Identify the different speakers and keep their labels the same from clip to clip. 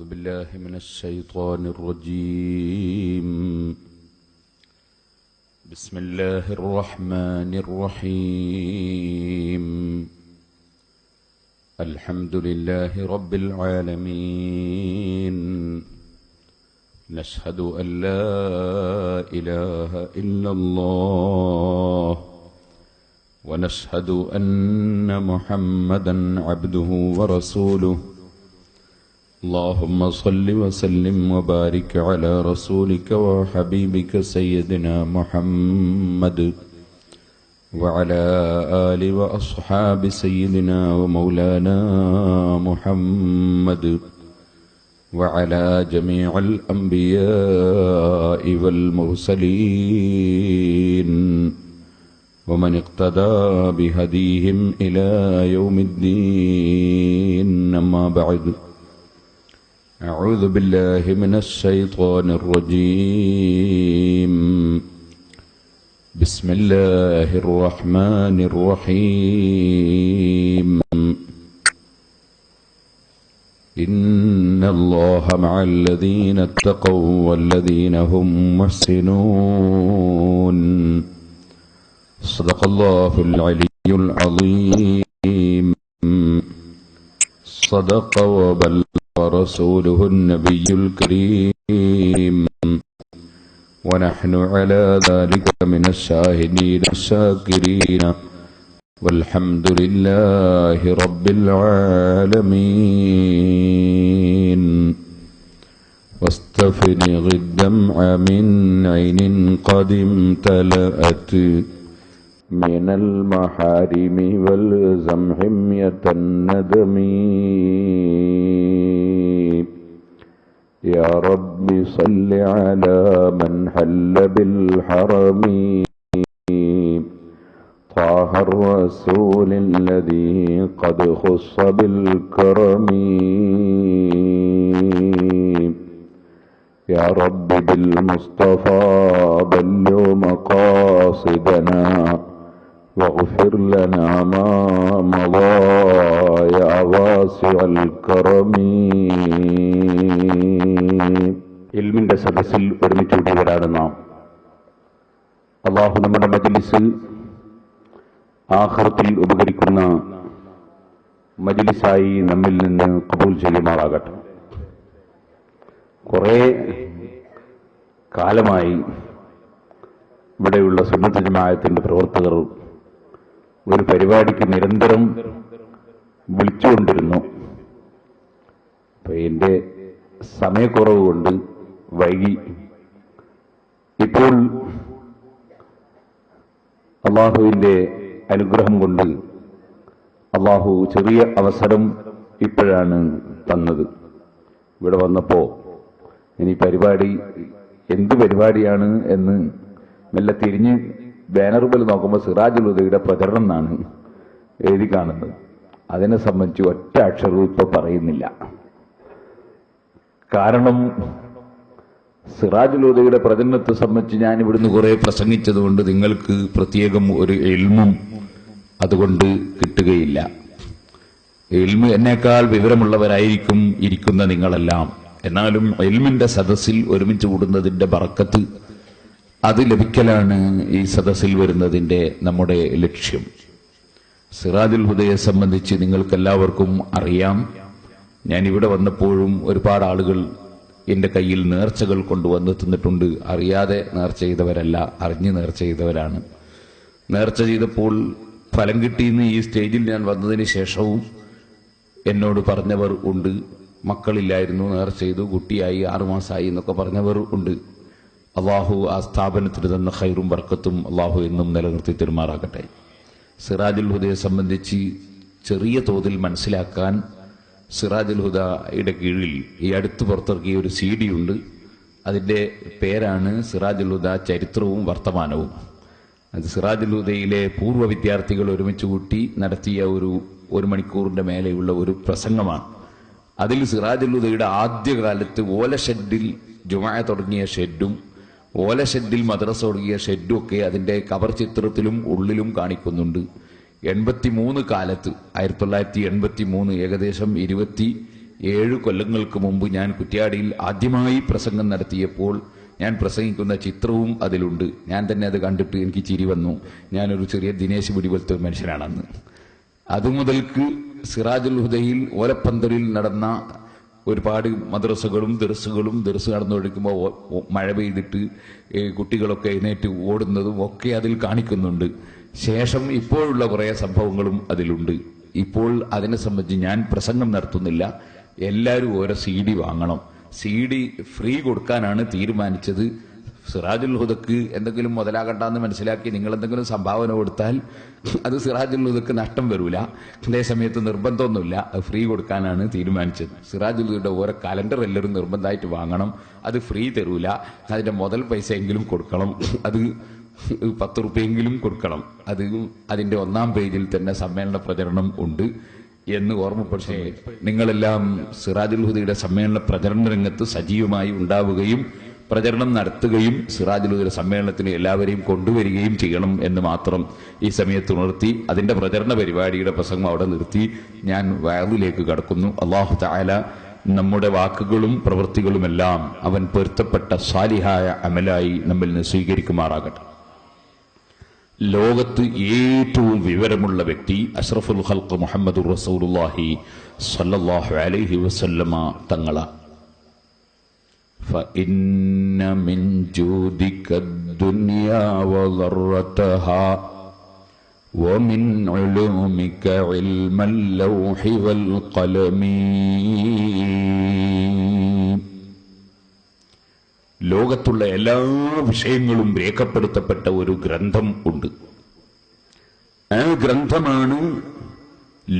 Speaker 1: أعوذ بالله من الشيطان الرجيم. بسم الله الرحمن الرحيم. الحمد لله رب العالمين. نشهد أن لا إله إلا الله ونشهد أن محمدا عبده ورسوله. اللهم صل وسلم وبارك على رسولك وحبيبك سيدنا محمد وعلى آل وأصحاب سيدنا ومولانا محمد وعلى جميع الأنبياء والمرسلين ومن اقتدى بهديهم إلى يوم الدين. أما بعد، أعوذ بالله من الشيطان الرجيم. بسم الله الرحمن الرحيم. إن الله مع الذين اتقوا والذين هم محسنون. صدق الله العلي العظيم. صدق وبلغ ورسوله النبي الكريم، ونحن على ذلك من الشاهدين الشاكرين، والحمد لله رب العالمين. واستفرغ الدمع من عين قد امتلأت من المحارم والزم حمية الندم. يا رب صل على من حل بالحرم، طه الرسول الذي قد خص بالكرم. يا رب بالمصطفى بلغ مقاصدنا واغفر لنا ما مضى يا واسع الكرم. ഇൽമിന്റെ സദസ്സിൽ ഒരുമിച്ചുകൂടിയവരാണ് നാം. അല്ലാഹു നമ്മുടെ മജ്ലിസ് ആഖിറത്തിൽ ഉപകരിക്കുന്ന മജ്ലിസായി നമ്മിൽ നിന്ന് ഖബൂൽ ചെയ്യുമാറാകട്ടെ. കുറേ കാലമായി ഇവിടെയുള്ള സുന്നത്ത് ജമാഅത്തിന്റെ പ്രവർത്തകർ ഒരു പരിപാടിക്ക് നിരന്തരം വിളിച്ചുകൊണ്ടിരുന്നു. അപ്പൊ എന്റെ സമയക്കുറവ് കൊണ്ട് വൈകി. ഇപ്പോൾ അള്ളാഹുവിന്റെ അനുഗ്രഹം കൊണ്ട് അള്ളാഹു ചെറിയ അവസരം ഇപ്പോഴാണ് തന്നത്. ഇവിടെ വന്നപ്പോ ഇനി പരിപാടി എന്ത് പരിപാടിയാണ് എന്ന് മെല്ലെ തിരിഞ്ഞ് ബാനറുകൾ നോക്കുമ്പോൾ സിറാജുൽ ഹുദയുടെ പ്രചരണം എന്നാണ് എഴുതി കാണുന്നത്. അതിനെ സംബന്ധിച്ച് ഒറ്റ അക്ഷരവും ഇപ്പൊ പറയുന്നില്ല. കാരണം സിറാജുൽ ഹുദയുടെ പ്രചരണത്തെ സംബന്ധിച്ച് ഞാൻ ഇവിടുന്ന് കുറെ പ്രസംഗിച്ചതുകൊണ്ട് നിങ്ങൾക്ക് പ്രത്യേകം ഒരു ഇൽമും അതുകൊണ്ട് കിട്ടുകയില്ല. ഇൽമ് എന്നേക്കാൾ വിവരമുള്ളവരായിരിക്കും ഇരിക്കുന്ന നിങ്ങളെല്ലാം. എന്നാലും ഇൽമിന്റെ സദസ്സിൽ ഒരുമിച്ച് കൂടുന്നതിന്റെ ബറക്കത്ത് അത് ലഭിക്കലാണ് ഈ സദസ്സിൽ വരുന്നതിന്റെ നമ്മുടെ ലക്ഷ്യം. സിറാജുൽ ഹുദയെ സംബന്ധിച്ച് നിങ്ങൾക്കെല്ലാവർക്കും അറിയാം. ഞാൻ ഇവിടെ വന്നപ്പോഴും ഒരുപാട് ആളുകൾ എന്റെ കയ്യിൽ നേർച്ചകൾ കൊണ്ടുവന്ന് തന്നിട്ടുണ്ട്. അറിയാതെ നേർച്ച ചെയ്തവരല്ല, അറിഞ്ഞ് നേർച്ച ചെയ്തവരാണ്. നേർച്ച ചെയ്തപ്പോൾ ഫലം കിട്ടിയെന്ന് ഈ സ്റ്റേജിൽ ഞാൻ വന്നതിന് ശേഷവും എന്നോട് പറഞ്ഞവർ ഉണ്ട്. മക്കളില്ലായിരുന്നു, നേർച്ച ചെയ്തു, കുട്ടിയായി, 6 മാസമായി എന്നൊക്കെ പറഞ്ഞവർ ഉണ്ട്. അള്ളാഹു ആ സ്ഥാപനത്തിന് തന്ന ഖൈറും ബർക്കത്തും അള്ളാഹു എന്നും നിലനിർത്തി തെരുമാറാകട്ടെ. സിറാജുൽ ഹുദയെ സംബന്ധിച്ച് ചെറിയ തോതിൽ മനസ്സിലാക്കാൻ സിറാജുൽ ഹുദയുടെ കീഴിൽ ഈ അടുത്ത് പുറത്തിറക്കിയ ഒരു CD ഉണ്ട്. അതിന്റെ പേരാണ് സിറാജുൽ ഹുദ ചരിത്രവും വർത്തമാനവും. അത് സിറാജുൽ ഹുദയിലെ പൂർവ്വ വിദ്യാർത്ഥികൾ ഒരുമിച്ച് കൂട്ടി നടത്തിയ ഒരു 1 മണിക്കൂറിന്റെ മേലെയുള്ള ഒരു പ്രസംഗമാണ്. അതിൽ സിറാജുൽ ഹുദയുടെ ആദ്യകാലത്ത് ഓലഷെഡിൽ ജുമാ തുടങ്ങിയ ഷെഡും ഓലഷെഡിൽ മദ്രസ തുടങ്ങിയ ഷെഡും ഒക്കെ അതിന്റെ കവർ ചിത്രത്തിലും ഉള്ളിലും കാണിക്കുന്നുണ്ട്. 83 കാലത്ത് 1983 ഏകദേശം 7 കൊല്ലങ്ങൾക്ക് മുമ്പ് ഞാൻ കുറ്റ്യാടിയിൽ ആദ്യമായി പ്രസംഗം നടത്തിയപ്പോൾ ഞാൻ പ്രസംഗിക്കുന്ന ചിത്രവും അതിലുണ്ട്. ഞാൻ തന്നെ അത് കണ്ടിട്ട് എനിക്ക് ചിരി വന്നു. ഞാനൊരു ചെറിയ ദിനേശ് പിടി പോലത്തെ മനുഷ്യനാണെന്ന്. അതുമുതൽക്ക് സിറാജുൽ ഹുദയിൽ ഓലപ്പന്തലിൽ നടന്ന ഒരുപാട് മദ്രസകളും ദർസ് നടന്നുകൊണ്ടിരിക്കുമ്പോൾ മഴ പെയ്തിട്ട് കുട്ടികളൊക്കെ എഴുന്നേറ്റ് ഓടുന്നതും ഒക്കെ അതിൽ കാണിക്കുന്നുണ്ട്. ശേഷം ഇപ്പോഴുള്ള കുറേ സംഭവങ്ങളും അതിലുണ്ട്. ഇപ്പോൾ അതിനെ സംബന്ധിച്ച് ഞാൻ പ്രസംഗം നടത്തുന്നില്ല. എല്ലാവരും ഓരോ CD വാങ്ങണം. CD ഫ്രീ കൊടുക്കാനാണ് തീരുമാനിച്ചത്. സിറാജുൽ ഹുദക്ക് എന്തെങ്കിലും മുതലാകണ്ടെന്ന് മനസ്സിലാക്കി നിങ്ങൾ എന്തെങ്കിലും സംഭാവന കൊടുത്താൽ അത് സിറാജുൽ ഹുദക്ക് നഷ്ടം വരൂല. അതേ സമയത്ത് നിർബന്ധമൊന്നുമില്ല, അത് ഫ്രീ കൊടുക്കാനാണ് തീരുമാനിച്ചത്. സിറാജുൽ ഹുദയുടെ ഓരോ കലണ്ടർ എല്ലാവരും നിർബന്ധമായിട്ട് വാങ്ങണം. അത് ഫ്രീ തരൂല, അതിന്റെ മുതൽ പൈസ എങ്കിലും കൊടുക്കണം. അത് 10 റുപ്യെങ്കിലും കൊടുക്കണം. അത് അതിന്റെ 1-ാം പേജിൽ തന്നെ സമ്മേളന പ്രചരണം ഉണ്ട് എന്ന് ഓർമ്മപ്പെടുത്തി. നിങ്ങളെല്ലാം സിറാജുൽ ഹുദയുടെ സമ്മേളന പ്രചരണ രംഗത്ത് സജീവമായി ഉണ്ടാവുകയും പ്രചരണം നടത്തുകയും സിറാജുൽ ഹുദയുടെ സമ്മേളനത്തിന് എല്ലാവരെയും കൊണ്ടുവരികയും ചെയ്യണം എന്ന് മാത്രം ഈ സമയത്ത് ഉണർത്തി അതിന്റെ പ്രചരണ പരിപാടിയുടെ പ്രസംഗം അവിടെ നിർത്തി ഞാൻ വഅദിലേക്ക് കടക്കുന്നു. അല്ലാഹു തആല നമ്മുടെ വാക്കുകളും പ്രവൃത്തികളുമെല്ലാം അവൻ പൊരുത്തപ്പെട്ട സാലിഹായ അമലായി നമ്മിൽ നിന്ന് സ്വീകരിക്കുമാറാകട്ടെ. ലോകത്ത് ഏറ്റവും വിവരമുള്ള വ്യക്തി അഷ്റഫുൽ ഖൽഖ് മുഹമ്മദുർ റസൂലുള്ളാഹി സ്വല്ലല്ലാഹു അലൈഹി വസല്ലമ തങ്ങളാണ്. فإن من جودك الدنيا وضرتها ومن علومك علم اللوح والقلم. ലോകത്തുള്ള എല്ലാ വിഷയങ്ങളും രേഖപ്പെടുത്തപ്പെട്ട ഒരു ഗ്രന്ഥം ഉണ്ട്. ആ ഗ്രന്ഥമാണ്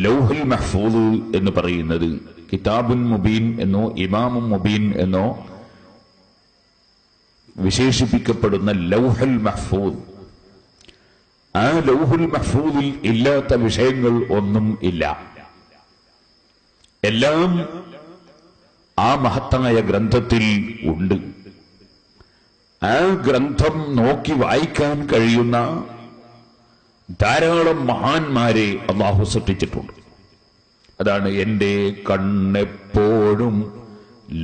Speaker 1: ലൗഹുൽ മഹ്ഫൂദ് എന്ന് പറയുന്നത്. കിതാബുൻ മുബീൻ എന്നോ ഇമാമുൻ മുബീൻ എന്നോ വിശേഷിപ്പിക്കപ്പെടുന്ന ലൗഹുൽ മഹ്ഫൂദ്. ആ ലൗഹുൽ മഹ്ഫൂദിൽ ഇല്ലാത്ത വിഷയങ്ങൾ ഒന്നും ഇല്ല. എല്ലാം ആ മഹത്തായ ഗ്രന്ഥത്തിൽ ഉണ്ട്. ആ ഗ്രന്ഥം നോക്കി വായിക്കാൻ കഴിയുന്ന ധാരാളം മഹാന്മാരെ അല്ലാഹു സൃഷ്ടിച്ചിട്ടുണ്ട്. അതാണ് എന്റെ കണ്ണെപ്പോഴും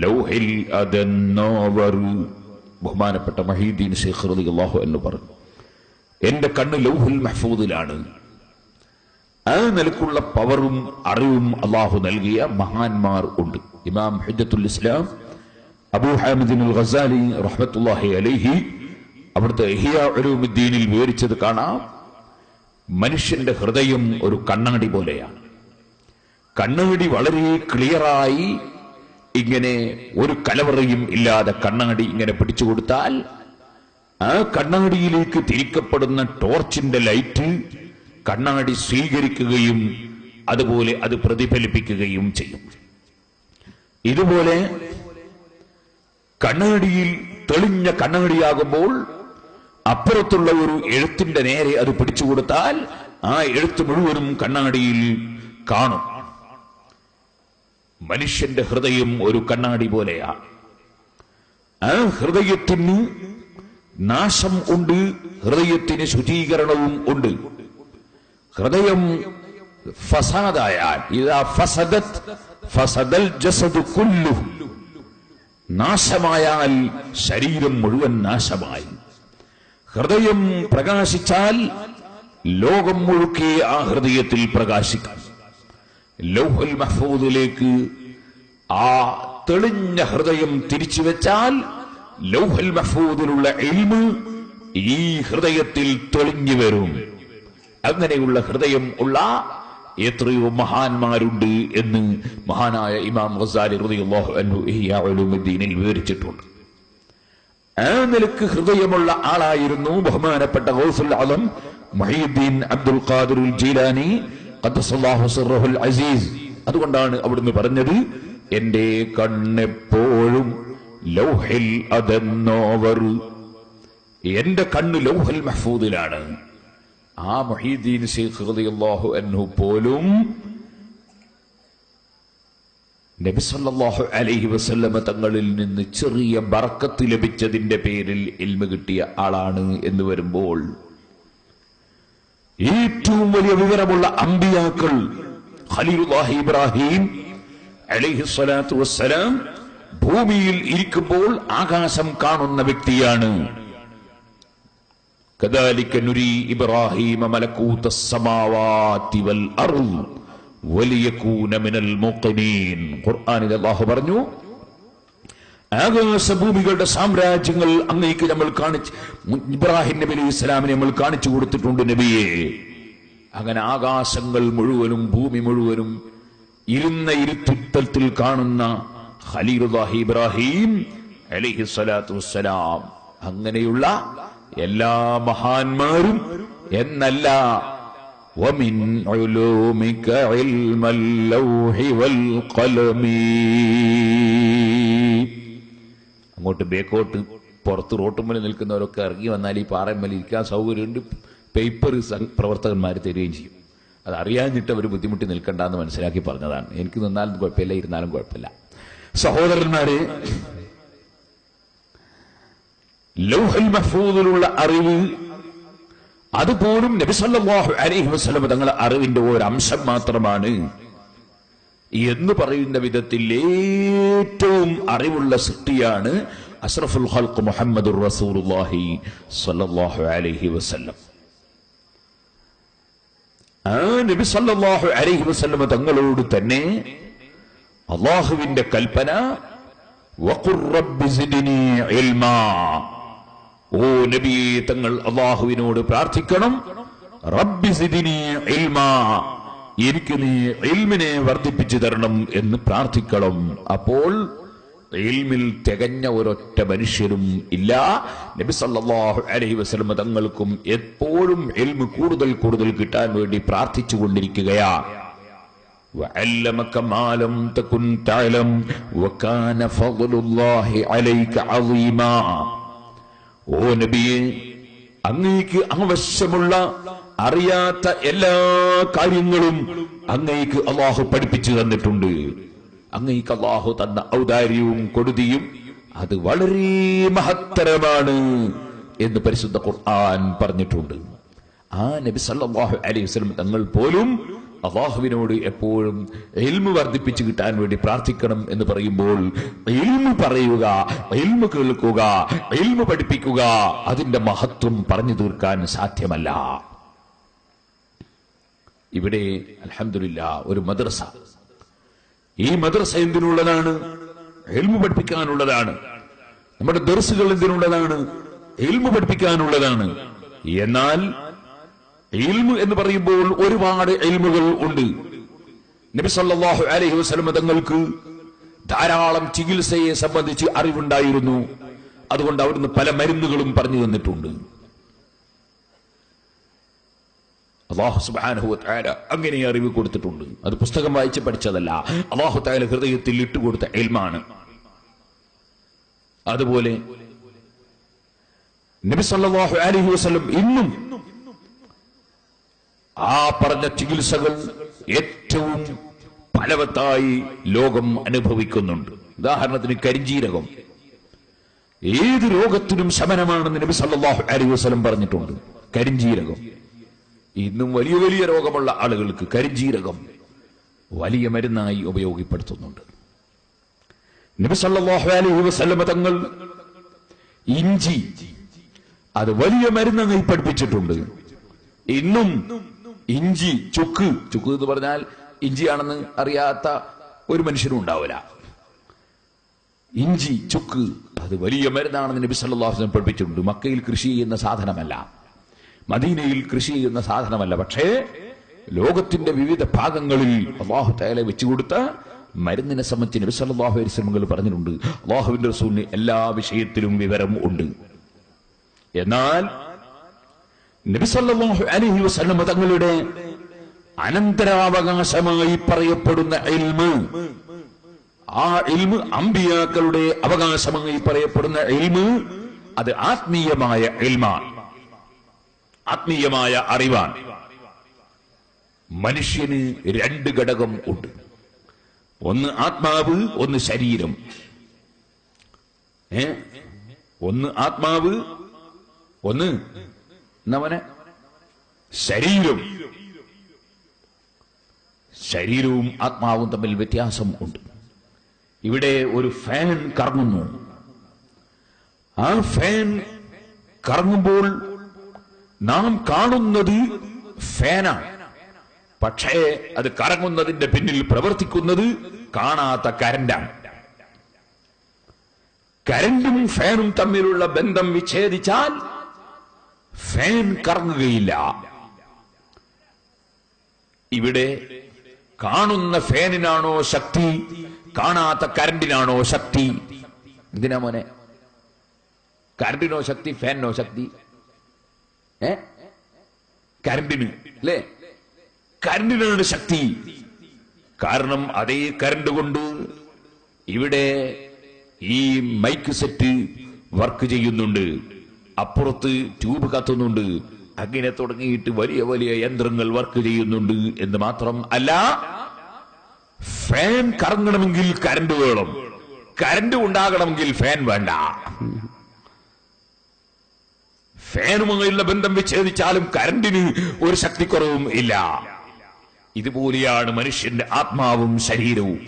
Speaker 1: ലൗഹിൽ അതെന്നോവർ. ബഹുമാനപ്പെട്ട മഹീദ്ദീൻ ശൈഖ് റളിയല്ലാഹു അൻഹു പറഞ്ഞു, എന്റെ കണ്ണ് ലൗഹുൽ മഹ്ഫൂദിലാണ്. ആ നിലക്കുള്ള പവറും അറിവും അല്ലാഹു നൽകിയ മഹാന്മാർ ഉണ്ട്. ഇമാം ഹുജ്ജത്തുൽ ഇസ്ലാം അബൂ ഹാമിദ് അൽ ഗസാലി റഹ്മത്തുള്ളാഹി അലൈഹി അവിടുത്തെ ഇഹ്യാ ഉലൂമുദ്ദീനിൽ വിവരിച്ചത് കാണാം. മനുഷ്യന്റെ ഹൃദയം ഒരു കണ്ണാടി പോലെയാണ്. കണ്ണാടി വളരെ ക്ലിയറായി ഇങ്ങനെ ഒരു കലവറയും ഇല്ലാതെ കണ്ണാടി ഇങ്ങനെ പിടിച്ചു കൊടുത്താൽ ആ കണ്ണാടിയിലേക്ക് തിരിക്കപ്പെടുന്ന ടോർച്ചിന്റെ ലൈറ്റ് കണ്ണാടി സ്വീകരിക്കുകയും അതുപോലെ അത് പ്രതിഫലിപ്പിക്കുകയും ചെയ്യും. ഇതുപോലെ കണ്ണാടിയിൽ തെളിഞ്ഞ കണ്ണാടിയാകുമ്പോൾ അപ്പുറത്തുള്ള ഒരു എഴുത്തിന്റെ നേരെ അത് പിടിച്ചു കൊടുത്താൽ ആ എഴുത്ത് മുഴുവനും കണ്ണാടിയിൽ കാണും. മനുഷ്യന്റെ ഹൃദയം ഒരു കണ്ണാടി പോലെയാണ്. ആ ഹൃദയത്തിന് നാശം ഉണ്ട്, ഹൃദയത്തിന് ശുചീകരണവും ഉണ്ട്. ഹൃദയം ഫസാദായാൽ ഇദാ ഫസദത് ഫസദൽ ജസദു കുല്ലുഹു, നാശമായാൽ ശരീരം മുഴുവൻ നാശമായി. ഹൃദയം പ്രകാശിച്ചാൽ ലോകം മുഴുക്കെ ആ ഹൃദയത്തിൽ പ്രകാശിക്കും. ലൗഹുൽ മഹ്ഫൂദിലേക്ക് ആ തെളിഞ്ഞ ഹൃദയം തിരിച്ചു വെച്ചാൽ ലൗഹുൽ മഹ്ഫൂദിലുള്ള ഇൽമ് ഈ ഹൃദയത്തിൽ തെളിഞ്ഞു വരും. അങ്ങനെയുള്ള ഹൃദയം ഉള്ള എത്രയോ മഹാന്മാരുണ്ട് എന്ന് മഹാനായ ഇമാം ഗസാലി റളിയല്ലാഹു അൻഹു ഇഹ്യാ ഉലൂമുദ്ദീനിൽ വിവരിച്ചിട്ടുണ്ട്. ആ നിലക്ക് ഹൃദയമുള്ള ആളായിരുന്നു ബഹുമാനപ്പെട്ട ഗൗസുൽ അളം മുഹയ്യിദ്ദീൻ അബ്ദുൽ ഖാദിർ ജീലാനി ഖദ്ദസല്ലാഹു സിർറഹുൽ അസീസ്. അതുകൊണ്ടാണ് അവിടുന്ന് പറഞ്ഞത്, എന്റെ കണ്ണെപ്പോഴും ലൗഹിൽ അദന്നോവർ. എന്റെ കണ്ണ് ലൗഹുൽ മഹ്ഫൂദിലാണ്. ആ മുഹയ്യിദ്ദീൻ ശൈഖ് റളിയല്ലാഹു അൻഹു പോലും നബി സല്ലല്ലാഹു അലൈഹി വസല്ലമ തങ്ങളിൽ നിന്ന് ചെറിയ ബർക്കത്ത് ലഭിച്ചതിന്റെ പേരിൽ ഇൽമ കിട്ടിയ ആളാണ് എന്ന് വരുമ്പോൾ ഏറ്റവും വലിയ വിവരമുള്ള അമ്പിയാക്കൾ ഖലീലുല്ലാഹി ഇബ്രാഹിം അലൈഹിസ്സലാത്തു വസ്സലാം ഭൂമിയിൽ ഇരിക്കുമ്പോൾ ആകാശം കാണുന്ന വ്യക്തിയാണ്. കദാലിക നുരി ഇബ്രാഹീമ മലകൂതസ് സമാവാതി വൽ അർദ് വലിയകൂന മിനൽ മുഖിനീൻ. ഖുർആനിൽ അല്ലാഹു പറഞ്ഞു, ആകാശഭൂമികളുടെ സാമ്രാജ്യങ്ങൾ അങ്ങേക്ക് നമ്മൾ ഇബ്രാഹിം നബി അലൈഹി ഇസ്ലാമിനെ നമ്മൾ കാണിച്ചു കൊടുത്തിട്ടുണ്ട് നബിയെ. അങ്ങനെ ആകാശങ്ങൾ മുഴുവനും ഭൂമി മുഴുവനും ഇരുന്ന ഇരുത്തുത്തത്തിൽ കാണുന്ന ഖലീലുല്ലാഹി ഇബ്രാഹിം അലൈഹിസ്സലാത്തു വസ്സലാം. അങ്ങനെയുള്ള എല്ലാ മഹാന്മാരും എന്നല്ല, വമിൻ ഉലൂമിക ഇൽമൽ ലൗഹി വൽ ഖലമി. അങ്ങോട്ട് ബേക്കോട്ട് പുറത്ത് റോട്ടുമ്മൽ നിൽക്കുന്നവരൊക്കെ ഇറങ്ങി വന്നാൽ ഈ പാറമ്മൽ ഇരിക്കാൻ സൗകര്യമുണ്ട്. പേപ്പർ പ്രവർത്തകന്മാർ തരികയും ചെയ്യും. അത് അറിയാഞ്ഞിട്ട് അവർ ബുദ്ധിമുട്ടി നിൽക്കണ്ടെന്ന് മനസ്സിലാക്കി പറഞ്ഞതാണ്. എനിക്ക് നിന്നാലും കുഴപ്പമില്ല, ഇരുന്നാലും കുഴപ്പമില്ല. സഹോദരന്മാരെ, ലൗഹുൽ മഹ്ഫൂദിലുള്ള അറിവ് അതുപോലും നബി സല്ലല്ലാഹു അലൈഹി വസല്ലം തങ്ങളുടെ അറിവിന്റെ ഒരു അംശം മാത്രമാണ് എന്ന് പറയുന്ന വിധത്തിൽ ഏറ്റവും അറിവുള്ള സൃഷ്ടിയാണ് അഷ്റഫുൽ ഖൽഖ് മുഹമ്മദുർ റസൂലുള്ളാഹി സ്വല്ലല്ലാഹു അലൈഹി വസല്ലം. ആ നബി സല്ലല്ലാഹു അലൈഹി വസല്ലം തങ്ങളോട് തന്നെ അല്ലാഹുവിന്റെ കൽപ്പന, വഖുർ റബ്ബി സിദ്നി ഇൽമാ. ഓ നബിയെ, തങ്ങൾ അല്ലാഹുവിനോട് പ്രാർത്ഥിക്കണം, റബ്ബി സിദ്നി ഇൽമാ, എനിക്ക് നീ ഇൽമിനെ വർദ്ധിപ്പിച്ചു തരണം എന്ന് പ്രാർത്ഥിക്കണം. അപ്പോൾ ഇൽമിൽ തികഞ്ഞ ഒരൊറ്റ മനുഷ്യരും ഇല്ല. നബി സല്ലല്ലാഹു അലൈഹി വസല്ലം തങ്ങൾക്കും എപ്പോഴും ഇൽമ് കൂടുതൽ കൂടുതൽ കിട്ടാൻ വേണ്ടി പ്രാർത്ഥിച്ചു കൊണ്ടിരിക്കുകയാണ്. വഅല്ലമക മാ ലം തകുൻ തഅലം വകാന ഫദ്ലുല്ലാഹി അലൈക അളീമാ. ഓ നബിയെ, അങ്ങേക്ക് ആവശ്യമുള്ള അറിയാത്ത എല്ലാ കാര്യങ്ങളും അങ്ങേക്ക് അല്ലാഹു പഠിപ്പിച്ചു തന്നിട്ടുണ്ട്. അങ്ങേക്ക് അല്ലാഹു തന്ന ഔദാര്യവും കൊടുതിയും അത് വളരെ മഹത്തരമാണ് എന്ന് പരിശുദ്ധ ഖുർആൻ പറഞ്ഞിട്ടുണ്ട്. ആ നബി സല്ലല്ലാഹു അലൈഹി വസല്ലം തങ്ങൾ പോലും അല്ലാഹുവിനോട് എപ്പോഴും ഇൽമു വർദ്ധിപ്പിച്ചു കിട്ടാൻ വേണ്ടി പ്രാർത്ഥിക്കണം എന്ന് പറയുമ്പോൾ ഇൽമു പറയുക, ഇൽമു കേൾക്കുക, ഇൽമു പഠിപ്പിക്കുക, അതിന്റെ മഹത്വം പറഞ്ഞു തീർക്കാൻ സാധ്യമല്ല. ഇവിടെ അൽഹംദുലില്ലാഹ് ഒരു മദ്രസ. ഈ മദ്രസ എന്തിനുള്ളതാണ്? ഇൽമു പഠിപ്പിക്കാനുള്ളതാണ്. നമ്മുടെ ദർസുകൾ എന്തിനുള്ളതാണ്? ഇൽമു പഠിപ്പിക്കാനുള്ളതാണ്. എന്നാൽ ഇൽമു എന്ന് പറയുമ്പോൾ ഒരുപാട് ഇൽമുകൾ ഉണ്ട്. നബി സല്ലല്ലാഹു അലൈഹി വസല്ലം തങ്ങൾക്ക് ധാരാളം ചികിത്സയെ സംബന്ധിച്ച് അറിവുണ്ടായിരുന്നു. അതുകൊണ്ട് അവിടുന്ന് പല മരുന്നുകളും പറഞ്ഞു തന്നിട്ടുണ്ട്. അല്ലാഹു സുബ്ഹാനഹു വ തആല അങ്ങനെ അറിവ് കൊടുത്തിട്ടുണ്ട്. അത് പുസ്തകം വായിച്ച് പഠിച്ചതല്ല, അല്ലാഹു തആല ഹൃദയത്തിൽ ഇട്ടുകൊടുത്ത ഇൽമാണ്. അതുപോലെ നബി സല്ലല്ലാഹു അലൈഹി വസല്ലം ഇന്നും ആ പറഞ്ഞ ചികിത്സകൾ ഏറ്റവും ഫലവത്തായി ലോകം അനുഭവിക്കുന്നുണ്ട്. ഉദാഹരണത്തിന് കരിഞ്ജീരകം ഏത് രോഗത്തിനും ശമനമാണെന്ന് നബി സല്ലല്ലാഹു അലൈഹി വസല്ലം പറഞ്ഞിട്ടുണ്ട്. കരിഞ്ജീരകം ഇന്നും വലിയ വലിയ രോഗമുള്ള ആളുകൾക്ക് കരിഞ്ജീരകം വലിയ മരുന്നായി ഉപയോഗപ്പെടുത്തുന്നുണ്ട്. നബി സല്ലല്ലാഹു അലൈഹി വസല്ലം തങ്ങൾ ഇഞ്ചി അത് വലിയ മരുന്നായി പഠിപ്പിച്ചിട്ടുണ്ട്. ഇന്നും ഇഞ്ചി, ചുക്ക് എന്ന് പറഞ്ഞാൽ ഇഞ്ചിയാണെന്ന് അറിയാത്ത ഒരു മനുഷ്യനും ഉണ്ടാവില്ല. ഇഞ്ചി, ചുക്ക് അത് വലിയ മരുന്നാണെന്ന് നബി സല്ലല്ലാഹു അലൈഹി വസല്ലം പഠിപ്പിച്ചിട്ടുണ്ട്. മക്കയിൽ കൃഷി ചെയ്യുന്ന സാധനമല്ല, മദീനയിൽ കൃഷി ചെയ്യുന്ന സാധനമല്ല. പക്ഷേ ലോകത്തിന്റെ വിവിധ ഭാഗങ്ങളിൽ അല്ലാഹു തആല വെച്ചുകൊടുത്ത മരുന്നിനെ സംബന്ധിച്ച് നബി സല്ലല്ലാഹു അലൈഹി വസല്ലം പറഞ്ഞിട്ടുണ്ട്. അല്ലാഹുവിന്റെ റസൂലിന് എല്ലാ വിഷയത്തിലും വിവരം ഉണ്ട്. എന്നാൽ നബി സല്ലല്ലാഹു അലൈഹി വസല്ലം തങ്ങളുടെ അനന്തരാവകാശമായി പറയപ്പെടുന്ന ഇൽമ്, ആ ഇൽമ് അമ്പിയാക്കളുടെ അവകാശമായി പറയപ്പെടുന്ന ഇൽമ്, അത് ആത്മീയമായ ഇൽമാണ്, ആത്മീയമായ അറിവാണ്. മനുഷ്യന് രണ്ട് ഘടകം ഉണ്ട്. ഒന്ന് ആത്മാവ്, ഒന്ന് ശരീരം. ഒന്ന് ആത്മാവ്, ഒന്ന് എന്നവനെ ശരീരം. ശരീരവും ആത്മാവും തമ്മിൽ വ്യത്യാസം ഉണ്ട്. ഇവിടെ ഒരു ഫാൻ കറങ്ങുന്നു. ആ ഫാൻ കറങ്ങുമ്പോൾ നാം കാണുന്നത് ഫാനാണ്. പക്ഷേ അത് കറങ്ങുന്നതിന്റെ പിന്നിൽ പ്രവർത്തിക്കുന്നത് കാണാത്ത കരണ്ടാണ്. കരണ്ടും ഫാനും തമ്മിലുള്ള ബന്ധം വിച്ഛേദിച്ചാൽ ഫാൻ കറങ്ങുകയില്ല. ഇവിടെ കാണുന്ന ഫാനിനാണോ ശക്തി, കാണാത്ത കരണ്ടിനാണോ ശക്തി? എന്തിനാ മോനെ? കരണ്ടിനോ ശക്തി, ഫാനിനോ ശക്തി? കരണ്ടിന് അല്ലേ? കരണ്ടിനാണ് ശക്തി. കാരണം അതേ കരണ്ട് കൊണ്ട് ഇവിടെ ഈ മൈക്ക് സെറ്റ് വർക്ക് ചെയ്യുന്നുണ്ട്, അപ്പുറത്ത് ട്യൂബ് കത്തുന്നുണ്ട്, അങ്ങനെ തുടങ്ങിയിട്ട് വലിയ വലിയ യന്ത്രങ്ങൾ വർക്ക് ചെയ്യുന്നുണ്ട്. എന്ന് മാത്രം അല്ല, ഫാൻ കറങ്ങണമെങ്കിൽ കരണ്ട് വേണം, കരണ്ട് ഉണ്ടാകണമെങ്കിൽ ഫാൻ വേണ്ട. ഫാനുമായുള്ള ബന്ധം വിച്ഛേദിച്ചാലും കരണ്ടിന് ഒരു ശക്തിക്കുറവും ഇല്ല. ഇതുപോലെയാണ് മനുഷ്യന്റെ ആത്മാവും ശരീരവും.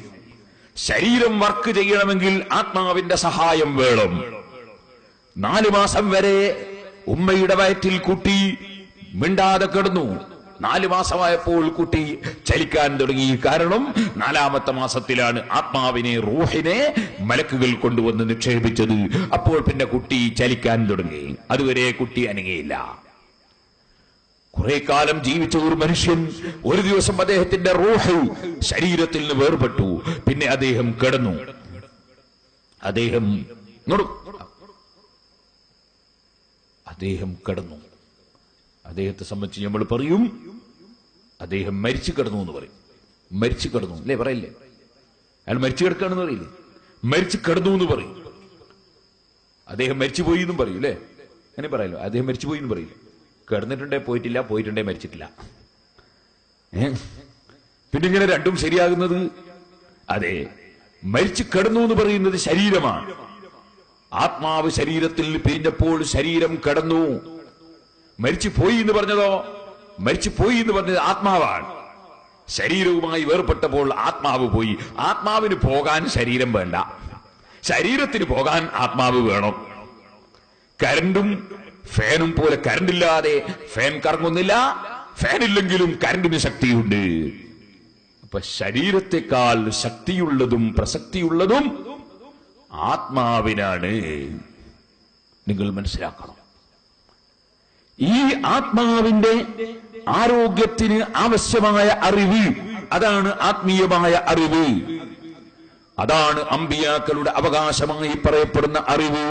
Speaker 1: ശരീരം വർക്ക് ചെയ്യണമെങ്കിൽ ആത്മാവിന്റെ സഹായം വേണം. 4 മാസം വരെ ഉമ്മയുടെ വയറ്റിൽ കുട്ടി മിണ്ടാതെ കിടന്നു. 4 മാസമായപ്പോൾ കുട്ടി ചലിക്കാൻ തുടങ്ങി. കാരണം 4ാമത്തെ മാസത്തിലാണ് ആത്മാവിനെ, റൂഹിനെ മലക്കുകൾ കൊണ്ടുവന്ന് നിക്ഷേപിച്ചത്. അപ്പോൾ പിന്നെ കുട്ടി ചലിക്കാൻ തുടങ്ങി. അതുവരെ കുട്ടി അനങ്ങിയില്ല. കുറെ കാലം ജീവിച്ച ഒരു മനുഷ്യൻ ഒരു ദിവസം അദ്ദേഹത്തിന്റെ റൂഹ് ശരീരത്തിൽ നിന്ന് വേർപെട്ടു. പിന്നെ അദ്ദേഹം കിടന്നു. അദ്ദേഹം കിടന്നു. അദ്ദേഹത്തെ സംബന്ധിച്ച് നമ്മൾ പറയും, അദ്ദേഹം മരിച്ചു കിടന്നു എന്ന് പറയും. മരിച്ചു കിടന്നു അല്ലേ പറയില്ലേ? അയാൾ മരിച്ചു കിടക്കുകയാണെന്ന് പറയില്ലേ? മരിച്ചു കിടന്നു എന്ന് പറയും. അദ്ദേഹം മരിച്ചുപോയി എന്നും പറയും അല്ലേ? അങ്ങനെ പറയല്ലോ. അദ്ദേഹം മരിച്ചുപോയി എന്ന് പറയില്ല. കിടന്നിട്ടുണ്ടേ പോയിട്ടില്ല, പോയിട്ടുണ്ടേ മരിച്ചിട്ടില്ല. പിന്നെ ഇങ്ങനെ രണ്ടും ശരിയാകുന്നത്? അതെ, മരിച്ചു കിടന്നു എന്ന് പറയുന്നത് ശരീരമാണ്. ആത്മാവ് ശരീരത്തിൽ പിരിഞ്ഞപ്പോൾ ശരീരം കിടന്നു. മരിച്ചു പോയി എന്ന് പറഞ്ഞതോ? മരിച്ചു പോയി എന്ന് പറഞ്ഞത് ആത്മാവാണ്. ശരീരവുമായി വേർപെട്ടപ്പോൾ ആത്മാവ് പോയി. ആത്മാവിന് പോകാൻ ശരീരം വേണ്ട, ശരീരത്തിന് പോകാൻ ആത്മാവ് വേണം. കരണ്ടും ഫാനും പോലെ കരണ്ടില്ലാതെ ഫാൻ കറങ്ങുന്നില്ല, ഫാനില്ലെങ്കിലും കരണ്ടിന് ശക്തിയുണ്ട്. അപ്പൊ ശരീരത്തെക്കാൾ ശക്തിയുള്ളതും പ്രസക്തിയുള്ളതും ആത്മാവിനാണ്. നിങ്ങൾ മനസ്സിലാക്കണം. ഈ ആത്മാവിന്റെ ആരോഗ്യത്തിന് ആവശ്യമായ അറിവ്, അതാണ് ആത്മീയമായ അറിവ്. അതാണ് അമ്പിയാക്കളുടെ അവകാശമായി പറയപ്പെടുന്ന അറിവ്.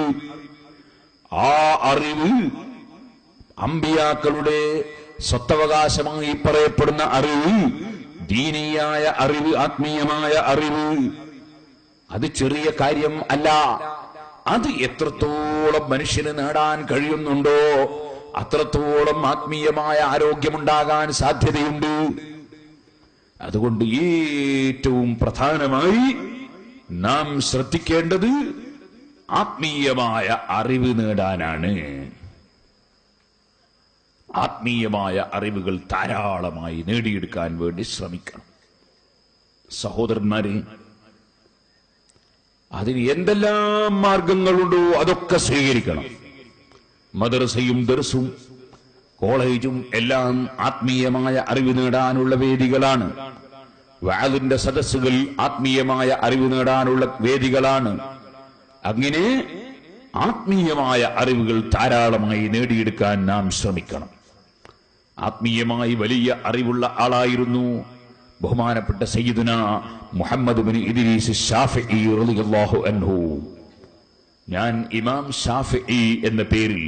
Speaker 1: ആ അറിവ്, അമ്പിയാക്കളുടെ സ്വത്തവകാശമായി പറയപ്പെടുന്ന അറിവ്, ദീനീയായ അറിവ്, ആത്മീയമായ അറിവ്, അത് ചെറിയ കാര്യം അല്ല. അത് എത്രത്തോളം മനുഷ്യന് നേടാൻ കഴിയുന്നുണ്ടോ അത്രത്തോളം ആത്മീയമായ ആരോഗ്യമുണ്ടാകാൻ സാധ്യതയുണ്ട്. അതുകൊണ്ട് ഏറ്റവും പ്രധാനമായി നാം ശ്രദ്ധിക്കേണ്ടത് ആത്മീയമായ അറിവ് നേടാനാണ്. ആത്മീയമായ അറിവുകൾ ധാരാളമായി നേടിയെടുക്കാൻ വേണ്ടി ശ്രമിക്കണം. സഹോദരന്മാരെ, അതിന് എന്തെല്ലാം മാർഗങ്ങളുണ്ടോ അതൊക്കെ സ്വീകരിക്കണം. മദ്രസയും ദർസും കോളേജും എല്ലാം ആത്മീയമായ അറിവ് നേടാനുള്ള വേദികളാണ്. വഅദിന്റെ സദസ്സുകൾ ആത്മീയമായ അറിവ് നേടാനുള്ള വേദികളാണ്. അങ്ങനെ ആത്മീയമായ അറിവുകൾ ധാരാളമായി നേടിയെടുക്കാൻ നാം ശ്രമിക്കണം. ആത്മീയമായി വലിയ അറിവുള്ള ആളായിരുന്നു ബഹുമാനപ്പെട്ട സയ്യിദുനാ മുഹമ്മദ് ബിൻ ഇദ്രീസ് ശാഫിഈ റളിയല്ലാഹു അൻഹു. ഞാൻ ഇമാം ശാഫിഈ എന്ന പേരിൽ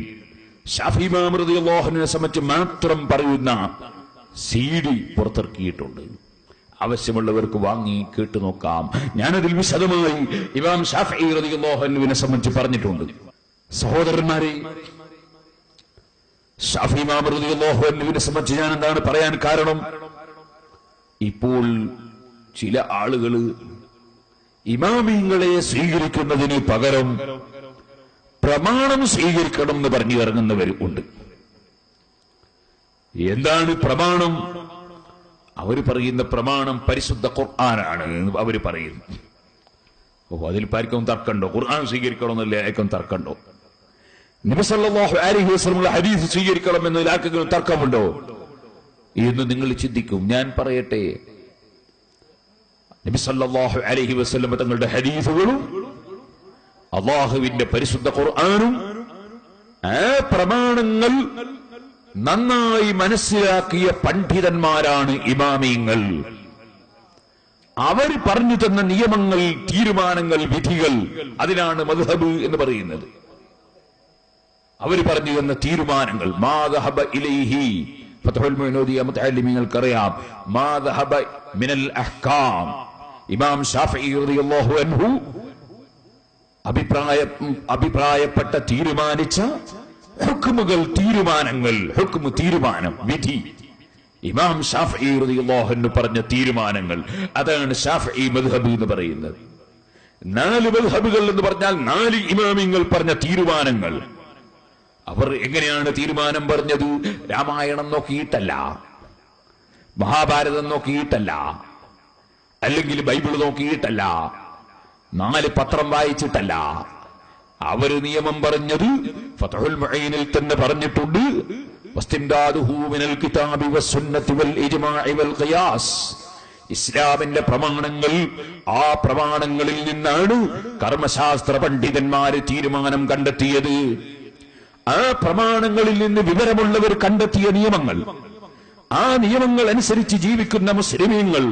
Speaker 1: ശാഫി ഇമാം റളിയല്ലാഹു അൻഹുവിനെ സംബന്ധിച്ച് മാത്രം പറയുന്ന CD പുറത്തിറക്കിയിട്ടുണ്ട്. ആവശ്യമുള്ളവർക്ക് വാങ്ങി കേട്ടു നോക്കാം. ഞാനതിൽ വിശദമായി ഇമാം ശാഫിഈ റളിയല്ലാഹു അൻഹുവിനെ സംബന്ധിച്ച് പറഞ്ഞിട്ടുണ്ട്. സഹോദരന്മാരെ, ശാഫി ഇമാം റളിയല്ലാഹു അൻഹുവിനെ സംബന്ധിച്ച് ഞാൻ എന്താണ് പറയാൻ കാരണം? ഇപ്പോൾ ചില ആളുകൾ ഇമാമിങ്ങളെ സ്വീകരിക്കുന്നതിന് പകരം പ്രമാണം സ്വീകരിക്കണം എന്ന് പറഞ്ഞു ഇറങ്ങുന്നവർ ഉണ്ട്. എന്താണ് പ്രമാണം? അവർ പറയുന്ന പ്രമാണം പരിശുദ്ധ ഖുർആനാണ് അവർ പറയുന്നു. അതിലിപ്പായിരിക്കും തർക്കണ്ടോ? ഖുർആൻ സ്വീകരിക്കണമെന്നല്ലേ ആയിരിക്കും തർക്കണ്ടോ? നബി സല്ലല്ലാഹു അലൈഹി വസല്ലം ഹദീസ് സ്വീകരിക്കണമെന്നതിൽ ആർക്കെങ്കിലും തർക്കമുണ്ടോ എന്ന് നിങ്ങൾ ചിന്തിക്കും. ഞാൻ പറയട്ടെ, നബി സല്ലല്ലാഹു അലൈഹി വസല്ലം തങ്ങളുടെ ഹദീസുകളും അല്ലാഹുവിന്റെ പരിശുദ്ധ ഖുർആനും ആ പ്രമാണങ്ങൾ നന്നായി മനസ്സിലാക്കിയ പണ്ഡിതന്മാരാണ് ഇമാമിങ്ങൾ. അവർ പറഞ്ഞു തന്ന നിയമങ്ങൾ, തീരുമാനങ്ങൾ, വിധികൾ, അതിനാണ് മദ്ഹബ് എന്ന് പറയുന്നത്. അവർ പറഞ്ഞു തന്ന തീരുമാനങ്ങൾ മാ ദഹബ ഇലൈഹി ഫത്ഹുൽ മുഈൻ മുതഅല്ലിമീങ്ങൾക്കറിയാം മാ ദഹബ മിനൽ അഹ്കാം. ഇമാം ശാഫിഈ റളിയല്ലാഹു അൻഹു അഭിപ്രായപ്പെട്ട തീരുമാനിച്ച ഹുക്മുകൾ, തീരുമാനങ്ങൾ, ഹുക്മു തീരുമാനം, വിധി, ഇമാം ശാഫിഈ റളിയല്ലാഹു അൻഹു പറഞ്ഞ തീരുമാനങ്ങൾ, അതാണ് ശാഫിഈ മദ്ഹബ് എന്ന് പറയുന്നത്. 4 മദ്ഹബുകൾ എന്ന് പറഞ്ഞാൽ 4 ഇമാമിങ്ങൾ പറഞ്ഞ തീരുമാനങ്ങൾ. അവർ എങ്ങനെയാണ് തീരുമാനം പറഞ്ഞത്? രാമായണം നോക്കിയിട്ടല്ല, മഹാഭാരതം നോക്കിയിട്ടല്ല, അല്ലെങ്കിൽ ബൈബിൾ നോക്കിയിട്ടല്ല, 4 പത്രം വായിച്ചിട്ടല്ല. അവര് നിയമം പറഞ്ഞത് ഫത്ഹുൽ മുഈനിൽ തന്നെ പറഞ്ഞിട്ടുണ്ട്. വസ്തിംദാദുഹു മിനൽ കിതാബി വസ്സുന്നത്തി വൽ ഇജ്മാഇ വൽ ഖിയാസ്. ഇസ്ലാമിന്റെ പ്രമാണങ്ങൾ, ആ പ്രമാണങ്ങളിൽ നിന്നാണ് കർമ്മശാസ്ത്ര പണ്ഡിതന്മാര് തീരുമാനം കണ്ടെത്തിയത്. ആ പ്രമാണങ്ങളിൽ നിന്ന് വിവരമുള്ളവർ കണ്ടെത്തിയ നിയമങ്ങൾ, ആ നിയമങ്ങൾ അനുസരിച്ച് ജീവിക്കുന്ന മുസ്ലിമീങ്ങൾ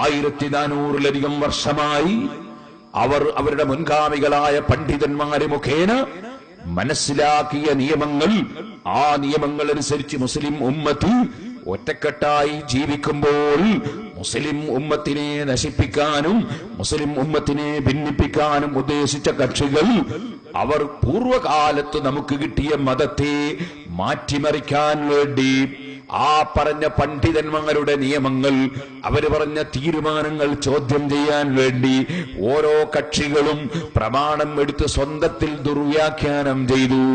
Speaker 1: 1400-ലധികം വർഷമായി അവർ അവരുടെ മുൻഗാമികളായ പണ്ഡിതന്മാരെ മുഖേന മനസ്സിലാക്കിയ നിയമങ്ങൾ, ആ നിയമങ്ങൾ അനുസരിച്ച് മുസ്ലിം ഉമ്മത്ത് ഒറ്റക്കെട്ടായി ജീവിക്കുമ്പോൾ മുസ്ലിം ഉമ്മത്തിനെ നശിപ്പിക്കാനും മുസ്ലിം ഉമ്മത്തിനെ ഭിന്നിപ്പിക്കാനും ഉദ്ദേശിച്ച കക്ഷികൾ അവർ പൂർവകാലത്ത് നമുക്ക് കിട്ടിയ മതത്തെ മാറ്റിമറിക്കാൻ വേണ്ടി ആ പറഞ്ഞ പണ്ഡിതന്മാരുടെ നിയമങ്ങൾ, അവര് പറഞ്ഞ തീരുമാനങ്ങൾ ചോദ്യം ചെയ്യാൻ വേണ്ടി ഓരോ കക്ഷികളും പ്രമാണം എടുത്ത് സ്വന്തത്തിൽ ദുർവ്യാഖ്യാനം ചെയ്തു.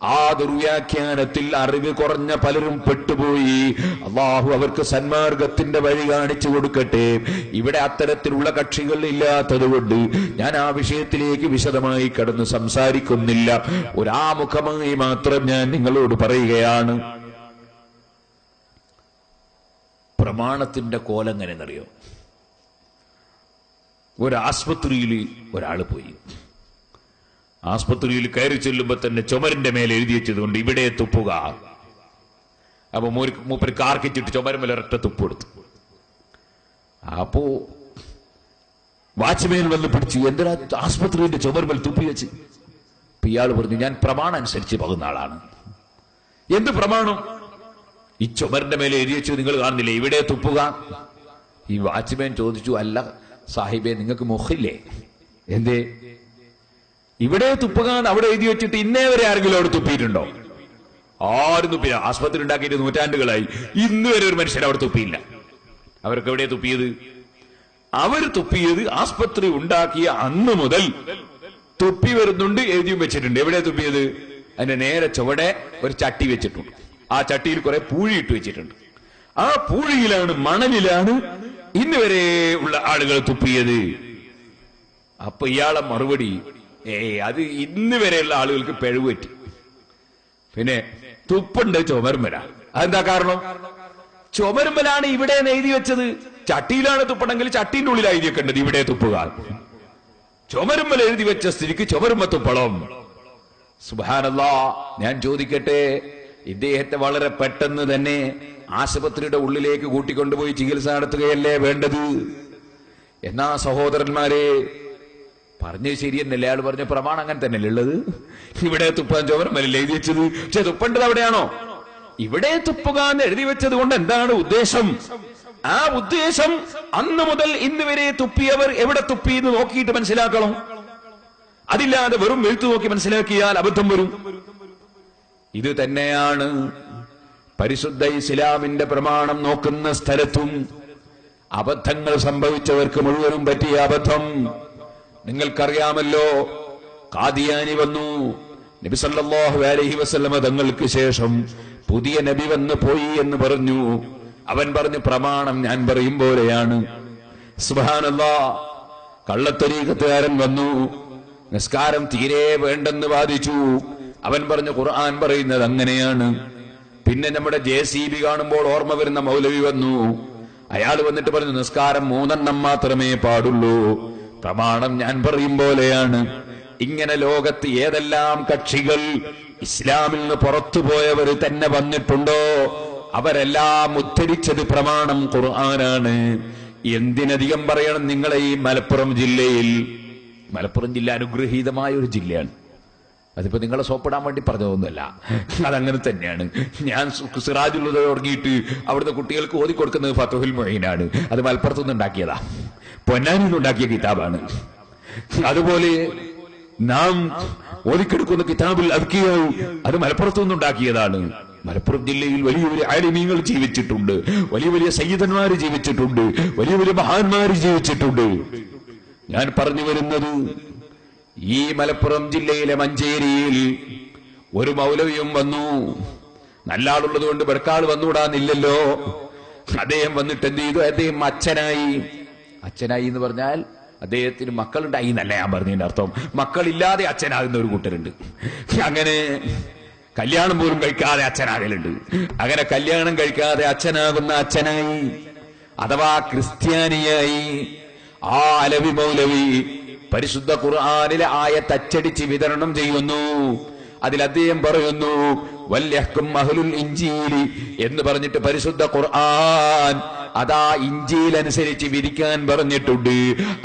Speaker 1: ആ ദുർവ്യാഖ്യാനത്തിൽ അറിവ് കുറഞ്ഞ പലരും പെട്ടുപോയി. അല്ലാഹു അവർക്ക് സന്മാർഗത്തിന്റെ വഴി കാണിച്ചു കൊടുക്കട്ടെ. ഇവിടെ അത്തരത്തിലുള്ള കക്ഷികൾ ഇല്ലാത്തതുകൊണ്ട് ഞാൻ ആ വിഷയത്തിലേക്ക് വിശദമായി കടന്ന് സംസാരിക്കുന്നില്ല. ഒരാമുഖമായി മാത്രം ഞാൻ നിങ്ങളോട് പറയുകയാണ്. പ്രമാണത്തിന്റെ കോലെങ്ങനെന്നറിയോ? ഒരാസ്പത്രിയിൽ ഒരാൾ പോയി. ആസ്പത്രിയിൽ കയറി ചെല്ലുമ്പോ തന്നെ ചുമരിന്റെ മേലെ എഴുതി വെച്ചതുകൊണ്ട് ഇവിടെ തുപ്പുക. അപ്പൊ മൂപ്പര് കാർക്കിച്ചിട്ട് ചുമരുമേലെ ഒരൊറ്റ തുപ്പ് കൊടുത്തു. അപ്പോ വാച്ച്മാൻ വന്ന് പിടിച്ചു, എന്തിനാ ആസ്പത്രിയുടെ ചുമരുമേൽ തുപ്പി വെച്ച്? അപ്പൊ ഇയാൾ പറഞ്ഞു, ഞാൻ പ്രമാണം അനുസരിച്ച് പോകുന്ന ആളാണ്. എന്ത് പ്രമാണം? ഈ ചുമരിന്റെ മേലെ എഴുതി വെച്ചു നിങ്ങൾ കാണുന്നില്ലേ, ഇവിടെ തുപ്പുക. ഈ വാച്ച്മാൻ ചോദിച്ചു, അല്ല സാഹിബേ, നിങ്ങൾക്ക് മുഖില്ലേ? എന്തേ ഇവിടെ തുപ്പുക അവിടെ എഴുതി വെച്ചിട്ട് ഇന്നേ വരെ ആരെങ്കിലും അവിടെ തുപ്പിയിട്ടുണ്ടോ? ആരും തുപ്പില്ല. ആസ്പത്രി ഉണ്ടാക്കിയിട്ട് നൂറ്റാണ്ടുകളായി, ഇന്ന് വരെ ഒരു മനുഷ്യൻ അവിടെ തുപ്പിയില്ല. അവർക്ക് എവിടെ തുപ്പിയത്? അവർ തുപ്പിയത് ആസ്പത്രി ഉണ്ടാക്കിയ അന്ന് മുതൽ തുപ്പി വരുന്നുണ്ട്, എഴുതിയും വെച്ചിട്ടുണ്ട്. എവിടെ തുപ്പിയത്? അതിന്റെ നേരെ ചുവടെ ഒരു ചട്ടി വെച്ചിട്ടുണ്ട്. ആ ചട്ടിയിൽ കുറെ പൂഴിയിട്ട് വെച്ചിട്ടുണ്ട്. ആ പൂഴിയിലാണ്, മണലിലാണ് ഇന്ന് വരെ ഉള്ള ആളുകൾ തുപ്പിയത്. അപ്പൊ ഇയാളെ മറുപടി, അത് ഇന്ന് വരെയുള്ള ആളുകൾക്ക് പിഴവ് പറ്റി. പിന്നെ തുപ്പുണ്ട് ചുമരുമല. അതെന്താ കാരണം? ചുമരുമലാണ് ഇവിടെ എഴുതി വെച്ചത്. ചട്ടിയിലാണ് തുപ്പണമെങ്കിൽ ചട്ടീന്റെ ഉള്ളിൽ എഴുതി വെക്കേണ്ടത് ഇവിടെ തുപ്പുക. ചുമരുമല എഴുതി വെച്ച സ്ഥിതിക്ക് ചുമരുമ തുപ്പളം. സുബ്ഹാനല്ലാഹ്. ഞാൻ ചോദിക്കട്ടെ, ഇദ്ദേഹത്തെ വളരെ പെട്ടെന്ന് തന്നെ ആശുപത്രിയുടെ ഉള്ളിലേക്ക് കൂട്ടിക്കൊണ്ടുപോയി ചികിത്സ നടത്തുകയല്ലേ വേണ്ടത്? എന്നാ സഹോദരന്മാരെ, പറഞ്ഞത് ശരിയെന്നല്ലേ? അയാൾ പറഞ്ഞ പ്രമാണം അങ്ങനെ തന്നെയല്ലേ ഉള്ളത്? ഇവിടെ തുപ്പാൻ ചുമരുമലല്ലേ എഴുതി വെച്ചത്? പക്ഷെ തുപ്പേണ്ടത് അവിടെയാണോ? ഇവിടെ തുപ്പുക എന്ന് എഴുതി വെച്ചത് കൊണ്ട് എന്താണ് ഉദ്ദേശം? ആ ഉദ്ദേശം അന്ന് മുതൽ ഇന്ന് വരെ തുപ്പിയവർ എവിടെ തുപ്പി എന്ന് നോക്കിയിട്ട് മനസ്സിലാക്കണം. അതില്ലാതെ വെറും എഴുത്തു നോക്കി മനസ്സിലാക്കിയാൽ അബദ്ധം വരും. ഇത് തന്നെയാണ് പരിശുദ്ധ ഇസ്ലാമിന്റെ പ്രമാണം നോക്കുന്ന സ്ഥലത്തും അബദ്ധങ്ങൾ സംഭവിച്ചവർക്ക് മുഴുവനും പറ്റിയ അബദ്ധം. നിങ്ങൾക്കറിയാമല്ലോ, ഖാദിയാനി വന്നു. നബി സല്ലല്ലാഹു അലൈഹി വസല്ലമ തങ്ങൾക്ക് ശേഷം പുതിയ നബി വന്നു പോയി എന്ന് പറഞ്ഞു. അവൻ പറഞ്ഞു, പ്രമാണം ഞാൻ പറയും പോലെയാണ്. സുബ്ഹാനല്ലാഹ്. കള്ളത്തരീഖത്തുകാരൻ വന്നു, നിസ്കാരം തീരെ വേണ്ടെന്ന് വാദിച്ചു. അവൻ പറഞ്ഞു ഖുർആൻ പറയുന്നത് അങ്ങനെയാണ്. പിന്നെ നമ്മുടെ JCB കാണുമ്പോൾ ഓർമ്മ വരുന്ന മൗലവി വന്നു. അയാൾ വന്നിട്ട് പറഞ്ഞു നിസ്കാരം 3 എണ്ണം മാത്രമേ പാടുള്ളൂ, പ്രമാണം ഞാൻ പറയും പോലെയാണ്. ഇങ്ങനെ ലോകത്ത് ഏതെല്ലാം കക്ഷികൾ ഇസ്ലാമിൽ നിന്ന് പുറത്തുപോയവർ തന്നെ വന്നിട്ടുണ്ടോ അവരെല്ലാം ഉദ്ധരിച്ചത് പ്രമാണം ഖുർആനാണ്. എന്തിനധികം പറയണം, നിങ്ങളെ ഈ മലപ്പുറം ജില്ല അനുഗ്രഹീതമായ ഒരു ജില്ലയാണ്. അതിപ്പോ നിങ്ങളെ സോപ്പിടാൻ വേണ്ടി പറഞ്ഞതൊന്നുമല്ല, അതങ്ങനെ തന്നെയാണ്. ഞാൻ സിറാജുൽ ഹുദ തുടങ്ങിയിട്ട് അവിടുത്തെ കുട്ടികൾക്ക് ഓതി കൊടുക്കുന്നത് ഫതുഹുൽ മുഈനാണ്. അത് മലപ്പുറത്തുനിന്ന് ഉണ്ടാക്കിയതാ, പൊന്നാനിയിൽ നിന്നുണ്ടാക്കിയ കിതാബാണ്. അതുപോലെ നാം ഓതിക്കെടുക്കുന്ന കിതാബുൽ അദ്കിയ അത് മലപ്പുറത്തു നിന്നുണ്ടാക്കിയതാണ്. മലപ്പുറം ജില്ലയിൽ വലിയ വലിയ ആലിമീങ്ങൾ ജീവിച്ചിട്ടുണ്ട്, വലിയ വലിയ സയ്യിദന്മാര് ജീവിച്ചിട്ടുണ്ട്, വലിയ വലിയ മഹാന്മാര് ജീവിച്ചിട്ടുണ്ട്. ഞാൻ പറഞ്ഞു വരുന്നത്, ഈ മലപ്പുറം ജില്ലയിലെ മഞ്ചേരിയിൽ ഒരു മൗലവിയും വന്നു. നല്ല ആളുള്ളത് കൊണ്ട് ബർക്കാൾ വന്നുകൂടാന്നില്ലല്ലോ. അദ്ദേഹം വന്നിട്ട് എന്ത് ചെയ്തു, അദ്ദേഹം അച്ഛനായി എന്ന് പറഞ്ഞാൽ അദ്ദേഹത്തിന് മക്കളുണ്ടായി എന്നല്ല ഞാൻ പറഞ്ഞതിന്റെ അർത്ഥം. മക്കളില്ലാതെ അച്ഛനാകുന്ന ഒരു കൂട്ടരുണ്ട്. അങ്ങനെ കല്യാണം പോലും കഴിക്കാതെ അച്ഛനാകലുണ്ട്. അങ്ങനെ കല്യാണം കഴിക്കാതെ അച്ഛനാകുന്ന അച്ഛനായി അഥവാ ക്രിസ്ത്യാനിയായി ആ അലവി മൗലവി പരിശുദ്ധ ഖുർആനിലെ ആയത്ത് അച്ചടിച്ച് വിതരണം ചെയ്യുന്നു. അതിൽ അദ്ദേഹം പറയുന്നു വല്യഹ്കും അഹ്ലുൽ ഇൻജീലി എന്ന് പറഞ്ഞിട്ട് പരിശുദ്ധ ഖുർആൻ അതാ ഇഞ്ചീൽ അനുസരിച്ച് വിധിക്കാൻ പറഞ്ഞിട്ടുണ്ട്.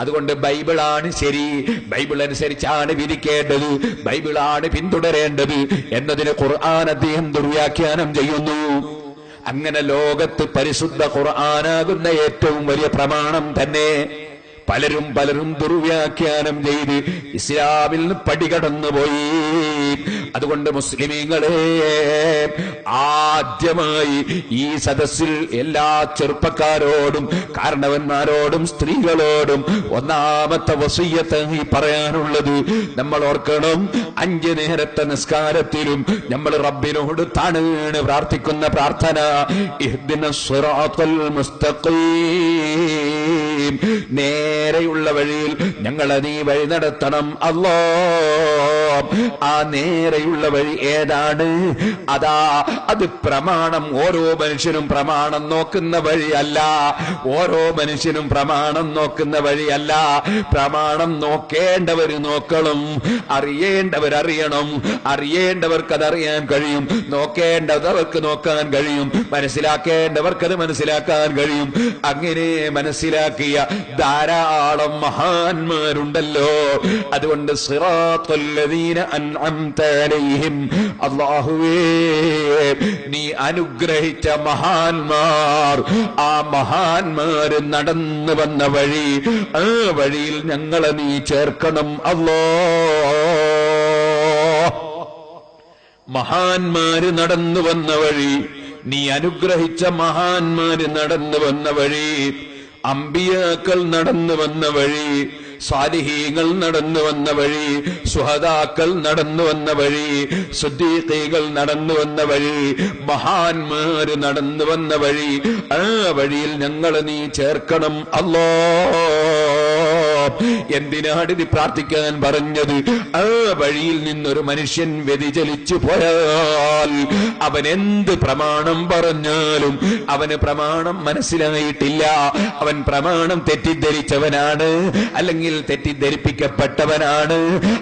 Speaker 1: അതുകൊണ്ട് ബൈബിളാണ് ശരി, ബൈബിൾ അനുസരിച്ചാണ് വിധിക്കേണ്ടത്, ബൈബിളാണ് പിന്തുടരേണ്ടത് എന്നതിന് ഖുർആൻ അദ്ദേഹം ദുർവ്യാഖ്യാനം ചെയ്യുന്നു. അങ്ങനെ ലോകത്ത് പരിശുദ്ധ ഖുർആനാകുന്ന ഏറ്റവും വലിയ പ്രമാണം തന്നെ പലരും ദുർവ്യാഖ്യാനം ചെയ്ത് ഇസ്ലാമിൽ നിന്ന് പടികടന്നുപോയി. അതുകൊണ്ട് മുസ്ലിമീങ്ങളെ, ആദ്യമായി ഈ സദസ്സിൽ എല്ലാ ചെറുപ്പക്കാരോടും കാരണവന്മാരോടും സ്ത്രീകളോടും ഒന്നാമത്തെ വസിയ്യത്തായി പറയാനുള്ളത്, നമ്മൾ ഓർക്കണം, 5 നേരത്തെ നിസ്കാരത്തിലും നമ്മൾ റബ്ബിനോട് തണീണ് പ്രാർത്ഥിക്കുന്ന പ്രാർത്ഥന ഇഹ്ദിനസ് സിറാത്തൽ മുസ്തഖീം, നേരെയുള്ള വഴിയിൽ ഞങ്ങളെ നീ വഴി നടത്തണം അല്ലാഹ്. ആ നേരെയുള്ള വഴി ഏതാണ്? അത് പ്രമാണം. ഓരോ മനുഷ്യനും പ്രമാണം നോക്കുന്ന വഴിയല്ല, പ്രമാണം നോക്കേണ്ടവർ നോക്കണം, അറിയേണ്ടവർ അറിയണം, അറിയേണ്ടവർക്കതറിയാൻ കഴിയും, നോക്കേണ്ടവർക്ക് നോക്കാൻ കഴിയും, മനസ്സിലാക്കേണ്ടവർക്കത് മനസ്സിലാക്കാൻ കഴിയും. അങ്ങനെ മനസ്സിലാക്കിയ ധാരാളം മഹാന്മാരുണ്ടല്ലോ. അതുകൊണ്ട് സിറാത്തുൽ ലദീന അൻഅംത അലൈഹിം, അല്ലാഹുവേ നീ അനുഗ്രഹിച്ച മഹാന്മാർ, ആ മഹാന്മാര് നടന്നു വന്ന വഴി, ആ വഴിയിൽ ഞങ്ങളെ നീ ചേർക്കണം അല്ലാഹ്. മഹാന്മാര് നടന്നു വന്ന വഴി, നീ അനുഗ്രഹിച്ച മഹാന്മാര് നടന്നു വന്ന വഴി, അമ്പിയാക്കൾ നടന്നു വന്ന വഴി, സാലിഹീങ്ങൾ നടന്നു വന്ന വഴി, സുഹദാക്കൾ നടന്നു വന്ന വഴി, സിദ്ദീഖീകൾ നടന്നു വന്ന വഴി, മഹാന്മാര് നടന്നു വന്ന വഴി, ആ വഴിയിൽ ഞങ്ങളെ നീ ചേർക്കണം അല്ലാഹ്. എന്തിനാണ് ഇത് പ്രാർത്ഥിക്കാൻ പറഞ്ഞത്? ആ വഴിയിൽ നിന്നൊരു മനുഷ്യൻ വ്യതിചലിച്ചു പോയാൽ അവൻ എന്ത് പ്രമാണം പറഞ്ഞാലും അവന് പ്രമാണം മനസ്സിലായിട്ടില്ല, അവൻ പ്രമാണം തെറ്റിദ്ധരിച്ചവനാണ്, അല്ലെങ്കിൽ തെറ്റിദ്ധരിപ്പിക്കപ്പെട്ടവനാണ്,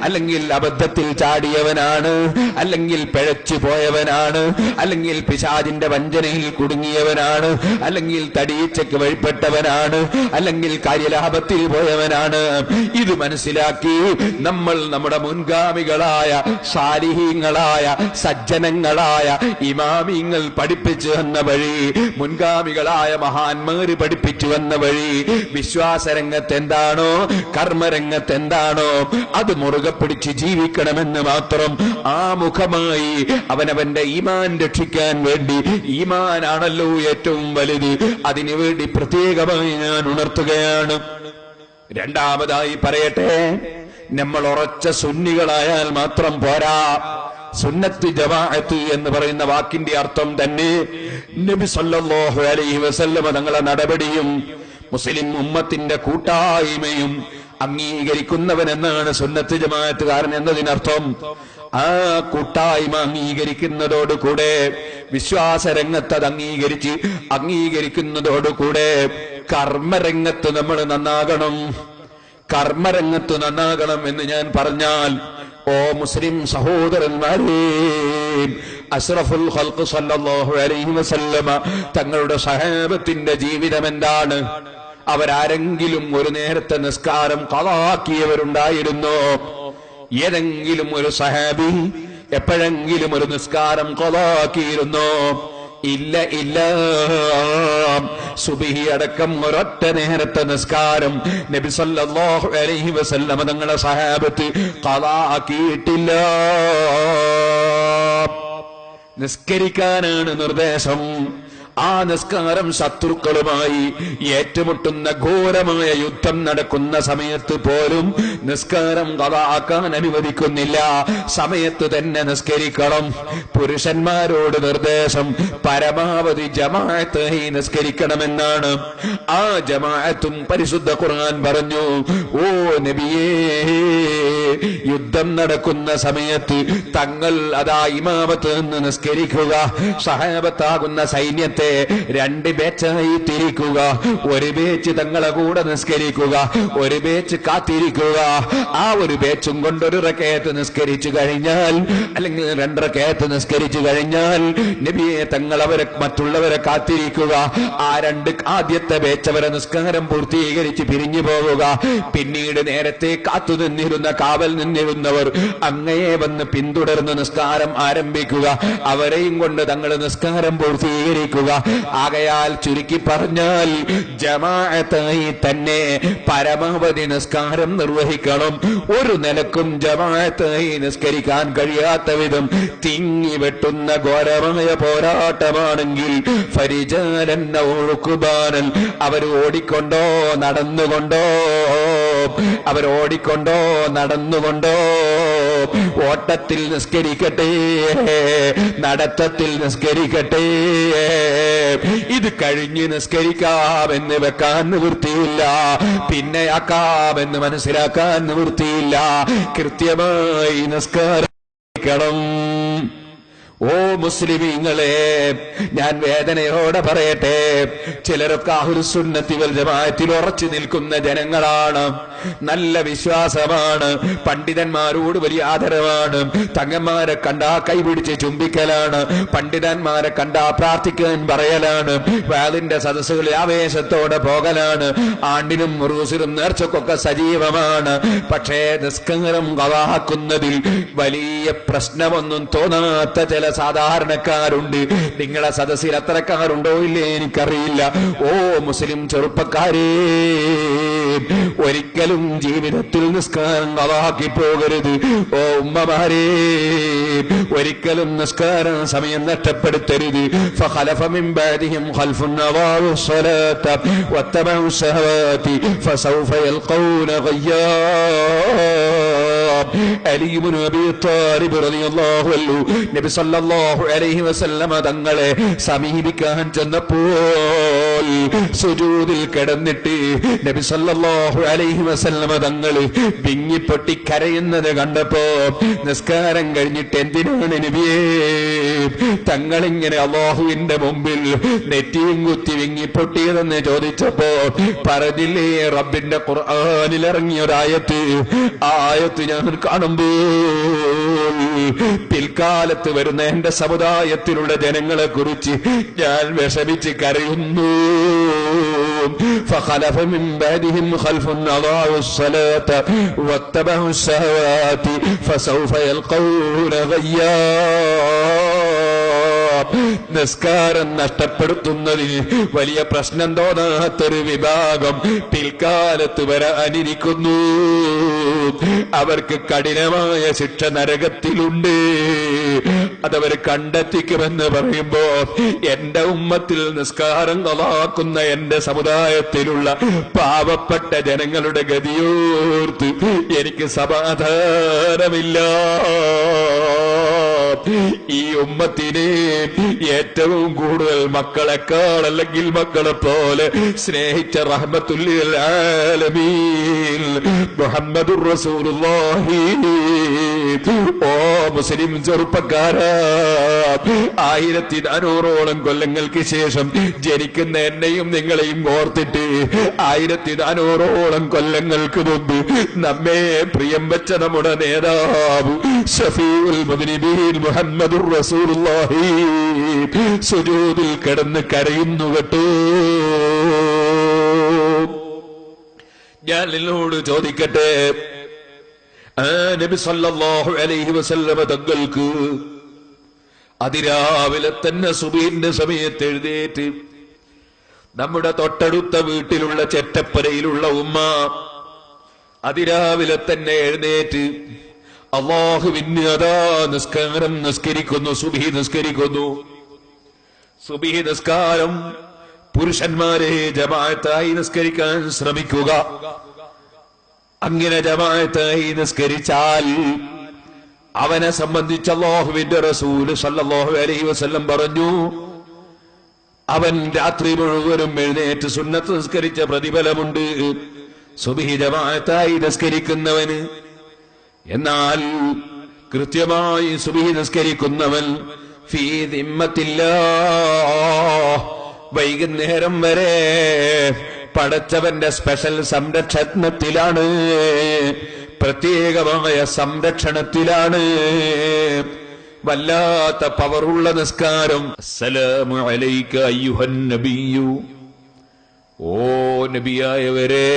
Speaker 1: അല്ലെങ്കിൽ അബദ്ധത്തിൽ ചാടിയവനാണ്, അല്ലെങ്കിൽ പിഴച്ചു പോയവനാണ്, അല്ലെങ്കിൽ പിശാചിന്റെ വഞ്ചനയിൽ കുടുങ്ങിയവനാണ്, അല്ലെങ്കിൽ തടിയച്ചയ്ക്ക് വഴിപ്പെട്ടവനാണ്, അല്ലെങ്കിൽ കാര്യലാഭത്തിൽ പോയവനാണ്. ഇത് മനസ്സിലാക്കി നമ്മൾ നമ്മുടെ മുൻഗാമികളായ സാലിഹീങ്ങളായ സജ്ജനങ്ങളായ ഇമാമിങ്ങൾ പഠിപ്പിച്ചു വന്ന വഴി, മുൻഗാമികളായ മഹാന്മാര് പഠിപ്പിച്ചു വന്ന വഴി, വിശ്വാസരംഗത്ത് എന്താണോ കർമ്മരംഗത്ത് എന്താണോ അത് മുറുകെ പിടിച്ച് ജീവിക്കണമെന്ന് മാത്രം ആമുഖമായി അവനവന്റെ ഈമാൻ രക്ഷിക്കാൻ വേണ്ടി, ഈമാനാണല്ലോ ഏറ്റവും വലുത്, അതിനുവേണ്ടി പ്രത്യേകമായി ഞാൻ ഉണർത്തുകയാണ്. രണ്ടാമതായി പറയട്ടെ, നമ്മൾ ഉറച്ച സുന്നികളായാൽ മാത്രം പോരാ. സുന്നത്ത് ജമാഅത്ത് എന്ന് പറയുന്ന വാക്കിന്റെ അർത്ഥം തന്നെ നബി സല്ലല്ലാഹു അലൈഹി വസല്ലം തങ്ങളുടെ നടപടിയും മുസ്ലിം ഉമ്മത്തിന്റെ കൂട്ടായ്മയും അംഗീകരിക്കുന്നവൻ എന്നാണ് സുന്നത്ത് ജമാഅത്തുകാരൻ എന്നതിനർത്ഥം. ആ കൂട്ടായ്മ അംഗീകരിക്കുന്നതോടുകൂടെ വിശ്വാസരംഗത്ത് അത് അംഗീകരിക്കുന്നതോടുകൂടെ കർമ്മരംഗത്ത് നമ്മൾ നന്നാകണം. കർമ്മരംഗത്ത് നന്നാകണം എന്ന് ഞാൻ പറഞ്ഞാൽ, ഓ മുസ്ലിം സഹോദരന്മാരെ, അഷ്റഫുൽ ഖൽഖ് സല്ലല്ലാഹു അലൈഹി വസല്ലമ തങ്ങളുടെ സഹാബത്തിന്റെ ജീവിതം എന്താണ്? അവരാരെങ്കിലും ഒരു നേരത്തെ നിസ്കാരം ഖളാക്കിയവരുണ്ടായിരുന്നോ? ഏതെങ്കിലും ഒരു സഹാബി എപ്പോഴെങ്കിലും ഒരു നിസ്കാരം ഖളാക്കിയിരുന്നോ? ഇല്ല. സുബ്ഹി അടക്കം ഒരൊറ്റ നേരത്തെ നിസ്കാരം നബി സല്ലല്ലാഹു അലൈഹി വസല്ലമ തങ്ങളുടെ സഹാബത്ത് ഖളാക്കിയിട്ടില്ല. നിസ്കരിക്കാനാണ് നിർദ്ദേശം. ആ നിസ്കാരം ശത്രുക്കളുമായി ഏറ്റുമുട്ടുന്ന ഘോരമായ യുദ്ധം നടക്കുന്ന സമയത്ത് പോലും നിസ്കാരം ഖളാക്കാൻ അനുവദിക്കുന്നില്ല. സമയത്ത് തന്നെ നിസ്കരിക്കണം. പുരുഷന്മാരോട് നിർദ്ദേശം പരമാവധി ജമാഅത്തായി നിസ്കരിക്കണമെന്നാണ്. ആ ജമാഅത്തും പരിശുദ്ധ ഖുർആൻ പറഞ്ഞു, ഓ നബിയേ, യുദ്ധം നടക്കുന്ന സമയത്ത് തങ്ങൾ അതാ ഇമാമത്ത് നിന്ന് നിസ്കരിക്കുക. സഹാബത്താകുന്ന സൈന്യത്തെ രണ്ട് ബാച്ചായി തിരിക്കുക. ഒരു ബാച്ച് തങ്ങളെ കൂടെ നിസ്കരിക്കുക, ഒരു ബാച്ച് കാത്തിരിക്കുക. ആ ഒരു ബാച്ചും കൊണ്ട് ഒരു റകഅത്ത് നിസ്കരിച്ചു കഴിഞ്ഞാൽ, അല്ലെങ്കിൽ 2 റകഅത്ത് നിസ്കരിച്ചു കഴിഞ്ഞാൽ നബിയെ തങ്ങൾ മറ്റുള്ളവരെ കാത്തിരിക്കുക. ആ ആദ്യത്തെ ബാച്ച് അവരെ നിസ്കാരം പൂർത്തീകരിച്ച് പിരിഞ്ഞു പോവുക. പിന്നീട് നേരത്തെ കാത്തു നിന്നിരുന്ന കാവൽ നിന്നിരുന്നവർ അങ്ങയെ വന്ന് പിന്തുടർന്ന് നിസ്കാരം ആരംഭിക്കുക. അവരെയും കൊണ്ട് തങ്ങൾ നിസ്കാരം പൂർത്തീകരിക്കുക. ആകയാൽ ചുരുക്കി പറഞ്ഞാൽ ജമാഅത്തായി തന്നെ പരമാവധി നിസ്കാരം നിർവഹിക്കണം. ഒരു നിലക്കും ജമാഅത്തായി നിസ്കരിക്കാൻ കഴിയാത്ത വിധം തിങ്ങി വെട്ടുന്ന ഘോരമായ പോരാട്ടമാണെങ്കിൽ ഫരിജാലൻ ഔ റുക്ബാനൻ, അവർ ഓടിക്കൊണ്ടോ നടന്നുകൊണ്ടോ ഓട്ടത്തിൽ നിസ്കരിക്കട്ടെ, നടത്തത്തിൽ നിസ്കരിക്കട്ടെ. ഇത് കഴിഞ്ഞ് നിസ്കരിക്കാമെന്ന് വെക്കാൻ നിവൃത്തിയില്ല, പിന്നെ ആക്കാമെന്ന് മനസ്സിലാക്കാൻ നിവൃത്തിയില്ല. കൃത്യമായി നിസ്കാരം. ഓ മുസ്ലിമീങ്ങളെ, ഞാൻ വേദനയോടെ പറയട്ടെ, ചിലരൊക്കെ അഹ്ലുസ് സുന്നത്തി വൽ ജമാഅത്തിൽ ഉറച്ചു നിൽക്കുന്ന ജനങ്ങളാണ്. നല്ല വിശ്വാസമാണ്, പണ്ഡിതന്മാരോട് വലിയ ആദരവാണ്, തങ്ങന്മാരെ കണ്ടാ കൈപിടിച്ച് ചുംബിക്കലാണ്, പണ്ഡിതന്മാരെ കണ്ടാ പ്രാർത്ഥിക്കാൻ പറയലാണ്, വാളിന്റെ സദസ്സുകളിൽ ആവേശത്തോടെ പോകലാണ്, ആണ്ടിനും റൂസിനും നേർച്ചക്കൊക്കെ സജീവമാണ്. പക്ഷേ നിസ്കാരം ഖളാക്കുന്നതിൽ വലിയ പ്രശ്നമൊന്നും തോന്നാത്ത ചില സാധാരണക്കാരുണ്ട്. നിങ്ങളെ സദസ്സിൽ അത്തരക്കാരുണ്ടോ ഇല്ലേ എനിക്കറിയില്ല. ഓ മുസ്ലിം ചെറുപ്പക്കാരേ, ഒരിക്കലും ജീവിതത്തിൽ നിസ്കാരം ഖളാക്കി പോകരുത്. ഓ ഉമ്മമാരേ, ഒരിക്കലും നിസ്കാര സമയം നഷ്ടപ്പെടുത്തരുത്. ഫഖലഫ മിൻ ബഅദിഹിം ഖൽഫുൻ അദാഉ സ്വലാത വത്തബഉ ശഹവാതി ഫസൗഫ യൽഖൗന ഗയ്യാ. അലി ഇബ്നു അബീ ത്വാലിബ് റളിയല്ലാഹു അൻഹു നബി സല്ലല്ലാഹു അലൈഹി വസല്ലമ തങ്ങളെ സമീപിക്കാൻ ചെന്നപ്പോൾ സുജൂദിൽ കിടന്നിട്ട് നബി സല്ലല്ലാഹു അലൈഹി വസല്ലമ തങ്ങൾ വിങ്ങിപ്പൊട്ടി കരയുന്നത് കണ്ടപ്പോ, നിസ്കാരം കഴിഞ്ഞിട്ട് എന്തിനാണ് നബിയേ തങ്ങളിങ്ങനെ അല്ലാഹുവിന്റെ മുമ്പിൽ നെറ്റിയും കുത്തി വിങ്ങിപ്പൊട്ടിയതെന്ന് ചോദിച്ചപ്പോ പറഞ്ഞില്ലേ, റബ്ബിന്റെ ഖുർആനിൽ ഇറങ്ങിയ ഒരായത്ത്, ആ ആയത്ത് ഞാൻ കാണുമ്പോൾ പിൽക്കാലത്ത് വരുന്ന എന്റെ സമുദായത്തിലുള്ള ജനങ്ങളെ കുറിച്ച് ഞാൻ വിഷമിച്ച് കരയുന്നു. فخلف من بعدهم خلف أضاعوا الصلاة واتبعوا الشهوات فسوف يلقون غيا. നിസ്കാരം നഷ്ടപ്പെടുത്തുന്നതിന് വലിയ പ്രശ്നം തോന്നാത്തൊരു വിഭാഗം പിൽക്കാലത്ത് വരാനിരിക്കുന്നു. അവർക്ക് കഠിനമായ ശിക്ഷ നരകത്തിലുണ്ട്. അതവർ കണ്ടെത്തിക്കുമെന്ന് പറയുമ്പോ, എന്റെ ഉമ്മത്തിൽ നിസ്കാരം ഖളാക്കുന്ന എന്റെ സമുദായത്തിലുള്ള പാവപ്പെട്ട ജനങ്ങളുടെ ഗതിയോർത്ത് എനിക്ക് സമാധാനമില്ല. ഈ ഉമ്മത്തിനെ ഏറ്റവും കൂടുതൽ മക്കളെക്കാൾ അല്ലെങ്കിൽ മക്കളെ പോലെ സ്നേഹിച്ച റഹ്മത്തുൽ ലിൽ ആലമീൻ മുഹമ്മദുർ റസൂലുള്ളാഹി. ഓ മുസ്ലിം ചെറുപ്പക്കാരാ, 1400ഓളം കൊല്ലങ്ങൾക്ക് ശേഷം ജനിക്കുന്ന എന്നെയും നിങ്ങളെയും ഓർത്തിട്ട് 1400ഓളം കൊല്ലങ്ങൾക്ക് മുമ്പ് നമ്മെ പ്രിയം വെച്ച നമ്മുടെ നേതാവ് ശഫീഉൽ മുദ്നിബീൻ മുഹമ്മദുർ റസൂലുള്ളാഹി സുജൂദിൽ കിടന്ന് കരയുന്നു കേട്ടോ. ഞാൻ നിന്നോട് ചോദിക്കട്ടെ, നബി സല്ലല്ലാഹു അലൈഹി വസല്ലമ തങ്ങൾക്ക് അതിരാവിലെ തന്നെ സുബഹിന്റെ സമയത്ത് എഴുന്നേറ്റ് നമ്മുടെ തൊട്ടടുത്ത വീട്ടിലുള്ള ചെറ്റപ്പരയിലുള്ള ഉമ്മ അതിരാവിലെ തന്നെ എഴുന്നേറ്റ് അല്ലാഹുവിന് അതാ നിസ്കാരം നിസ്കരിക്കുന്നു, സുബഹി നിസ്കരിക്കുന്നു. സുബഹി നിസ്കാരം പുരുഷന്മാരെ ജമാഅത്തായി നിസ്കരിക്കാൻ ശ്രമിക്കുക. അങ്ങനെ ജമാഅത്തായി നിസ്കരിച്ചാൽ അവനെ സംബന്ധിച്ച് അല്ലാഹുവിന്റെ റസൂല് സല്ലല്ലാഹു അലൈഹി വസല്ലം പറഞ്ഞു, അവൻ രാത്രി മുഴുവനും എഴുന്നേറ്റ് സുന്നത്ത് നിസ്കരിച്ച പ്രതിഫലമുണ്ട് സുബഹി ജമാഅത്തായി നിസ്കരിക്കുന്നവന്. എന്നാൽ കൃത്യമായി സുബഹി നിസ്കരിക്കുന്നവൻ ഫീ ദിമ്മത്തില്ലാഹ്, വൈകുന്നേരം വരെ പടച്ചവന്റെ സ്പെഷ്യൽ സംരക്ഷണത്തിലാണ്, പ്രത്യേകമായ സംരക്ഷണത്തിലാണ്. വല്ലാത്ത പവറുള്ള നിസ്കാരം. അസ്സലാമു അലൈക അയ്യുഹൻ നബിയു, ഓ നബിയായവരെ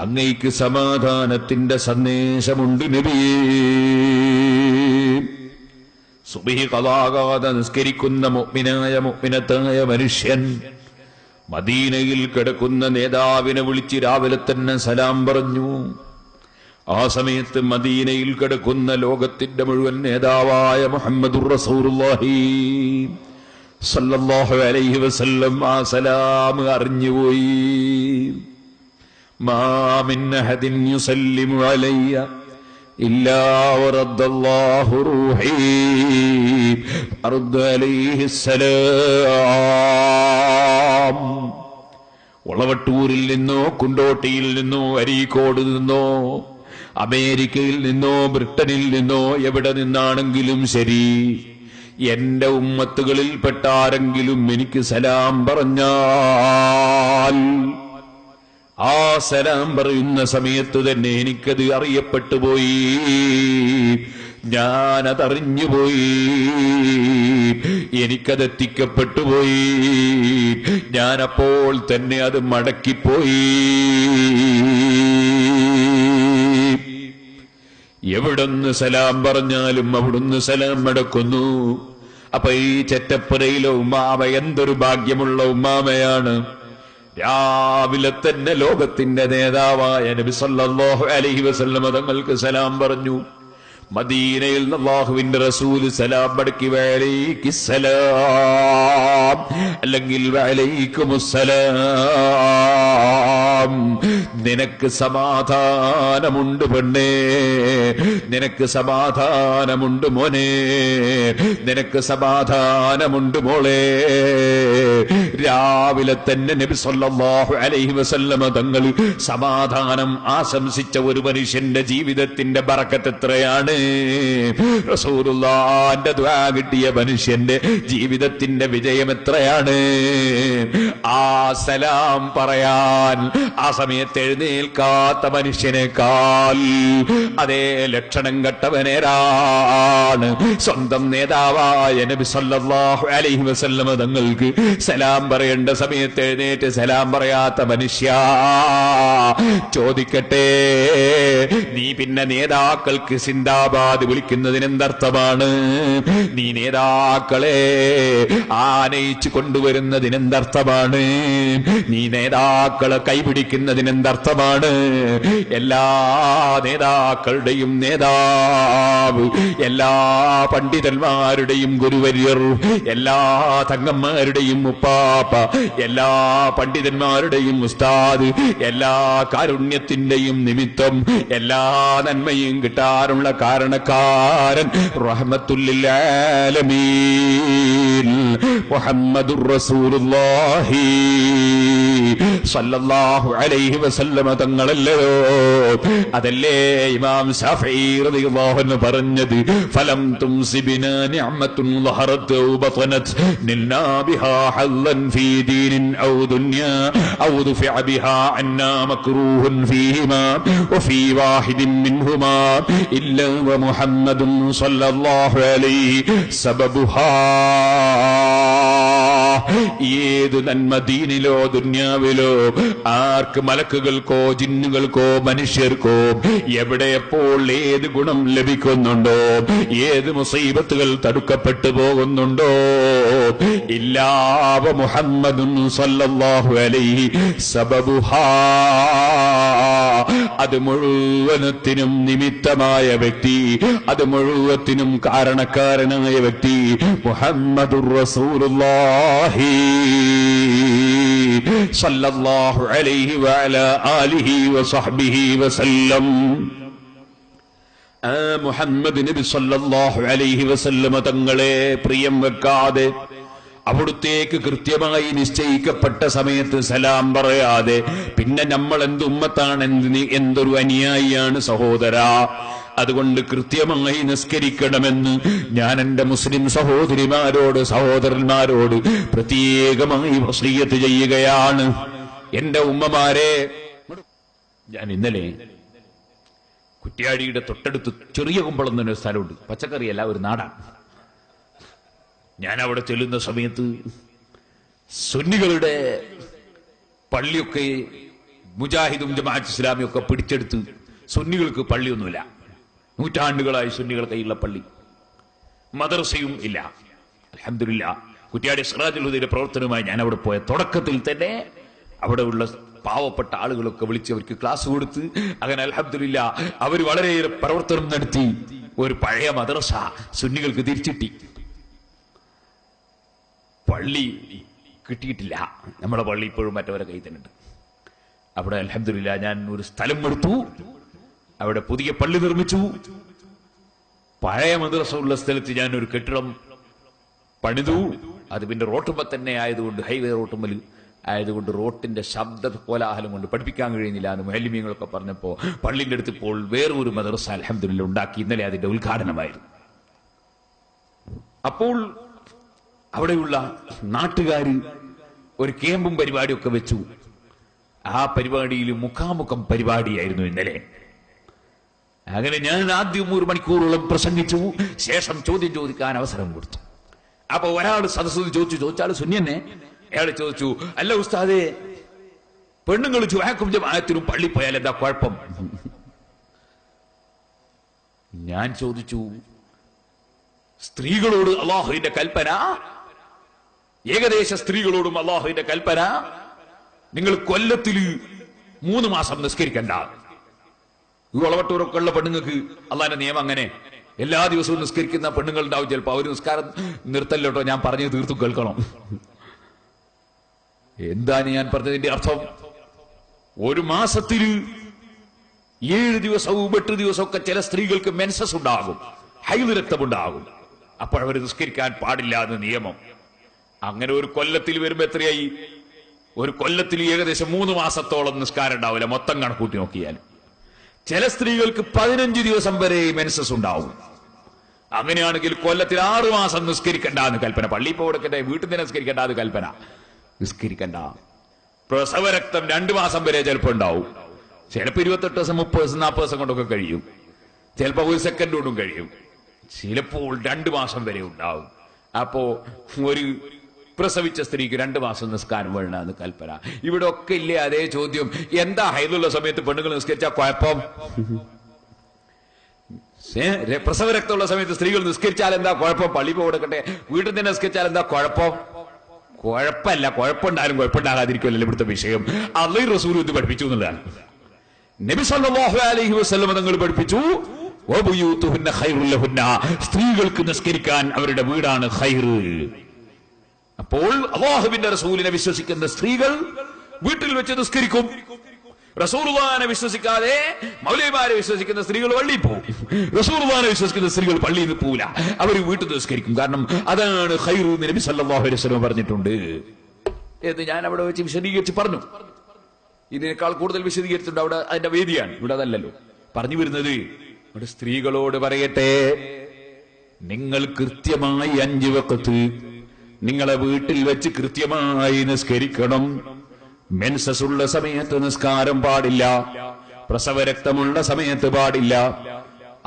Speaker 1: അങ്ങേക്ക് സമാധാനത്തിന്റെ സന്ദേശമുണ്ട് നബിയേ. സുബഹി ഖളാകാതെ നിസ്കരിക്കുന്ന മുഅ്മിനായ മുഅ്മിനത്തായ മനുഷ്യൻ മദീനയിൽ കിടക്കുന്ന നേതാവിനെ വിളിച്ച് രാവിലെ തന്നെ സലാം പറഞ്ഞു. ആ സമയത്ത് മദീനയിൽ കിടക്കുന്ന ലോകത്തിന്റെ മുഴുവൻ നേതാവായ മുഹമ്മദുർ റസൂലുള്ളാഹി സല്ലല്ലാഹു അലൈഹി വസല്ലം ആ സലാം അറിഞ്ഞുപോയി. മാ മിൻ അഹദിൻ യുസല്ലിമു അലയ്യ ഇല്ലാ വറദ്ദല്ലാഹു റൂഹി അർദ അലൈഹിസ്സലാം. വളവട്ടൂരിൽ നിന്നോ കുണ്ടോട്ടിയിൽ നിന്നോ അരീക്കോട് നിന്നോ അമേരിക്കയിൽ നിന്നോ ബ്രിട്ടനിൽ നിന്നോ എവിടെ നിന്നാണെങ്കിലും ശരി, എന്റെ ഉമ്മത്തുകളിൽപ്പെട്ട ആരെങ്കിലും എനിക്ക് സലാം പറഞ്ഞാൽ ആ സലാം പറയുന്ന സമയത്ത് തന്നെ എനിക്കത് അറിയപ്പെട്ടുപോയി, ഞാനതറിഞ്ഞുപോയി, എനിക്കതെത്തിക്കപ്പെട്ടുപോയി, ഞാനപ്പോൾ തന്നെ അത് മടക്കിപ്പോയി. എവിടുന്ന് സലാം പറഞ്ഞാലും അവിടുന്ന് സലാം മടക്കുന്നു. അപ്പൊ ഈ ചെറ്റപ്പുരയിലെ ഉമ്മാമ എന്തൊരു ഭാഗ്യമുള്ള ഉമ്മാമയാണ്. രാവിലെ തന്നെ ലോകത്തിന്റെ നേതാവായ നബി സല്ലല്ലാഹു അലൈഹി വസല്ലം തങ്ങൾക്ക് സലാം പറഞ്ഞു. മദീനയിൽ അല്ലാഹുവിന്റെ റസൂല് സലാം മടക്കി വഅലൈഹിസ്സലാം അല്ലെങ്കിൽ വഅലൈക്കുമുസ്സലാം, നിനക്ക് സമാധാനമുണ്ട് പെണ്ണേ, നിനക്ക് സമാധാനമുണ്ട് മോനെ, നിനക്ക് സമാധാനമുണ്ട് മോളെ. രാവിലെ തന്നെ നബി സല്ലല്ലാഹു അലൈഹി വസല്ലം തങ്ങൾ സമാധാനം ആശംസിച്ച ഒരു മനുഷ്യന്റെ ജീവിതത്തിന്റെ ബറക്കത്ത് എത്രയാണ്. റസൂലുള്ളാഹിന്റെ ദുആ കിട്ടിയ മനുഷ്യന്റെ ജീവിതത്തിന്റെ വിജയം എത്രയാണ്. ആ സലാം പറയാൻ ആ സമയത്ത് എഴുന്നേൽക്കാത്ത മനുഷ്യനേക്കാൾ അതേ ലക്ഷണം കെട്ടവനേരാണ് സ്വന്തം നേതാവായ നബി സല്ലല്ലാഹു അലൈഹി വസല്ലം തങ്ങൾക്ക് സലാം പറയേണ്ട സമയത്ത് എഴുന്നേറ്റ് സലാം പറയാത്ത മനുഷ്യ, ചോദിക്കട്ടെ, നീ പിന്നെ നേതാക്കൾക്ക് സിന്ദാബാദ് വിളിക്കുന്നതിനെന്തർത്ഥമാണ്? നീ നേതാക്കളെ ആനയിച്ചു കൊണ്ടുവരുന്നതിനെന്തർത്ഥമാണ്? നീ നേതാക്കളെ കൈപിടിക്കുന്നതിനെന്തർത്ഥമാണ്? എല്ലാ നേതാക്കളുടെയും നേതാവ്, എല്ലാ പണ്ഡിതന്മാരുടെയും ഗുരുവര്യർ, എല്ലാ തങ്ങന്മാരുടെയും ഉപ്പാപ്പ, എല്ലാ പണ്ഡിതന്മാരുടെയും ഉസ്താദ്, എല്ലാ കാരുണ്യത്തിന്റെയും നിമിത്തം, എല്ലാ നന്മയും കിട്ടാനുള്ള കാരണക്കാരൻ റഹ്മത്തുൽ ലിൽ ആലമീൻ മുഹമ്മദുർ റസൂലുള്ളാഹി സല്ലല്ലാഹു അലൈഹി വസല്ലമ തങ്ങളല്ലയോ. അതല്ലേ ഇമാം ശാഫിഈ റളിയല്ലാഹു അൻഹു പറഞ്ഞത്, ഫലം തുംസിബിനാ നിഅമത്തുൻ ളഹറത് ഔ ബതനത് നിൽനാ ബിഹാ ഹല്ലൻ ഫീ ദീനിൻ ഔ ദുനിയാ ഔ ദുഫിഅ ബിഹാ അന്നാ മക്റൂഹുൻ ഫീഹിമാ വഫീ വാഹിദിൻ മിൻഹുമാ ഇല്ലാ വമുഹമ്മദുൻ സല്ലല്ലാഹു അലൈഹി സബബുഹാ. ഏത് നന്മ ദീനിലോ ദുന്യാവിലോ ആർക്ക് മലക്കുകൾക്കോ ജിന്നുകൾക്കോ മനുഷ്യർക്കോ എവിടെ എപ്പോൾ ഏത് ഗുണം ലഭിക്കുന്നുണ്ടോ, ഏത് മുസീബത്തുകൾ തടുക്കപ്പെട്ടു പോകുന്നുണ്ടോ, ഇല്ലാ മുഹമ്മദുൻ സല്ലല്ലാഹു അലൈഹി സബബുഹാ. അത് മുഴുവനത്തിനും നിമിത്തമായ വ്യക്തി, അത് മുഴുവത്തിനും കാരണക്കാരനായ വ്യക്തി മുഹമ്മദുർ റസൂലുള്ളാഹി സല്ലല്ലാഹു അലൈഹി വഅലാ ആലിഹി വസഹ്ബിഹി വസല്ലം. മുഹമ്മദ് നബി സല്ലല്ലാഹു അലൈഹി വസല്ലമ തങ്ങളെ പ്രിയം വെക്കാതെ, അവിടുത്തേക്ക് കൃത്യമായി നിശ്ചയിക്കപ്പെട്ട സമയത്ത് സലാം പറയാതെ പിന്നെ നമ്മൾ എന്തുമ്മത്താണ്, എന്തൊരു അനുയായിയാണ് സഹോദരാ. അതുകൊണ്ട് കൃത്യമായി നിസ്കരിക്കണമെന്ന് ഞാൻ എന്റെ മുസ്ലിം സഹോദരിമാരോട് സഹോദരന്മാരോട് പ്രത്യേകമായി വസിയ്യത്ത് ചെയ്യുകയാണ്. എന്റെ ഉമ്മമാരെ, ഞാൻ ഇന്നലെ കുറ്റ്യാടിയുടെ തൊട്ടടുത്ത് ചെറിയ കുമ്പളം എന്നൊരു സ്ഥലമുണ്ട്, പച്ചക്കറിയല്ല, ഒരു നാടാണ്. ഞാൻ അവിടെ ചെല്ലുന്ന സമയത്ത് സുന്നികളുടെ പള്ളിയൊക്കെ മുജാഹിദും ജമാഅത്ത് ഇസ്ലാമിയും ഒക്കെ പിടിച്ചെടുത്ത്, സുന്നികൾക്ക് പള്ളിയൊന്നുമില്ല, നൂറ്റാണ്ടുകളായി സുന്നികൾ കയ്യിലുള്ള പള്ളി, മദ്രസയും ഇല്ല. അൽഹംദുലില്ലാഹ് കുറ്റ്യാടി സിറാജുൽ ഹുദയുടെ പ്രവർത്തനവുമായി ഞാൻ അവിടെ പോയ തുടക്കത്തിൽ തന്നെ അവിടെയുള്ള പാവപ്പെട്ട ആളുകളൊക്കെ വിളിച്ച് അവർക്ക് ക്ലാസ് കൊടുത്ത്, അങ്ങനെ അൽഹംദുലില്ലാഹ് അവർ വളരെയേറെ പ്രവർത്തനം നടത്തി. ഒരു പഴയ മദ്രസ സുന്നികൾക്ക് തിരിച്ചിട്ടി. പള്ളി കിട്ടിയിട്ടില്ല, നമ്മുടെ പള്ളി ഇപ്പോഴും മറ്റവരെ കയ്യിൽ തന്നെ ഉണ്ട്. അവിടെ അൽഹംദുലില്ലാഹ് ഞാൻ ഒരു സ്ഥലം എടുത്തു, അവിടെ പുതിയ പള്ളി നിർമ്മിച്ചു. പഴയ മദ്രസ ഉള്ള സ്ഥലത്ത് ഞാൻ ഒരു കെട്ടിടം പണിതു. അത് പിന്നെ റോട്ടുമ്പോ തന്നെ ആയതുകൊണ്ട്, ഹൈവേ റോട്ടുമ്പൽ ആയതുകൊണ്ട് റോട്ടിന്റെ ശബ്ദ കോലാഹലം കൊണ്ട് പഠിപ്പിക്കാൻ കഴിയുന്നില്ല എന്ന് മുഅല്ലിമീങ്ങളൊക്കെ പറഞ്ഞപ്പോ പള്ളിന്റെ അടുത്ത് ഇപ്പോൾ വേറൊരു മദ്രസ അൽഹംദുലില്ലാഹ് ഉണ്ടാക്കി. ഇന്നലെ അതിന്റെ ഉദ്ഘാടനമായിരുന്നു. അപ്പോൾ അവിടെയുള്ള നാട്ടുകാർ ഒരു ക്യാമ്പും പരിപാടിയൊക്കെ വെച്ചു. ആ പരിപാടിയിൽ മുഖാമുഖം പരിപാടിയായിരുന്നു ഇന്നലെ. അങ്ങനെ ഞാൻ ആദ്യം 1 മണിക്കൂറോളം പ്രസംഗിച്ചു, ശേഷം ചോദ്യം ചോദിക്കാൻ അവസരം കൊടുത്തു. അപ്പൊ ഒരാൾ സദസ്സിൽ ചോദിച്ചാൽ സുന്നിയന്നെ, അയാൾ ചോദിച്ചു, അല്ല ഉസ്താദേ, പെണ്ണുങ്ങൾ ജുമാഅക്കും ജമാഅത്തിനും പള്ളി പോയാൽ എന്താ കുഴപ്പം? ഞാൻ ചോദിച്ചു, സ്ത്രീകളോട് അല്ലാഹുവിന്റെ കൽപ്പന, ഏകദേശ സ്ത്രീകളോടും അല്ലാഹുവിന്റെ കൽപ്പന, നിങ്ങൾ കൊല്ലത്തിൽ 3 മാസം നിസ്കരിക്കണ്ട. വളവട്ടൂരൊക്കെ ഉള്ള പെണ്ണുങ്ങൾക്ക് അള്ളാന്റെ നിയമം അങ്ങനെ, എല്ലാ ദിവസവും നിസ്കരിക്കുന്ന പെണ്ണുങ്ങൾ ഉണ്ടാവും. ചിലപ്പോ അവർ നിസ്കാരം നിർത്തല്ലോട്ടോ, ഞാൻ പറഞ്ഞു തീർത്തു കേൾക്കണം. എന്താണ് ഞാൻ പറഞ്ഞതിന്റെ അർത്ഥം? 1 മാസത്തിൽ 7 ദിവസവും 8 ദിവസമൊക്കെ ചില സ്ത്രീകൾക്ക് മെൻസസ് ഉണ്ടാകും, ഹൈദ് രക്തമുണ്ടാകും. അപ്പോഴവർ നിസ്കരിക്കാൻ പാടില്ല എന്ന് നിയമം. അങ്ങനെ ഒരു കൊല്ലത്തിൽ വരുമ്പോ എത്രയായി? ഒരു കൊല്ലത്തിൽ ഏകദേശം 3 മാസത്തോളം നിസ്കാരം ഉണ്ടാവില്ല, മൊത്തം കണക്കൂട്ടി നോക്കിയാൽ. ചില സ്ത്രീകൾക്ക് 15 ദിവസം വരെ മെൻസസ് ഉണ്ടാവും. അങ്ങനെയാണെങ്കിൽ കൊല്ലത്തിൽ 6 മാസം നിസ്കരിക്കണ്ട എന്ന് കൽപ്പന. പള്ളി പോ കൊടുക്കട്ടെ, വീട്ടിൽ തന്നെ നിസ്കരിക്കണ്ട എന്ന് കൽപ്പന. നിസ്കരിക്കണ്ട. പ്രസവരക്തം 2 മാസം വരെ ചിലപ്പോൾ ഉണ്ടാവും. ചിലപ്പോൾ 28 ദിവസം 30 ദിവസം 40 ദിവസം കൊണ്ടൊക്കെ കഴിയും. ചിലപ്പോൾ 1 സെക്കൻഡ് കൊണ്ടും കഴിയും. ചിലപ്പോൾ 2 മാസം വരെ ഉണ്ടാവും. അപ്പോ ഒരു പ്രസവിച്ച സ്ത്രീക്ക് 2 മാസം നിസ്കാരം വേണമെന്ന് കൽപ്പന. ഇവിടെ ഒക്കെ ഇല്ലേ അതേ ചോദ്യം, എന്താ ഹൈദുള്ള സമയത്ത് പെണ്ണുങ്ങൾ നിസ്കരിച്ചാൽ കുഴപ്പം? പ്രസവരക്തമുള്ള സമയത്ത് സ്ത്രീകൾ നിസ്കരിച്ചാൽ എന്താ കുഴപ്പം? പള്ളി കൊടുക്കട്ടെ, വീട്ടിൽ തന്നെ നിസ്കരിച്ചാൽ എന്താ കുഴപ്പം? കുഴപ്പമല്ല, കുഴപ്പമുണ്ടായാലും കുഴപ്പമുണ്ടാകാതിരിക്കുമല്ലോ ഇവിടുത്തെ വിഷയം. അല്ലാഹു റസൂൽ ഇത് പഠിപ്പിച്ചു എന്നുള്ളതാണ്. നബി സല്ലല്ലാഹു അലൈഹി വസല്ലം തങ്ങൾ പഠിപ്പിച്ചു, വബുയൂതുഹുന്ന ഖൈറുൽ ലഹുന്ന, സ്ത്രീകൾക്ക് നിസ്കരിക്കാൻ അവരുടെ വീടാണ് ഖൈർ. അപ്പോൾ അല്ലാഹുവിന്റെ റസൂലിനെ വിശ്വസിക്കുന്ന സ്ത്രീകൾ വീട്ടിൽ വെച്ച് നിസ്കരിക്കും. റസൂലുള്ളാഹിനെ വിശ്വസിക്കാതെ മൗലവിമാരെ വിശ്വസിക്കുന്ന സ്ത്രീകൾ പള്ളിയിൽ പോകും. റസൂലുള്ളാഹിനെ വിശ്വസിക്കുന്ന സ്ത്രീകൾ പള്ളിയിൽ നിന്ന് പോവില്ല, അവർ വീട്ടിൽ നിസ്കരിക്കും. കാരണം അതാണ് ഖൈറു എന്ന് നബി സല്ലല്ലാഹു അലൈഹി വസല്ലം പറഞ്ഞിട്ടുണ്ട് എന്ന് ഞാൻ അവിടെ വെച്ച് വിശദീകരിച്ച് പറഞ്ഞു. ഇതിനേക്കാൾ കൂടുതൽ വിശദീകരിച്ചിട്ടുണ്ട്, അവിടെ അതിന്റെ വേദിയാണ്, ഇവിടെ അതല്ലല്ലോ. പറഞ്ഞു വരുന്നത് ഇവിടെ സ്ത്രീകളോട് പറയട്ടെ, നിങ്ങൾ കൃത്യമായി 5 വഖത്ത് നിങ്ങളെ വീട്ടിൽ വെച്ച് കൃത്യമായി നിസ്കരിക്കണം. മെൻസസ് ഉള്ള സമയത്ത് നിസ്കാരം പാടില്ല, പ്രസവരക്തമുള്ള സമയത്ത് പാടില്ല.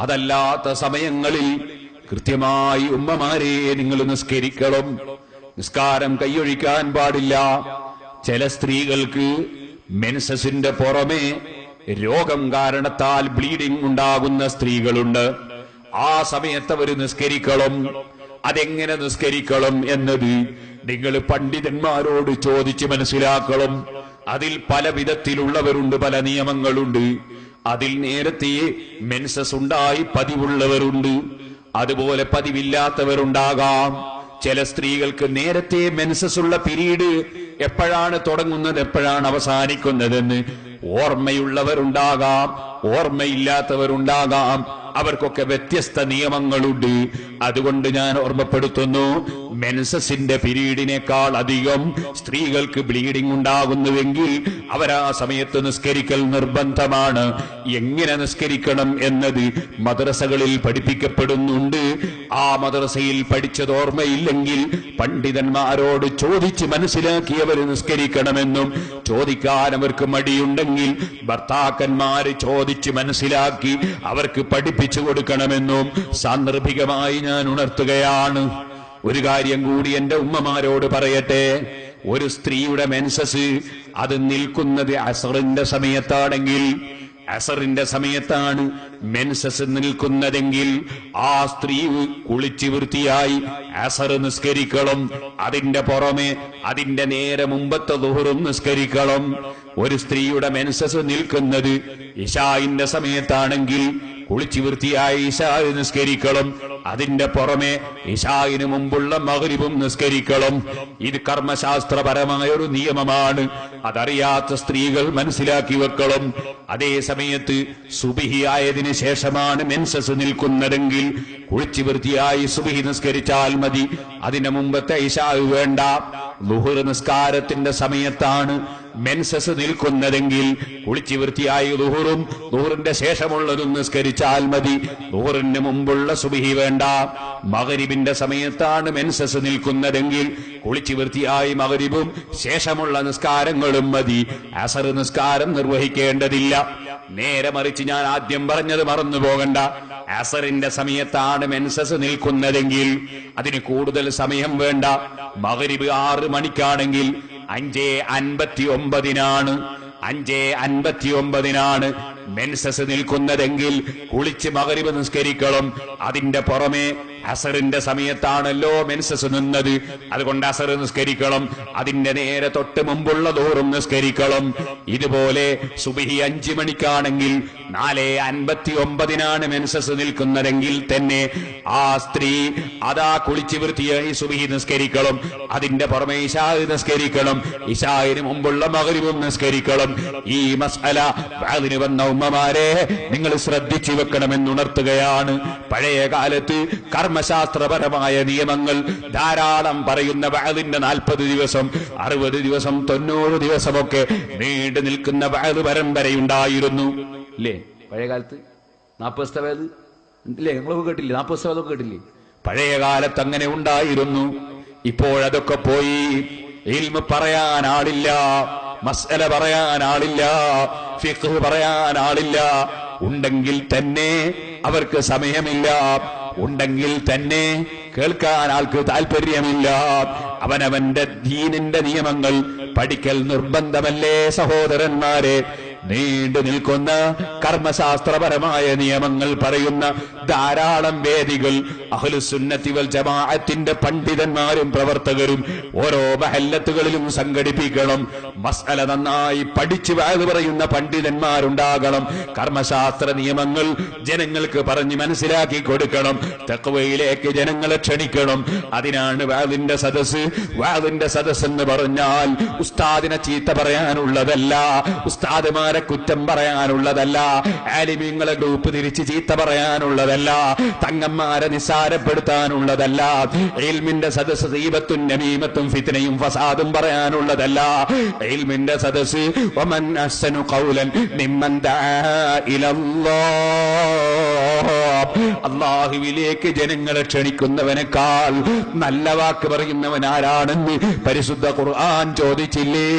Speaker 1: അതല്ലാത്ത സമയങ്ങളിൽ കൃത്യമായി ഉമ്മമാരെ നിങ്ങൾ നിസ്കരിക്കണം. നിസ്കാരം കൈയൊഴിക്കാൻ പാടില്ല. ചില സ്ത്രീകൾക്ക് മെൻസസിന്റെ പുറമെ രോഗം കാരണത്താൽ ബ്ലീഡിംഗ് ഉണ്ടാകുന്ന സ്ത്രീകളുണ്ട്. ആ സമയത്ത് അവർ നിസ്കരിക്കണം. അതെങ്ങനെ നിസ്കരിക്കണം എന്നത് നിങ്ങൾ പണ്ഡിതന്മാരോട് ചോദിച്ച് മനസ്സിലാക്കണം. അതിൽ പല വിധത്തിലുള്ളവരുണ്ട്, പല നിയമങ്ങളുണ്ട്. അതിൽ നേരത്തെ മെൻസസ് ഉണ്ടായി പതിവുള്ളവരുണ്ട്, അതുപോലെ പതിവില്ലാത്തവരുണ്ടാകാം. ചില സ്ത്രീകൾക്ക് നേരത്തെ മെൻസസ് ഉള്ള പീരീഡ് എപ്പോഴാണ് തുടങ്ങുന്നത്, എപ്പോഴാണ് അവസാനിക്കുന്നതെന്ന് ഓർമ്മയുള്ളവരുണ്ടാകാം, ഓർമ്മയില്ലാത്തവരുണ്ടാകാം. അവർക്കൊക്കെ വ്യത്യസ്ത നിയമങ്ങളുണ്ട്. അതുകൊണ്ട് ഞാൻ ഓർമ്മപ്പെടുത്തുന്നു, മെൻസസിന്റെ പീരീഡിനേക്കാൾ അധികം സ്ത്രീകൾക്ക് ബ്ലീഡിംഗ് ഉണ്ടാകുന്നുവെങ്കിൽ അവരാ സമയത്ത് നിസ്കരിക്കൽ നിർബന്ധമാണ്. എങ്ങനെ നിസ്കരിക്കണം എന്നത് മദ്രസകളിൽ പഠിപ്പിക്കപ്പെടുന്നുണ്ട്. ആ മദ്രസയിൽ പഠിച്ചത് ഓർമ്മയില്ലെങ്കിൽ പണ്ഡിതന്മാരോട് ചോദിച്ച് മനസ്സിലാക്കിയവർ നിസ്കരിക്കണമെന്നും, ചോദിക്കാൻ അവർക്ക് മടിയുണ്ടെങ്കിൽ ഭർത്താക്കന്മാര് ചോദിച്ച് മനസ്സിലാക്കി അവർക്ക് പഠിപ്പിച്ചു കൊടുക്കണമെന്നും സാന്ദർഭികമായി ഞാൻ ഉണർത്തുകയാണ്. ഒരു കാര്യം കൂടി എന്റെ ഉമ്മമാരോട് പറയട്ടെ. ഒരു സ്ത്രീയുടെ മെൻസസ് അത് നിൽക്കുന്നത് അസറിന്റെ സമയത്താണെങ്കിൽ, അസറിന്റെ സമയത്താണ് മെൻസസ് നിൽക്കുന്നതെങ്കിൽ ആ സ്ത്രീ കുളിച്ച് വൃത്തിയായി അസർ നിസ്കരിക്കണം. അതിന്റെ പുറമെ അതിന്റെ നേരെ മുമ്പത്തെ ദുഹറും നിസ്കരിക്കണം. ഒരു സ്ത്രീയുടെ മെൻസസ് നിൽക്കുന്നത് ഇശാഇന്റെ സമയത്താണെങ്കിൽ കുളിച്ച് വൃത്തിയായി ഇശാ നിസ്കരിക്കണം. അതിന്റെ പുറമെ ഇശാഇന് മുമ്പുള്ള മഗ്രിബും നിസ്കരിക്കണം. ഇത് കർമ്മശാസ്ത്രപരമായ ഒരു നിയമമാണ്. അതറിയാത്ത സ്ത്രീകൾ മനസ്സിലാക്കി വെക്കണം. അതേ സമയത്ത് സുബ്ഹി ആയതിനു ശേഷമാണ് മെൻസസ് നിൽക്കുന്നതെങ്കിൽ കുളിച്ച് വൃത്തിയായി സുബ്ഹി നിസ്കരിച്ചാൽ മതി. അതിന് മുമ്പത്തെ ഇശാ വേണ്ട. ളുഹർ നിസ്കാരത്തിന്റെ സമയത്താണ് മെൻസസ് നിൽക്കുന്നതെങ്കിൽ കുളിച്ച് വൃത്തിയായി ളുഹറും ളുഹറിന്റെ ശേഷമുള്ളതും നിസ്കരിച്ചാൽ മതി. ളുഹറിന് മുമ്പുള്ള സുബ്ഹി വേണ്ട. മഗ്രിബിന്റെ സമയത്താണ് മെൻസസ് നിൽക്കുന്നതെങ്കിൽ കുളിച്ച് വൃത്തിയായി മഗ്രിബും ശേഷമുള്ള നിസ്കാരങ്ങളും മതി. അസർ നിസ്കാരം നിർവഹിക്കേണ്ടതില്ല. നേരെ മറിച്ച് ഞാൻ ആദ്യം പറഞ്ഞത് മറന്നു പോകണ്ട. അസറിന്റെ സമയത്താണ് മെൻസസ് നിൽക്കുന്നതെങ്കിൽ അതിന് കൂടുതൽ സമയം വേണ്ട. മഗ്രിബ് 6 മണിക്കാണെങ്കിൽ 5:59 5:59 മെൻസസ് നിൽക്കുന്നതെങ്കിൽ കുളിച്ച് മഗ്രിബ് നിസ്കരിക്കണം. അതിന്റെ പുറമെ അസറിന്റെ സമയത്താണല്ലോ മെൻസസ് നിന്നത്, അതുകൊണ്ട് അസർ നിസ്കരിക്കണം. അതിന്റെ നേരെ തൊട്ട് മുമ്പുള്ള ദൂറും നിസ്കരിക്കണം. ഇതുപോലെ സുബ്ഹി 5 മണിക്കാണെങ്കിൽ 4:59 മെൻസസ് നിൽക്കുന്നതെങ്കിൽ തന്നെ ആ സ്ത്രീ അതാ കുളിച്ച് വൃത്തിയായി സുബ്ഹി നിസ്കരിക്കണം. അതിന്റെ പുറമെ ഇശാ നിസ്കരിക്കണം. ഇശാഇന് മുമ്പുള്ള മഗ്രിബും നിസ്കരിക്കണം. ഈ മസ്അല വഅദിന് വന്ന ഉമ്മമാരെ നിങ്ങൾ ശ്രദ്ധിച്ചു വെക്കണമെന്നുണർത്തുകയാണ്. പഴയ കാലത്ത് കർമ്മശാസ്ത്രപരമായ നിയമങ്ങൾ ധാരാളം പറയുന്ന വഅദിന്റെ 40 ദിവസം 60 ദിവസം 90 ദിവസമൊക്കെ നീണ്ടു നിൽക്കുന്ന വഅദ് പരമ്പരയുണ്ടായിരുന്നു. ഇല്ലേ പഴയ കാലത്ത്? 40 വയത് ഇല്ലേ? നിങ്ങളൊക്കെ കേട്ടില്ലേ? 40 വയതൊക്കെ കേട്ടില്ലേ? പഴയ കാലത്ത് അങ്ങനെ ഉണ്ടായിരുന്നു. ഇപ്പോഴതൊക്കെ പോയി. ഇൽമ് പറയാൻ ആളില്ല, മസ്അല പറയാൻ ആളില്ല, ഫിഖ് പറയാൻ ആളില്ല. ഉണ്ടെങ്കിൽ തന്നെ അവർക്ക് സമയമില്ല. ഉണ്ടെങ്കിൽ തന്നെ കേൾക്കാൻ ആൾക്ക് താല്പര്യമില്ല. അവനവന്റെ ദീനിന്റെ നിയമങ്ങൾ പഠിക്കൽ നിർബന്ധമല്ലേ സഹോദരന്മാരെ? നീണ്ടു നിൽക്കുന്ന കർമ്മശാസ്ത്രപരമായ നിയമങ്ങൾ പറയുന്ന ധാരാളം വേദികൾ അഹ്ലുസുന്നത്തി വൽ ജമാഅത്തിന്റെ പണ്ഡിതന്മാരും പ്രവർത്തകരും ഓരോ മഹല്ലത്തുകളിലും സംഘടിപ്പിക്കണം. മസ്അല നന്നായി പഠിച്ചു വഅദ് പറയുന്ന പണ്ഡിതന്മാരുണ്ടാകണം. കർമ്മശാസ്ത്ര നിയമങ്ങൾ ജനങ്ങൾക്ക് പറഞ്ഞു മനസ്സിലാക്കി കൊടുക്കണം. തഖ്വയിലേക്ക് ജനങ്ങളെ ക്ഷണിക്കണം. അതിനാണ് വഅദിന്റെ സദസ്സ്. വഅദിന്റെ സദസ്സ് എന്ന് പറഞ്ഞാൽ ഉസ്താദിനെ ചീത്ത പറയാനുള്ളതല്ല, ഉസ്താദുമാരെ പണ്ഡിതന്മാരെ കുറ്റം പറയാനുള്ളതല്ല, ആലിമീങ്ങളെ ഗ്രൂപ്പ് തിരിച്ച് ചീത്ത പറയാനുള്ളതല്ല, തങ്ങന്മാരെ നിസ്സാരപ്പെടുത്താനുള്ളതല്ല, ഇൽമിന്റെ സദസ്സ് ഗീബത്തും നമീമത്തും ഫിത്നയും ഫസാദും പറയാനുള്ളതല്ല. ഇൽമിന്റെ സദസ്സ് വമൻ അഹ്സനു ഖൗലൻ മിമ്മൻ ദആ ഇലല്ലാഹ്, അല്ലാഹുവിലേക്ക് ജനങ്ങളെ ക്ഷണിക്കുന്നവനേക്കാൾ നല്ല വാക്ക് പറയുന്നവൻ ആരാണെന്ന് പരിശുദ്ധ ഖുർആൻ ചോദിച്ചില്ലേ?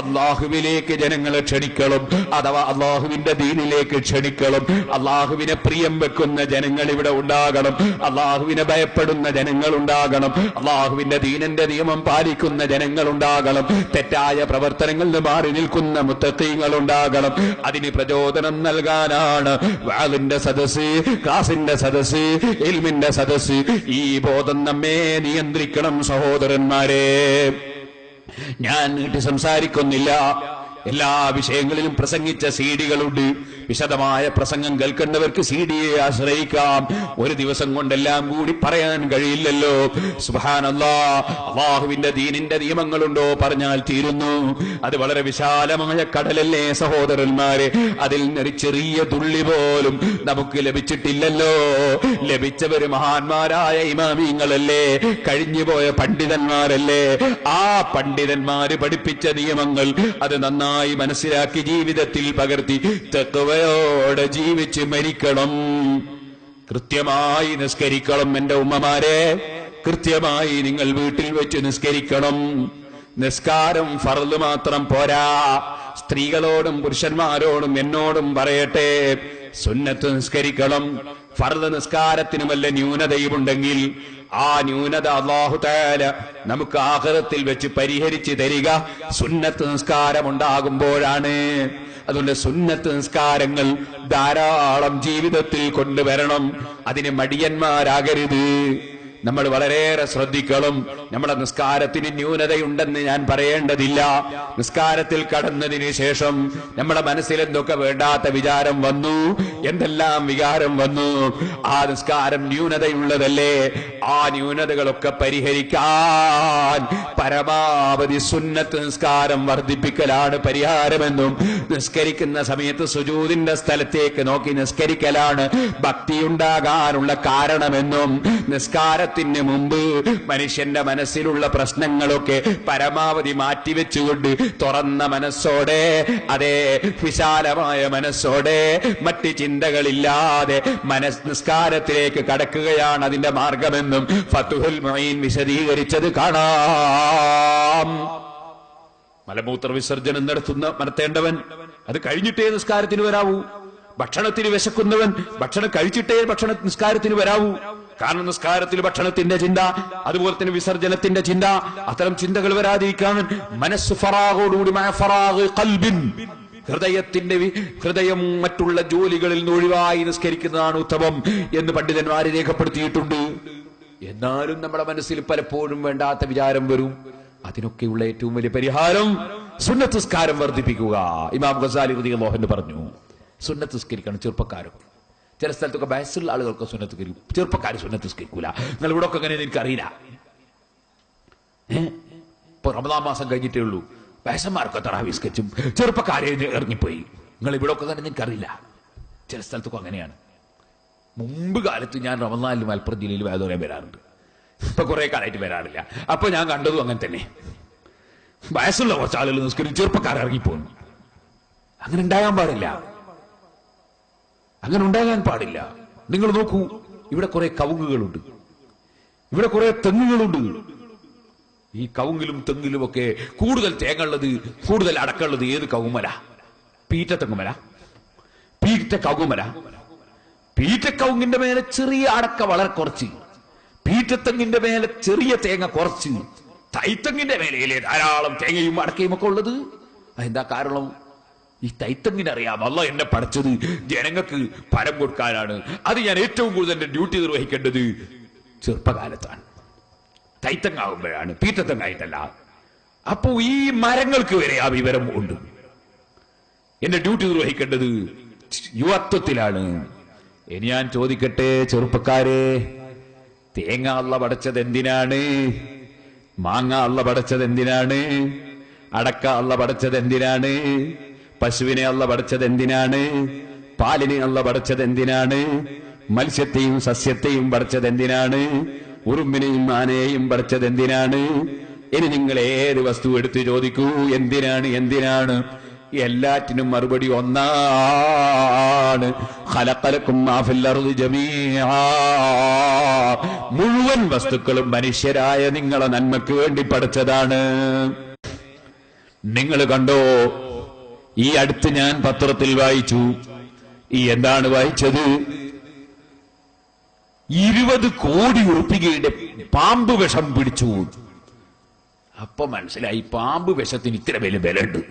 Speaker 1: അല്ലാഹുവിലേക്ക് ജനങ്ങളെ ക്ഷണിക്കണം, അഥവാ അല്ലാഹുവിന്റെ ദീനിലേക്ക് ക്ഷണിക്കണം. അല്ലാഹുവിനെ പ്രിയം വെക്കുന്ന ജനങ്ങൾ ഇവിടെ ഉണ്ടാകണം, അല്ലാഹുവിനെ ഭയപ്പെടുന്ന ജനങ്ങൾ ഉണ്ടാകണം, അല്ലാഹുവിന്റെ ദീനിന്റെ നിയമം പാലിക്കുന്ന ജനങ്ങൾ ഉണ്ടാകണം, തെറ്റായ പ്രവർത്തനങ്ങളിൽ നിന്ന് മാറി നിൽക്കുന്ന മുത്തഖീങ്ങൾ ഉണ്ടാകണം. അതിന് പ്രചോദനം നൽകാനാണ് വഅലിന്റെ സദസ്സ്, ക്ലാസിന്റെ സദസ്സ്, ഇൽമിന്റെ സദസ്സ്. ഈ ബോധം നമ്മെ നിയന്ത്രിക്കണം സഹോദരന്മാരെ. ഞാൻ നീട്ടി സംസാരിക്കുന്നില്ല. എല്ലാ വിഷയങ്ങളിലും പ്രസംഗിച്ച സീഡികളുണ്ട്. വിശദമായ പ്രസംഗം കേൾക്കേണ്ടവർക്ക് സീഡിയെ ആശ്രയിക്കാം. ഒരു ദിവസം കൊണ്ടെല്ലാം കൂടി പറയാൻ കഴിയില്ലല്ലോ. സുബ്ഹാനല്ലാഹ്, അല്ലാഹുവിന്റെ ദീനിന്റെ നിയമങ്ങളുണ്ടോ പറഞ്ഞാൽ തീരുന്നു. അത് വളരെ വിശാലമായ കടലല്ലേ സഹോദരന്മാരെ. അതിൽ നിന്നൊരു ചെറിയ തുള്ളി പോലും നമുക്ക് ലഭിച്ചിട്ടില്ലല്ലോ. ലഭിച്ചവര് മഹാന്മാരായ ഇമാമിങ്ങളല്ലേ, കഴിഞ്ഞുപോയ പണ്ഡിതന്മാരല്ലേ. ആ പണ്ഡിതന്മാര് പഠിപ്പിച്ച നിയമങ്ങൾ അത് നന്നായി മനസ്സിലാക്കി ജീവിതത്തിൽ പകർത്തി തഖ്വയോടെ ജീവിച്ച് മരിക്കണം. കൃത്യമായി നിസ്കരിക്കണം. എന്റെ ഉമ്മമാരെ, കൃത്യമായി നിങ്ങൾ വീട്ടിൽ വെച്ച് നിസ്കരിക്കണം. നിസ്കാരം ഫർള് മാത്രം പോരാ. സ്ത്രീകളോടും പുരുഷന്മാരോടും എന്നോടും പറയട്ടെ, സുന്നത്ത് നിസ്കരിക്കണം. ഫർള് നിസ്കാരത്തിന് വല്ല ന്യൂനതയുമുണ്ടെങ്കിൽ ആ ന്യൂനത അല്ലാഹു തആല നമുക്ക് ആഖിറത്തിൽ വെച്ച് പരിഹരിച്ച് തരിക സുന്നത്ത് നിസ്കാരം ഉണ്ടാകുമ്പോഴാണ്. അതുകൊണ്ട് സുന്നത്ത് നിസ്കാരങ്ങൾ ധാരാളം ജീവിതത്തിൽ കൊണ്ടുവരണം. അതിന് മടിയന്മാരാകരുത്. നമ്മൾ വളരെയേറെ ശ്രദ്ധിക്കണം. നമ്മുടെ നിസ്കാരത്തിന് ന്യൂനതയുണ്ടെന്ന് ഞാൻ പറയേണ്ടതില്ല. നിസ്കാരത്തിൽ കടന്നതിന് ശേഷം നമ്മുടെ മനസ്സിൽ എന്തൊക്കെ വേണ്ടാത്ത വിചാരം വന്നു, എന്തെല്ലാം വികാരം വന്നു, ആ നിസ്കാരം ന്യൂനതയുള്ളതല്ലേ. ആ ന്യൂനതകളൊക്കെ പരിഹരിക്കാൻ പരമാവധി സുന്നത്ത് നിസ്കാരം വർദ്ധിപ്പിക്കലാണ് പരിഹാരമെന്നും, നിസ്കരിക്കുന്ന സമയത്ത് സുജൂദിന്റെ സ്ഥലത്തേക്ക് നോക്കി നിസ്കരിക്കലാണ് ഭക്തിയുണ്ടാകാനുള്ള കാരണമെന്നും, നിസ്കാരത്തിന് മുമ്പ് മനുഷ്യന്റെ മനസ്സിലുള്ള പ്രശ്നങ്ങളൊക്കെ പരമാവധി മാറ്റിവെച്ചുകൊണ്ട് തുറന്ന മനസ്സോടെ, അതേ വിശാലമായ മനസ്സോടെ, മറ്റ് ചിന്തകളില്ലാതെ നിസ്കാരത്തിലേക്ക് കടക്കുകയാണ് അതിന്റെ മാർഗമെന്നും ഫതുഹുൽ മുഈൻ വിശദീകരിച്ചത് കാണാം. മലമൂത്ര വിസർജനം നടത്തേണ്ടവൻ അത് കഴിഞ്ഞിട്ടേ നിസ്കാരത്തിന് വരാവൂ. ഭക്ഷണത്തിന് വിശക്കുന്നവൻ ഭക്ഷണം കഴിച്ചിട്ടേ നിസ്കാരത്തിന് വരാവൂ. കാരണം നിസ്കാരത്തിൽ ഭക്ഷണത്തിന്റെ ചിന്ത, അതുപോലെ തന്നെ വിസർജനത്തിന്റെ ചിന്ത, അത്തരം ചിന്തകൾ വരാതിരിക്കാൻ മനസ്സ് ഫറാഗോടുകൂടി ഹൃദയം മറ്റുള്ള ജോലികളിൽ നിന്ന് ഒഴിവായി നിസ്കരിക്കുന്നതാണ് ഉത്തമം എന്ന് പണ്ഡിതന്മാര് രേഖപ്പെടുത്തിയിട്ടുണ്ട്. എന്നാലും നമ്മുടെ മനസ്സിൽ പലപ്പോഴും വേണ്ടാത്ത വിചാരം വരും. അതിനൊക്കെയുള്ള ഏറ്റവും വലിയ പരിഹാരം സുന്നത്ത് നിസ്കാരം വർദ്ധിപ്പിക്കുക. ഇമാം ഗസാലി റളിയല്ലാഹു അൻഹു പറഞ്ഞു, സുന്നത്ത് നിസ്കരിക്കണം ചെറുപ്പക്കാരും. ചില സ്ഥലത്തൊക്കെ വയസ്സുള്ള ആളുകൾക്ക് സുന്നത്ത് നിസ്കരിക്കും, ചെറുപ്പക്കാർ സുന്നത്ത് നിസ്കരിക്കൂല. നിങ്ങൾ ഇവിടെ ഒക്കെ അങ്ങനെ എനിക്കറിയില്ല. ഇപ്പൊ റമദാൻ മാസം കഴിഞ്ഞിട്ടേ ഉള്ളൂ, വയസ്സന്മാർക്ക് തറാവീഹ് നിസ്കരിച്ചും ചെറുപ്പക്കാരെ ഇറങ്ങിപ്പോയി. നിങ്ങൾ ഇവിടെ ഒക്കെ തന്നെ എനിക്കറിയില്ല. ചില സ്ഥലത്തൊക്കെ അങ്ങനെയാണ്. മുമ്പ് കാലത്ത് ഞാൻ റമദാനിൽ മലപ്പുറം ജില്ലയിൽ വേദന വരാറുണ്ട്. ഇപ്പൊ കുറെ കാലമായിട്ട് വരാറില്ല. അപ്പൊ ഞാൻ കണ്ടതും അങ്ങനെ തന്നെ. വയസ്സുള്ള കുറച്ച് ആളുകൾ നിസ്കരിച്ച് ചെറുപ്പക്കാർ ഇറങ്ങിപ്പോകുന്നു. അങ്ങനെ ഉണ്ടാകാൻ പാടില്ല. അങ്ങനെ ഉണ്ടാകാൻ പാടില്ല. നിങ്ങൾ നോക്കൂ, ഇവിടെ കുറെ കവുങ്ങുകളുണ്ട്, ഇവിടെ കുറെ തെങ്ങുകളുണ്ട്. ഈ കവുങ്ങിലും തെങ്ങിലും ഒക്കെ കൂടുതൽ തേങ്ങുള്ളത്, കൂടുതൽ അടക്കമുള്ളത് ഏത് കവുമല? പീറ്റത്തെങ്ങുമല, പീറ്റക്കവുമല. പീറ്റക്കവുങ്ങിന്റെ മേലെ ചെറിയ അടക്ക വളരെ കുറച്ച്, പീറ്റത്തെങ്ങിന്റെ മേലെ ചെറിയ തേങ്ങ കുറച്ച്, തൈത്തെങ്ങിന്റെ മേലയിലെ ധാരാളം തേങ്ങയും അടക്കയും ഒക്കെ ഉള്ളത്. അതെന്താ കാരണം? ഈ തൈത്തെങ്ങിനറിയാം അല്ലാഹ് എന്നെ പഠിച്ചത് ജനങ്ങൾക്ക് ഫലം കൊടുക്കാനാണ്. അത് ഞാൻ ഏറ്റവും കൂടുതൽ എന്റെ ഡ്യൂട്ടി നിർവഹിക്കേണ്ടത് ചെറുപ്പകാലത്താണ്, തൈത്തങ്ങാകുമ്പോഴാണ്, പീറ്റത്തെങ്ങായിട്ടല്ല. അപ്പോ ഈ മരങ്ങൾക്ക് വരെ ആ വിവരം ഉണ്ട്. എന്റെ ഡ്യൂട്ടി നിർവഹിക്കേണ്ടത് യുവത്വത്തിലാണ്. ഇനി ഞാൻ ചോദിക്കട്ടെ ചെറുപ്പക്കാരെ, തേങ്ങ അല്ലാഹ് പഠിച്ചത് എന്തിനാണ്? മാങ്ങ അല്ലാഹ് പഠിച്ചത് എന്തിനാണ്? അടക്ക അല്ലാഹ് പഠിച്ചത് എന്തിനാണ്? പശുവിനെ അള്ള പടച്ചത് എന്തിനാണ്? പാലിനെ അള്ള പടച്ചത് എന്തിനാണ്? മത്സ്യത്തെയും സസ്യത്തെയും പടച്ചത് എന്തിനാണ്? ഉറുമ്പിനെയും ആനയെയും പടച്ചത് എന്തിനാണ്? ഇനി നിങ്ങൾ ഏത് വസ്തു എടുത്ത് ചോദിക്കൂ, എന്തിനാണ്? എല്ലാറ്റിനും മറുപടി ഒന്നാണ്. ഖലഖലകും മാ ഫിൽ അർദി ജമീഅ. മുഴുവൻ വസ്തുക്കളും മനുഷ്യരായ നിങ്ങളെ നന്മയ്ക്ക് വേണ്ടി പടച്ചതാണ്. നിങ്ങൾ കണ്ടോ, ഈ അടുത്ത് ഞാൻ പത്രത്തിൽ വായിച്ചു. എന്താണ് വായിച്ചത്? 20 കോടി ഉറുപ്പികയുടെ പാമ്പ് വിഷം പിടിച്ചു. അപ്പൊ മനസ്സിലായി പാമ്പ് വിഷത്തിന് ഇത്ര വലിയ വിലയുണ്ട്.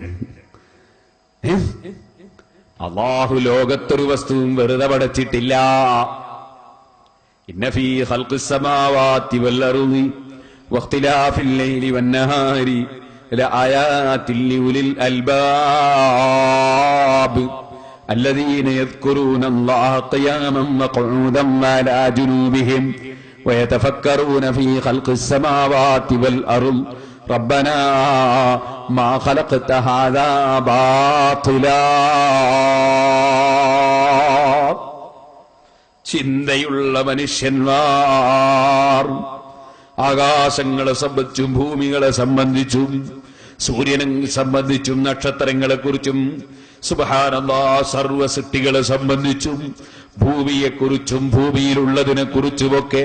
Speaker 1: അല്ലാഹു ലോകത്തൊരു വസ്തുവും വെറുതെ പടച്ചിട്ടില്ല. ഇന്ന ഫീ ഖൽഖിസ് സമാവാതി വൽ അർളി വഖ്തിലാഫിൽ ലൈലി വന്നഹാരി ലആയാതിൻ ലിഉലിൽ അൽബാബ് الذين يذكرون الله قياما وقعودا وعلى جنوبهم ويتفكرون في خلق السماوات والأرض ربنا ما خلقت هذا باطلا. ചിന്തയുള്ള മനുഷ്യന്മാർ ആകാശങ്ങളെ സംബന്ധിച്ചും ഭൂമികളെ സംബന്ധിച്ചും സൂര്യനെ സംബന്ധിച്ചും നക്ഷത്രങ്ങളെ കുറിച്ചും സുബ്ഹാനല്ലാഹ് സർവ്വ സൃഷ്ടികളെ സംബന്ധിച്ചും ഭൂമിയെക്കുറിച്ചും ഭൂമിയിലുള്ളതിനെ കുറിച്ചുമൊക്കെ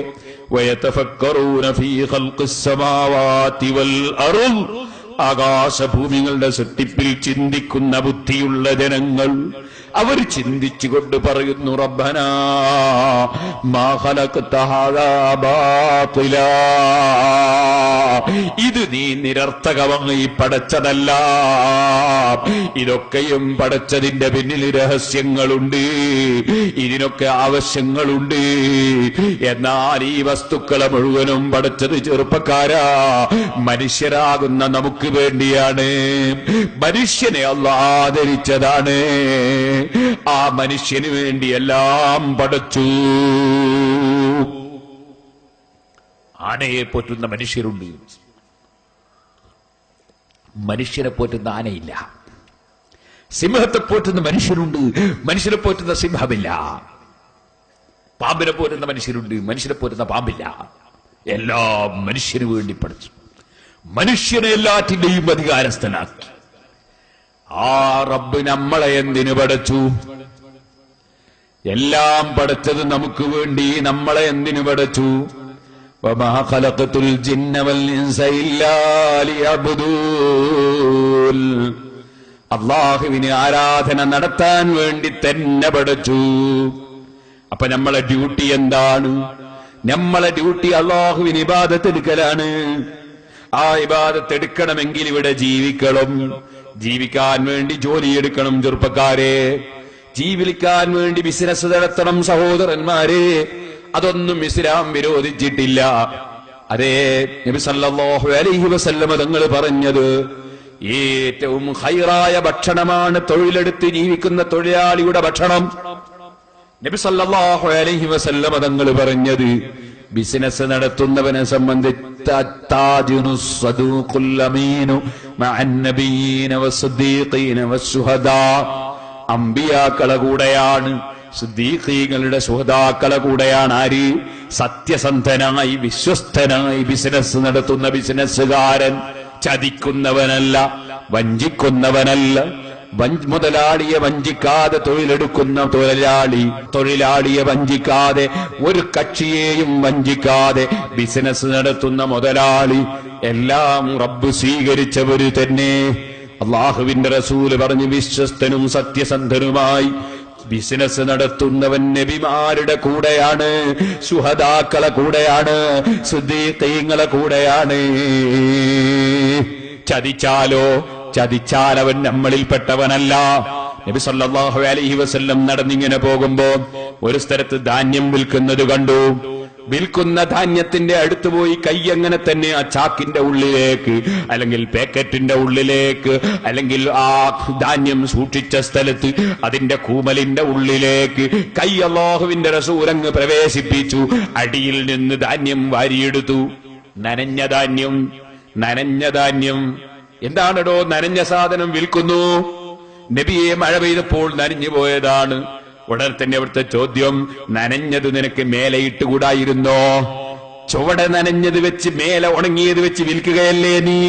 Speaker 1: വയതഫക്കറൂന ഫീ ഖൽഖിസ് സമാവാതി വൽ അർള്, ആകാശഭൂമികളുടെ സൃഷ്ടിപ്പിൽ ചിന്തിക്കുന്ന ബുദ്ധിയുള്ള ജനങ്ങൾ അവർ ചിന്തിച്ചുകൊണ്ട് പറയുന്നു, റബ്ബനാ മാ ഖലഖത ഹാദാ ബാതിലാ, ഇത് നീ നിരർത്ഥകമായി പടച്ചതല്ല. ഇതൊക്കെയും പടച്ചതിന്റെ പിന്നിൽ രഹസ്യങ്ങളുണ്ട്, ഇതിനൊക്കെ ആവശ്യങ്ങളുണ്ട്. എന്നാൽ ഈ വസ്തുക്കളെ മുഴുവനും പടച്ചത് ചെറുപ്പക്കാരാ മനുഷ്യരാകുന്ന നമുക്ക് വേണ്ടിയാണ്. മനുഷ്യനെ അല്ലാഹ് ആദരിച്ചതാണ്. ആ മനുഷ്യന് വേണ്ടി എല്ലാം പടച്ചു. ആനയെ പോറ്റുന്ന മനുഷ്യരുണ്ട്, മനുഷ്യനെ പോറ്റുന്ന ആനയില്ല. സിംഹത്തെ പോറ്റുന്ന മനുഷ്യരുണ്ട്, മനുഷ്യനെ പോറ്റുന്ന സിംഹമില്ല. പാമ്പിനെ പോറ്റുന്ന മനുഷ്യരുണ്ട്, മനുഷ്യനെ പോറ്റുന്ന പാമ്പില്ല. എല്ലാം മനുഷ്യന് വേണ്ടി പഠിച്ചു. മനുഷ്യനെ എല്ലാറ്റിന്റെയും അധികാരസ്ഥനാക്കി. ആ റബ്ബ് നമ്മളെ എന്തിനു പഠിച്ചു? എല്ലാം പഠിച്ചത് നമുക്ക് വേണ്ടി. നമ്മളെ എന്തിനു പഠിച്ചു? വമാ ഖലഖതുൽ ജിന്ന വൽ ഇൻസ ഇല്ലാ ലിയഅ്ബുദൂൻ. അല്ലാഹുവിനെ ആരാധന നടത്താൻ വേണ്ടി തന്നെ പഠിച്ചു. അപ്പൊ നമ്മളെ ഡ്യൂട്ടി എന്താണ്? നമ്മളെ ഡ്യൂട്ടി അല്ലാഹുവിന് ഇബാദത്ത് എടുക്കലാണ്. ആ ഇബാദത്ത് എടുക്കണമെങ്കിൽ ഇവിടെ ജീവിക്കണം. ജീവിക്കാൻ വേണ്ടി ജോലിയെടുക്കണം ചെറുപ്പക്കാരെ. ജീവിക്കാൻ വേണ്ടി ബിസിനസ് നടത്തണം സഹോദരന്മാരെ. അതൊന്നും ഇസ്ലാം വിരോധിച്ചിട്ടില്ല. അതേ നബി സല്ലല്ലാഹു അലൈഹി വസല്ലം തങ്ങൾ പറഞ്ഞത് ഏറ്റവും ഖൈറായ ഭക്ഷണമാണ് തൊഴിലെടുത്ത് ജീവിക്കുന്ന തൊഴിലാളിയുടെ ഭക്ഷണം. നബി സല്ലല്ലാഹു അലൈഹി വസല്ലം തങ്ങൾ പറഞ്ഞത് ബിസിനസ് നടത്തുന്നവനെ സംബന്ധിച്ച് അമ്പിയാക്കളെ കൂടെയാണ്, സിദ്ദീഖീങ്ങളുടെ ശുഹദാക്കളെ കൂടെയാണ്. ആര്? സത്യസന്ധനായി വിശ്വസ്തനായി ബിസിനസ് നടത്തുന്ന ബിസിനസ്സുകാരൻ. ചതിക്കുന്നവനല്ല, വഞ്ചിക്കുന്നവനല്ല. മുതലാളിയെ വഞ്ചിക്കാതെ തൊഴിലെടുക്കുന്ന തൊഴിലാളിയെ വഞ്ചിക്കാതെ, ഒരു കക്ഷിയെയും വഞ്ചിക്കാതെ ബിസിനസ് നടത്തുന്ന മുതലാളി. എല്ലാം റബ്ബ് സ്വീകരിച്ചവര് തന്നെ. അല്ലാഹുവിന്റെ റസൂല് പറഞ്ഞു, വിശ്വസ്തനും സത്യസന്ധനുമായി ബിസിനസ് നടത്തുന്നവൻ നബിമാരുടെ കൂടെയാണ്, ശുഹദാക്കളെ കൂടെയാണ്, സിദ്ദീഖീങ്ങളെ കൂടെയാണ്. ചതിച്ചാൽ അവൻ നമ്മളിൽപ്പെട്ടവനല്ല. നബി സല്ലല്ലാഹു അലൈഹി വസല്ലം നടന്നിങ്ങനെ പോകുമ്പോ ഒരു സ്ഥലത്ത് ധാന്യം വിൽക്കുന്നത് കണ്ടു. വിൽക്കുന്ന ധാന്യത്തിന്റെ അടുത്ത് പോയി കൈ അങ്ങനെ തന്നെ ആ ചാക്കിന്റെ ഉള്ളിലേക്ക്, അല്ലെങ്കിൽ പാക്കറ്റിന്റെ ഉള്ളിലേക്ക്, അല്ലെങ്കിൽ ആ ധാന്യം സൂക്ഷിച്ച സ്ഥലത്ത് അതിന്റെ കൂമലിന്റെ ഉള്ളിലേക്ക് കൈ അല്ലാഹുവിന്റെ റസൂലങ്ങ് പ്രവേശിപ്പിച്ചു. അടിയിൽ നിന്ന് ധാന്യം വാരിയെടുത്തു. നനഞ്ഞ ധാന്യം. എന്താണോ നനഞ്ഞ സാധനം വിൽക്കുന്നു? നബിയെ മഴ പെയ്തപ്പോൾ നനഞ്ഞു പോയതാണ്. ഉടനെ തന്നെ അവിടുത്തെ ചോദ്യം, നനഞ്ഞത് നിനക്ക് മേലെ ഇട്ടുകൂടായിരുന്നോ? ചുവടെ നനഞ്ഞത് വെച്ച് മേലെ ഉണങ്ങിയത് വെച്ച് വിൽക്കുകയല്ലേ നീ?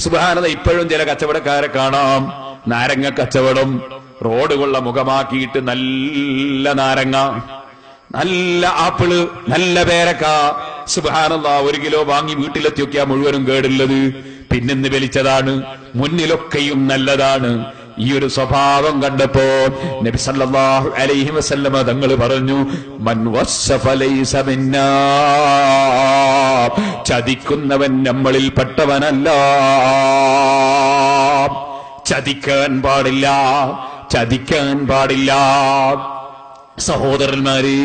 Speaker 1: സുബ്ഹാനല്ലാഹ്, ഇപ്പോഴും ചില കച്ചവടക്കാരെ കാണാം, നാരങ്ങ കച്ചവടം. റോഡുകളുടെ മുഖമാക്കിയിട്ട് നല്ല നാരങ്ങ, നല്ല ആപ്പിള്, നല്ല പേരക്ക. സുബ്ഹാനല്ലാഹ്, 1 കിലോ വാങ്ങി വീട്ടിലെത്തി നോക്കിയാൽ മുഴുവനും കേടുള്ളത്, പിന്നെന്ന് വലിച്ചതാണ്. മുന്നിലൊക്കെയും നല്ലതാണ്. ഈ ഒരു സ്വഭാവം കണ്ടപ്പോ നബി സല്ലല്ലാഹു അലൈഹി വസല്ലമ തങ്ങൾ പറഞ്ഞു, മൻ വസ്സഫ ലൈസ മിന്നാ, ചതിക്കുന്നവൻ നമ്മളിൽ പെട്ടവനല്ല. ചതിക്കാൻ പാടില്ല, ചതിക്കാൻ പാടില്ല. സഹോദരന്മാരെ,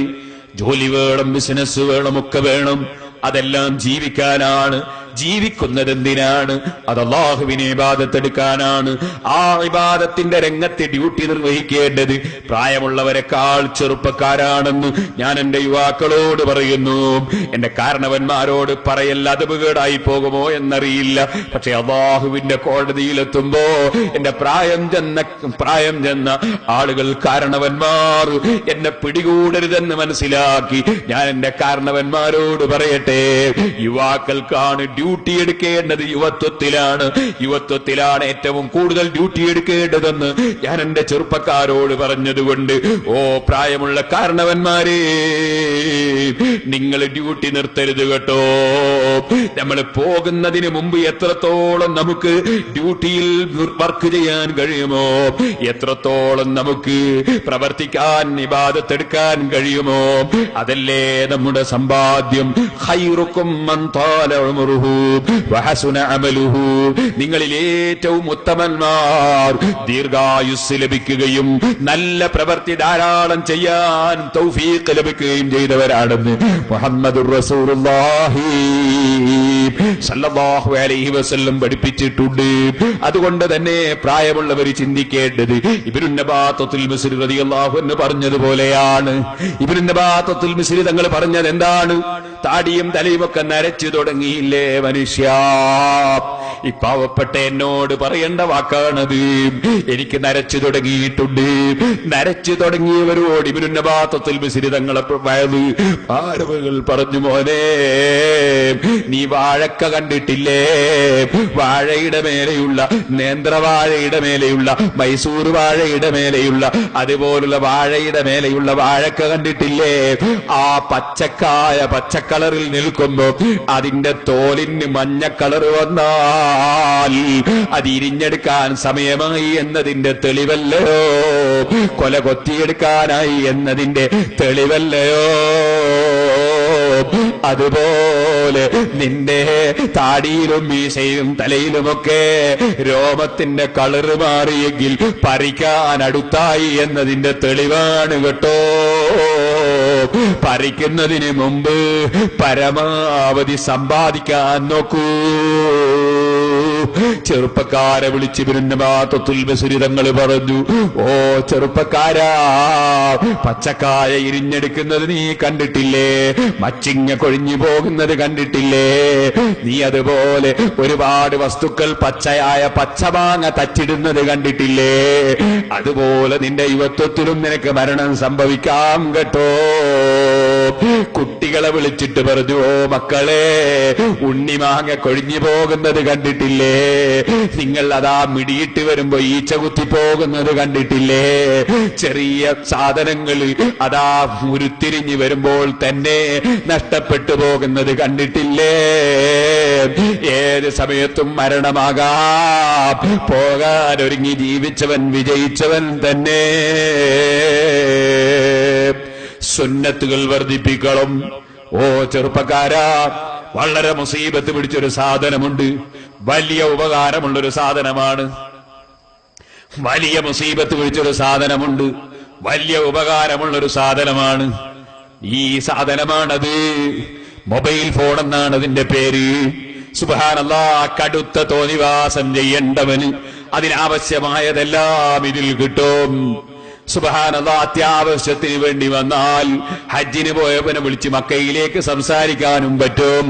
Speaker 1: ജോലി വേണം, ബിസിനസ് വേണം, ഒക്കെ വേണം. അതെല്ലാം ജീവിക്കാനാണ്. ജീവിക്കുന്നത് എന്തിനാണ്? അത് അല്ലാഹുവിനെ ഇബാദത്തെടുക്കാനാണ്. ആ ഇബാദത്തിന്റെ രംഗത്ത് ഡ്യൂട്ടി നിർവഹിക്കേണ്ടത് പ്രായമുള്ളവരെക്കാൾ ചെറുപ്പക്കാരാണെന്ന് ഞാൻ എന്റെ യുവാക്കളോട് പറയുന്നു. എന്റെ കാരണവന്മാരോട് പറയല്ല, അതപകേടായി പോകുമോ എന്നറിയില്ല. പക്ഷെ അല്ലാഹുവിന്റെ കോടതിയിലെത്തുമ്പോ എന്റെ പ്രായം ചെന്ന ആളുകൾ, കാരണവന്മാർ എന്നെ പിടികൂടരുതെന്ന് മനസ്സിലാക്കി ഞാൻ എന്റെ കാരണവന്മാരോട് പറയട്ടെ, യുവാക്കൾക്കാണ് ഡ്യൂട്ടി എടുക്കേണ്ടത്. യുവത്വത്തിലാണ് ഏറ്റവും കൂടുതൽ ഡ്യൂട്ടി എടുക്കേണ്ടതെന്ന് ഞാൻ എന്റെ ചെറുപ്പക്കാരോട് പറഞ്ഞതുകൊണ്ട്, ഓ പ്രായമുള്ള കാരണവന്മാരെ, നിങ്ങൾ ഡ്യൂട്ടി നിർത്തരുത് കേട്ടോ. നമ്മൾ പോകുന്നതിന് മുമ്പ് എത്രത്തോളം നമുക്ക് ഡ്യൂട്ടിയിൽ വർക്ക് ചെയ്യാൻ കഴിയുമോ, എത്രത്തോളം നമുക്ക് പ്രവർത്തിക്കാൻ, ഇബാദത്തെടുക്കാൻ കഴിയുമോ, അതല്ലേ നമ്മുടെ സമ്പാദ്യം. ഖൈറുക്കും മൻ ത്വാല ഉമറുഹു വഹസുന അമലുഹു, നിങ്ങളിൽ ഏറ്റവും ഉത്തമന്മാർ ദീർഘായുസ് ലഭിക്കുകയും നല്ല പ്രവൃത്തി ധാരാളം ചെയ്യാൻ തൗഫീഖ് ലഭിക്കുകയും ചെയ്തവരാണെന്ന് മുഹമ്മദുർ റസൂലുള്ളാഹി സല്ലല്ലാഹു അലൈഹി വസല്ലം പഠിപ്പിച്ചിട്ടുണ്ട്. അതുകൊണ്ട് തന്നെ പ്രായമുള്ളവർ ചിന്തിക്കേണ്ടത് ഇബ്നു നബാത്തുൽ മിസ്രി റളിയല്ലാഹു അൻഹു പറഞ്ഞതുപോലെയാണ്. ഇബ്നു നബാത്തുൽ മിസ്രി തങ്ങൾ പറഞ്ഞത് എന്താണ്? താടിയും തലയും ഒക്കെ നരച്ചു തുടങ്ങിയില്ലേ മനുഷ്യ? ഈ പാവപ്പെട്ട എന്നോട് പറയേണ്ട വാക്കാണത്. എനിക്ക് നരച്ചു തുടങ്ങിയിട്ടുണ്ട്. നരച്ചു തുടങ്ങിയവരോട് ഇബ്നു നബാത്തുൽ മിസ്രി തങ്ങളെ ഭാരവുകൾ പറഞ്ഞു, മോനെ നീ വാഴക്ക കണ്ടിട്ടില്ലേ? വാഴയുടെ മേലെയുള്ള, നേന്ത്രവാഴയുടെ മേലെയുള്ള, മൈസൂർ വാഴയുടെ മേലെയുള്ള, അതുപോലുള്ള വാഴയുടെ മേലെയുള്ള വാഴക്ക കണ്ടിട്ടില്ലേ? ആ പച്ചക്കായ പച്ചക്കളറിൽ നിൽക്കുമ്പോ അതിന്റെ തോലിന് മഞ്ഞ കളർ വന്നാൽ അത് ഇരിഞ്ഞെടുക്കാൻ സമയമായി എന്നതിന്റെ തെളിവല്ലയോ? കൊല കൊത്തിയെടുക്കാനായി എന്നതിന്റെ തെളിവല്ലയോ? അതുപോലെ നിന്റെ താടിയിലും മീശയിലും തലയിലുമൊക്കെ രോമത്തിന്റെ കളറ് മാറിയെങ്കിൽ പറിക്കാൻ അടുത്തായി എന്നതിന്റെ തെളിവാണ് കേട്ടോ. പറിക്കുന്നതിന് മുമ്പ് പരമാവധി സമ്പാദിക്കാൻ നോക്കൂ. ചെറുപ്പക്കാരെ വിളിച്ച് ഇബ്നു നബാത്തുൽ മിസ്രി തങ്ങൾ പറഞ്ഞു, ഓ ചെറുപ്പക്കാരാ, പച്ചക്കായ ഇരിഞ്ഞെടുക്കുന്നത് നീ കണ്ടിട്ടില്ലേ? മച്ചിങ്ങ കൊഴിഞ്ഞു പോകുന്നത് കണ്ടിട്ടില്ലേ? നീ അതുപോലെ ഒരുപാട് വസ്തുക്കൾ പച്ചയായ പച്ചമാങ്ങ തച്ചിടുന്നത് കണ്ടിട്ടില്ലേ? അതുപോലെ നിന്റെ യുവത്വത്തിലും നിനക്ക് മരണം സംഭവിക്കാം കേട്ടോ. കുട്ടികളെ വിളിച്ചിട്ട് പറഞ്ഞു, ഓ മക്കളെ, ഉണ്ണിമാങ്ങ കൊഴിഞ്ഞു പോകുന്നത് കണ്ടിട്ടില്ലേ? നിങ്ങൾ അതാ മിടിയിട്ട് വരുമ്പോ ഈച്ച കുത്തി പോകുന്നത് കണ്ടിട്ടില്ലേ? ചെറിയ സാധനങ്ങൾ അതാ ഉരുത്തിരിഞ്ഞു വരുമ്പോൾ തന്നെ നഷ്ടപ്പെട്ടു പോകുന്നത് കണ്ടിട്ടില്ലേ? ഏത് സമയത്തും മരണമാകാം. പോകാൻ ഒരുങ്ങി ജീവിച്ചവൻ വിജയിച്ചവൻ തന്നെ. സുന്നത്തുകൾ വർദ്ധിപ്പിക്കണം. ഓ ചെറുപ്പക്കാരാ, വളരെ മുസീബത്ത് പിടിച്ചൊരു സാധനമുണ്ട്. വലിയ ഉപകാരമുള്ളൊരു സാധനമാണ്. വലിയ മുസീബത്ത് പിടിച്ചൊരു സാധനമുണ്ട്. വലിയ ഉപകാരമുള്ളൊരു സാധനമാണ്. ഈ സാധനമാണത്. മൊബൈൽ ഫോൺ എന്നാണ് അതിന്റെ പേര്. സുബ്ഹാനല്ലാഹ്, കടുത്ത തോന്നിവാസം ചെയ്യേണ്ടവന് അതിനാവശ്യമായതെല്ലാം ഇതിൽ കിട്ടും. സുബ്ഹാനല്ലാഹ്, അത്യാവശ്യത്തിന് വേണ്ടി വന്നാൽ ഹജ്ജിന് പോയവനെ വിളിച്ച് മക്കയിലേക്ക് സംസാരിക്കാനും പറ്റും.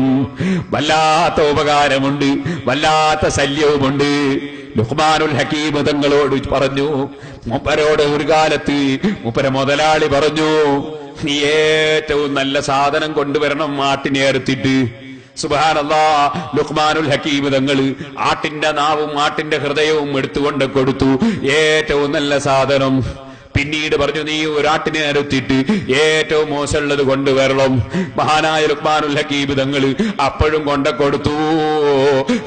Speaker 1: വല്ലാത്ത ഉപകാരമുണ്ട്, വല്ലാത്ത ശല്യവുമുണ്ട്. ലുഖ്മാനുൽ ഹകീം തങ്ങളോട് പറഞ്ഞു. മൂപ്പരോട് ഒരു കാലത്ത് മൂപ്പര മുതലാളി പറഞ്ഞു, നീ ഏറ്റവും നല്ല സാധനം കൊണ്ടുവരണം ആട്ടിനെ അറുത്തിട്ട്. സുബ്ഹാനല്ലാഹ്, ലുഖ്മാനുൽ ഹകീം തങ്ങള് ആട്ടിന്റെ നാവും ആട്ടിന്റെ ഹൃദയവും എടുത്തുകൊണ്ട് കൊടുത്തു. ഏറ്റവും നല്ല സാധനം. പിന്നീട് പറഞ്ഞു, നീ ഒരാട്ടിനെ അറുത്തിട്ട് ഏറ്റവും മോശമുള്ളത് കൊണ്ടുവരണം. മഹാനായ ലുഖ്മാനുൽ ഹകീം തങ്ങള് അപ്പോഴും കൊണ്ടക്കൊടുത്തു,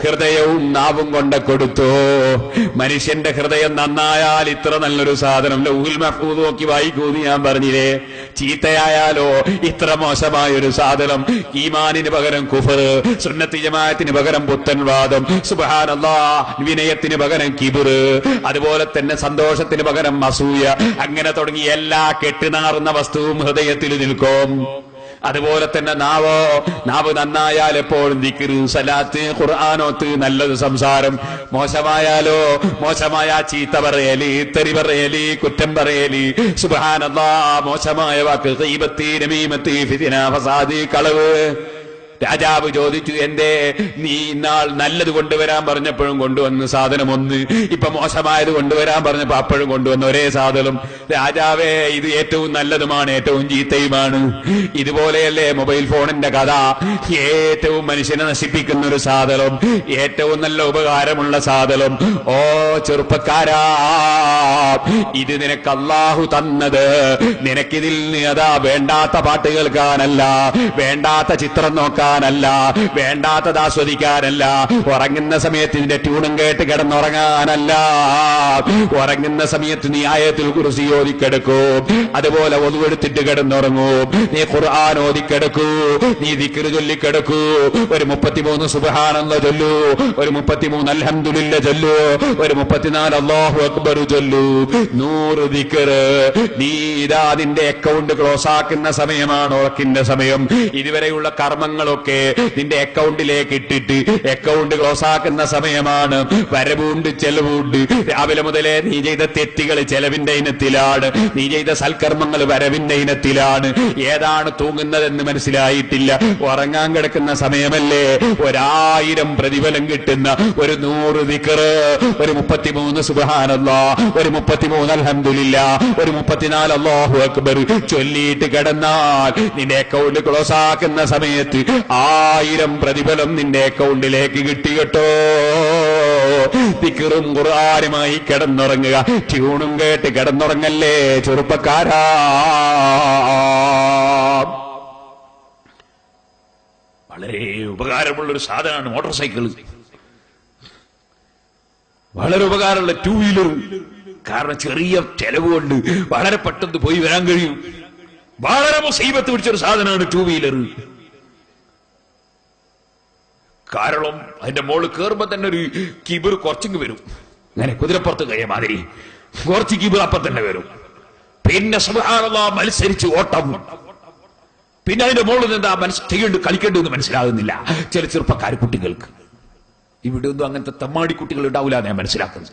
Speaker 1: ഹൃദയവും നാവും കൊണ്ടക്കൊടുത്തു. മനുഷ്യന്റെ ഹൃദയം നന്നായാൽ ഇത്ര നല്ലൊരു സാധനം ലൗഹുൽ മഹ്ഫൂദ് നോക്കി വായിക്കൂന്ന് ഞാൻ പറഞ്ഞില്ലേ. ചീത്തയായാലോ ഇത്ര മോശമായൊരു സാധനം. ഈമാനിന് പകരം കുഫർ, സുന്നത്ത് ജമാഅത്തിന് പകരം പുത്തൻവാദം, സുബ്ഹാനല്ലാഹ് വിനയത്തിന് പകരം കിബ്ർ, അതുപോലെ തന്നെ സന്തോഷത്തിന് പകരം അസൂയ. അങ്ങനെ തുടങ്ങി എല്ലാ കെട്ടുനാറുന്ന വസ്തുവും ഹൃദയത്തിൽ നിൽക്കും. അതുപോലെ തന്നെ നാവ് നന്നായാൽ എപ്പോഴും ദിക്റ്, സലാത്ത്, ഖുർആനോത്ത്, നല്ലത് സംസാരം. മോശമായാലോ മോശമായ ചീത്ത പറയല്, തെറി പറയല്, കുറ്റം പറയല്. സുബ്ഹാനല്ലാഹ്, മോശമായ വാക്ക്, ഗീബത്ത്, നമീമത്ത്, ഫിത്ന, ഫസാദ്, കളവ്. രാജാവ് ചോദിച്ചു, എന്തേ നീ ഇന്നാൾ നല്ലത് കൊണ്ടുവരാൻ പറഞ്ഞപ്പോഴും കൊണ്ടുവന്ന് സാധനം ഒന്ന്, ഇപ്പൊ മോശമായത് കൊണ്ടുവരാൻ പറഞ്ഞപ്പോ അപ്പോഴും കൊണ്ടുവന്ന ഒരേ സാധനം. രാജാവേ, ഇത് ഏറ്റവും നല്ലതുമാണ്, ഏറ്റവും ചീത്തയുമാണ്. ഇതുപോലെയല്ലേ മൊബൈൽ ഫോണിന്റെ കഥ. ഏറ്റവും മനുഷ്യനെ നശിപ്പിക്കുന്ന ഒരു സാധനം, ഏറ്റവും നല്ല ഉപകാരമുള്ള സാധനം. ഓ ചെറുപ്പക്കാരാ, ഇത് നിനക്ക് അല്ലാഹു തന്നത്. നിനക്കിതിൽ അതാ വേണ്ടാത്ത പാട്ട് കേൾക്കാനല്ല, വേണ്ടാത്ത ചിത്രം നോക്കാനല്ല, വേണ്ടാത്തത് ആസ്വദിക്കാനല്ല, ഉറങ്ങുന്ന സമയത്ത് ഇതിന്റെ ട്യൂണും കേട്ട് കിടന്നുറങ്ങാനല്ല. ഉറങ്ങുന്ന സമയത്ത് നീ ആയത്തുൽ കുർസി ഓതിക്കെടുക്കൂ, അതുപോലെ ഒതുവെടുത്തിട്ട് കിടന്നുറങ്ങൂ, നീ ഖുർആൻ ഓതിക്കെടുക്കൂ, നീ ദിക്ർ ചൊല്ലിക്കെടുക്കൂ, ഒരു 33 സുബ്ഹാനല്ലാഹ് ചൊല്ലൂ, ഒരു 33 അൽഹംദുലില്ലാഹ് ചൊല്ലൂ, ഒരു 34 അല്ലാഹു അക്ബർ ചൊല്ലൂ. 100 ദിക്ർ. നീ ഇതാ നിന്റെ അക്കൗണ്ട് ക്ലോസ് ആക്കുന്ന സമയമാണ് ഉറക്കിന്റെ സമയം. ഇതുവരെയുള്ള കർമ്മങ്ങളൊക്കെ നിന്റെ അക്കൗണ്ടിലേക്ക് ഇട്ടിട്ട് അക്കൗണ്ട് ക്ലോസ് ആക്കുന്ന സമയമാണ്. വരവുണ്ട്, ചെലവുണ്ട്. രാവിലെ മുതലേ നീ ചെയ്ത തെറ്റുകൾ ചെലവിന്റെ ഇനത്തിലാണ്, നീ ചെയ്ത സൽക്കർമ്മങ്ങൾ വരവിന്റെ ഇനത്തിലാണ്. ഏതാണ് തൂങ്ങുന്നതെന്ന് മനസ്സിലായിട്ടില്ല. ഉറങ്ങാൻ കിടക്കുന്ന സമയമല്ലേ. 1000 പ്രതിഫലം കിട്ടുന്ന ഒരു 100 ദിക്ർ, ഒരു 33 സുബ്ഹാനല്ലാഹ്, ഒരു 33 അൽഹംദുലില്ലാഹ്, ഒരു 34 അല്ലാഹു അക്ബർ ചൊല്ലിയിട്ട് കിടന്നാൽ നിന്റെ അക്കൗണ്ട് ക്ലോസ് ആക്കുന്ന സമയത്ത് 1000 പ്രതിഫലം നിന്റെ അക്കൗണ്ടിലേക്ക് കിട്ടി കേട്ടോ. ദിക്റും ഖുർആനുമായി കിടന്നുറങ്ങുക, ട്യൂണും കേട്ട് കിടന്നുറങ്ങല്ലേ ചെറുപ്പക്കാരാ. വളരെ ഉപകാരമുള്ളൊരു സാധനമാണ് മോട്ടോർ സൈക്കിൾ. വളരെ ഉപകാരമുള്ള 2 വീലർ. കാരണം ചെറിയ ചെലവ് കൊണ്ട് വളരെ പെട്ടെന്ന് പോയി വരാൻ കഴിയും. വളരെ മുസീബത്ത് പിടിച്ചൊരു സാധനമാണ് 2 വീലർ. കാരണം അതിന്റെ മോള് കയറുമ്പോ തന്നെ ഒരു കിബിർ കുറച്ചിങ് വരും. അങ്ങനെ കുതിരപ്പുറത്ത് കഴിയ മാതിരി കുറച്ച് കിബിർ അപ്പം തന്നെ വരും. പിന്നെ സുബ്ഹാനല്ലാഹ് മത്സരിച്ച് ഓട്ടം. പിന്നെ അതിന്റെ മോളിൽ എന്താ കളിക്കേണ്ടതെന്ന് മനസ്സിലാകുന്നില്ല ചില ചെറുപ്പക്കാർ കുട്ടികൾക്ക്. ഇവിടെ ഒന്നും അങ്ങനത്തെ തമ്മാടി കുട്ടികൾ ഉണ്ടാവില്ല ഞാൻ മനസ്സിലാക്കുന്നത്.